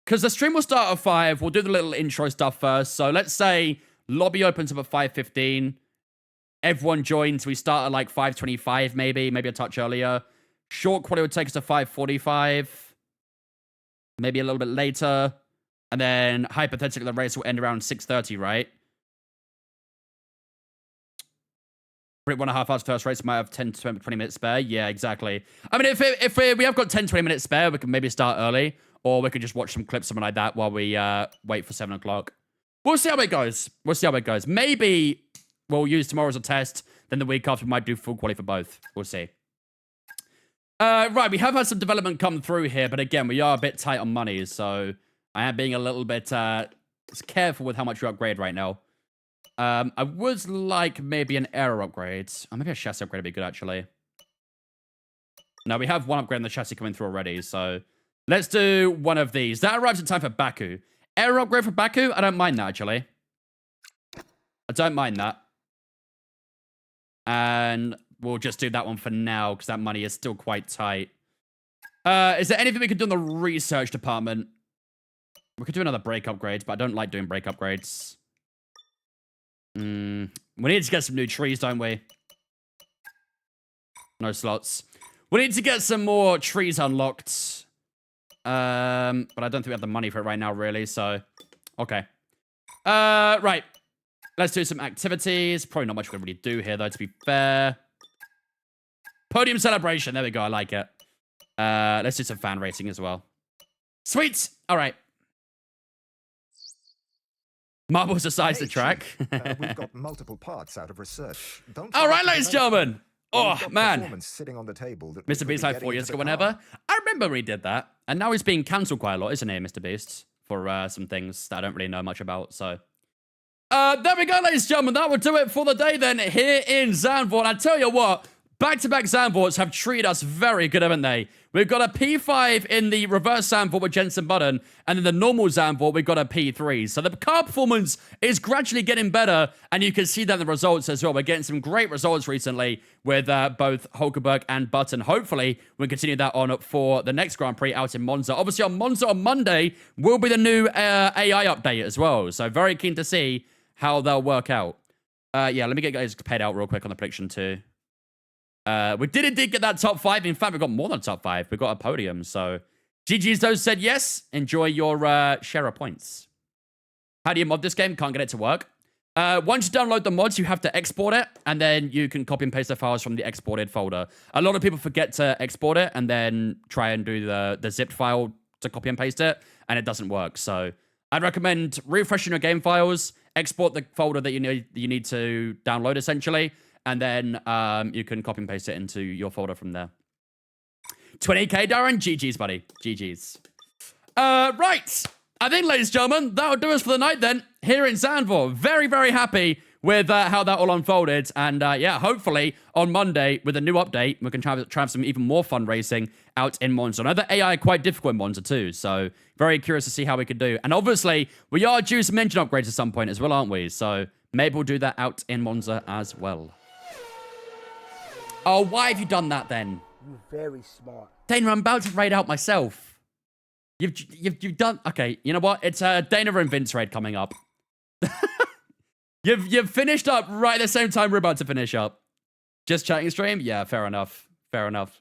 because the stream will start at 5, we'll do the little intro stuff first. So let's say lobby opens up at 5:15. Everyone joins. We start at like 5:25, maybe a touch earlier. Short quali would take us to 5:45, maybe a little bit later. And then, hypothetically, the race will end around 6:30, right? 1.5 hours first race, we might have 10 to 20 minutes spare. Yeah, exactly. I mean, if we have got 10, 20 minutes spare, we can maybe start early. Or we could just watch some clips, something like that, while we wait for 7 o'clock. We'll see how it goes. Maybe we'll use tomorrow as a test. Then the week after, we might do full quali for both. We'll see. Right, we have had some development come through here. But again, we are a bit tight on money, so I am being a little bit careful with how much we upgrade right now. I would like maybe an aero upgrade. Oh, maybe a chassis upgrade would be good, actually. No, we have one upgrade in the chassis coming through already, so let's do one of these. That arrives in time for Baku. Aero upgrade for Baku? I don't mind that, actually. I don't mind that. And we'll just do that one for now, because that money is still quite tight. Is there anything we could do in the research department? We could do another brake upgrade, but I don't like doing brake upgrades. We need to get some new trees, don't we? No slots. We need to get some more trees unlocked. But I don't think we have the money for it right now, really, so... Okay. Right. Let's do some activities. Probably not much we can really do here, though, to be fair. Podium celebration. There we go. I like it. Let's do some fan racing as well. Sweet. All right. Marbles decides the track. We've got multiple parts out of research. All right, ladies and gentlemen. Oh, man. Sitting on the table that Mr. Beast like 4 years ago, whenever. I remember he did that. And now he's being cancelled quite a lot, isn't he, Mr. Beast? For some things that I don't really know much about, so... there we go, ladies and gentlemen. That will do it for the day, then, here in Zandvoort. I tell you what, back-to-back Zandvoorts have treated us very good, haven't they? We've got a P5 in the reverse Zandvoort with Jensen Button, and in the normal Zandvoort, we've got a P3. So the car performance is gradually getting better, and you can see that in the results as well. We're getting some great results recently with both Hulkenberg and Button. Hopefully, we'll continue that on for the next Grand Prix out in Monza. Obviously, on Monza on Monday will be the new AI update as well. So very keen to see how they'll work out. Yeah, let me get guys paid out real quick on the prediction too. We did indeed get that top 5. In fact, we got more than top 5. We got a podium. So, GG's those said yes. Enjoy your share of points. How do you mod this game? Can't get it to work. Once you download the mods, you have to export it, and then you can copy and paste the files from the exported folder. A lot of people forget to export it, and then try and do the zipped file to copy and paste it, and it doesn't work. So, I'd recommend refreshing your game files, export the folder that you need to download, essentially, and then you can copy and paste it into your folder from there. 20k, Darren? GG's, buddy. GG's. Right. I think, ladies and gentlemen, that'll do us for the night then, here in Zandvoort. Very, very happy with how that all unfolded. And yeah, hopefully on Monday with a new update, we can try have some even more fun racing out in Monza. I know the AI quite difficult in Monza too, so very curious to see how we could do. And obviously, we are due some engine upgrades at some point as well, aren't we? So maybe we'll do that out in Monza as well. Oh, why have you done that then? You're very smart. Dana, I'm about to raid out myself. You've done... Okay, you know what? It's Dana and Vince raid coming up. You've finished up right at the same time we're about to finish up. Just chatting stream? Yeah, fair enough. Fair enough.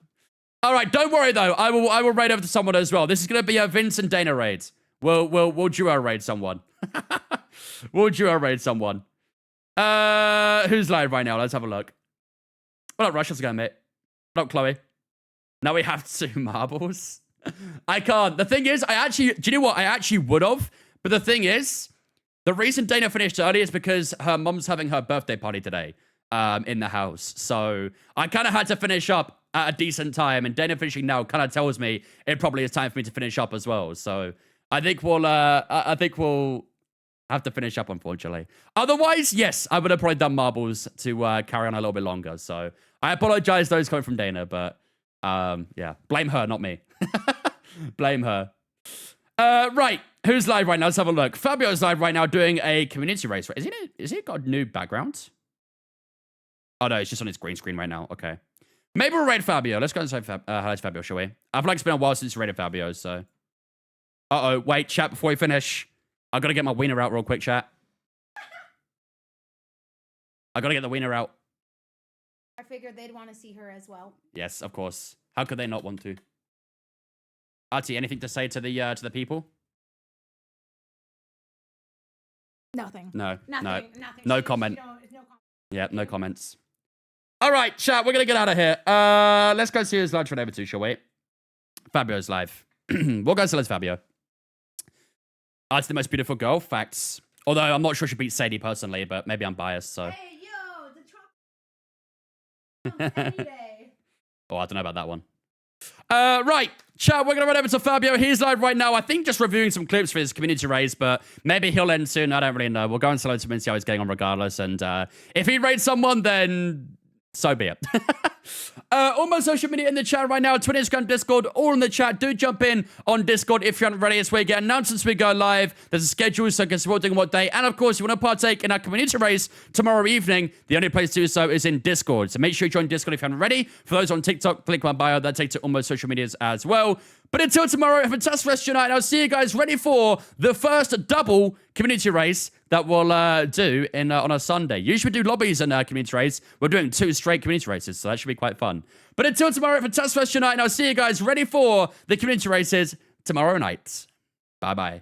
All right, don't worry though. I will raid over to someone as well. This is gonna be a Vince and Dana raid. We'll duo raid someone. We'll duo raid someone. Who's live right now? Let's have a look. What up, Rush? How's it going, mate? What up, Chloe? Now we have 2 marbles. I can't. The thing is, do you know what? I actually would have. But the thing is, the reason Dana finished early is because her mum's having her birthday party today in the house. So I kind of had to finish up at a decent time. And Dana finishing now kind of tells me it probably is time for me to finish up as well. So I think we'll have to finish up, unfortunately. Otherwise, yes, I would have probably done marbles to carry on a little bit longer. So I apologize those coming from Dana, but yeah, blame her, not me. Blame her. Right, who's live right now? Let's have a look. Fabio's live right now doing a community race. Is he got a new background? Oh no, it's just on his green screen right now. Okay. Maybe we'll raid Fabio. Let's go and say hello to Fabio, shall we? I feel like it's been a while since we raided Fabio, so. Uh-oh, wait, chat, before we finish. I gotta get my wiener out real quick, chat. I gotta get the wiener out. I figured they'd want to see her as well. Yes, of course. How could they not want to? Artie, anything to say to the people? Nothing. No. Nothing. No comment. Yeah, no comments. All right, chat, we're going to get out of here. Let's go see who's live for over to, shall we? Fabio's live. We'll go see Fabio. Artie's the most beautiful girl. Facts. Although I'm not sure she beats Sadie personally, but maybe I'm biased, so. Hey, yo, the Trump any day. Oh, I don't know about that one. Right, chat, we're going to run over to Fabio. He's live right now. I think just reviewing some clips for his community race, but maybe he'll end soon. I don't really know. We'll go and hello to him and see how he's getting on regardless. And if he raids someone, then so be it. All my social media in the chat right now. Twitter, Instagram, Discord, all in the chat. Do jump in on Discord if you aren't ready. It's where you get announcements we go live. There's a schedule, so you can see what we're doing what day. And of course, if you want to partake in our community race tomorrow evening, the only place to do so is in Discord. So make sure you join Discord if you haven't already. For those on TikTok, click my bio. That takes to all my social medias as well. But until tomorrow, have a fantastic rest of your night. I'll see you guys ready for the first double community race that we'll do in on a Sunday. Usually we do lobbies and community race. We're doing 2 straight community races, so that should be quite fun. But until tomorrow, have a fantastic rest of your night, and I'll see you guys ready for the community races tomorrow night. Bye-bye.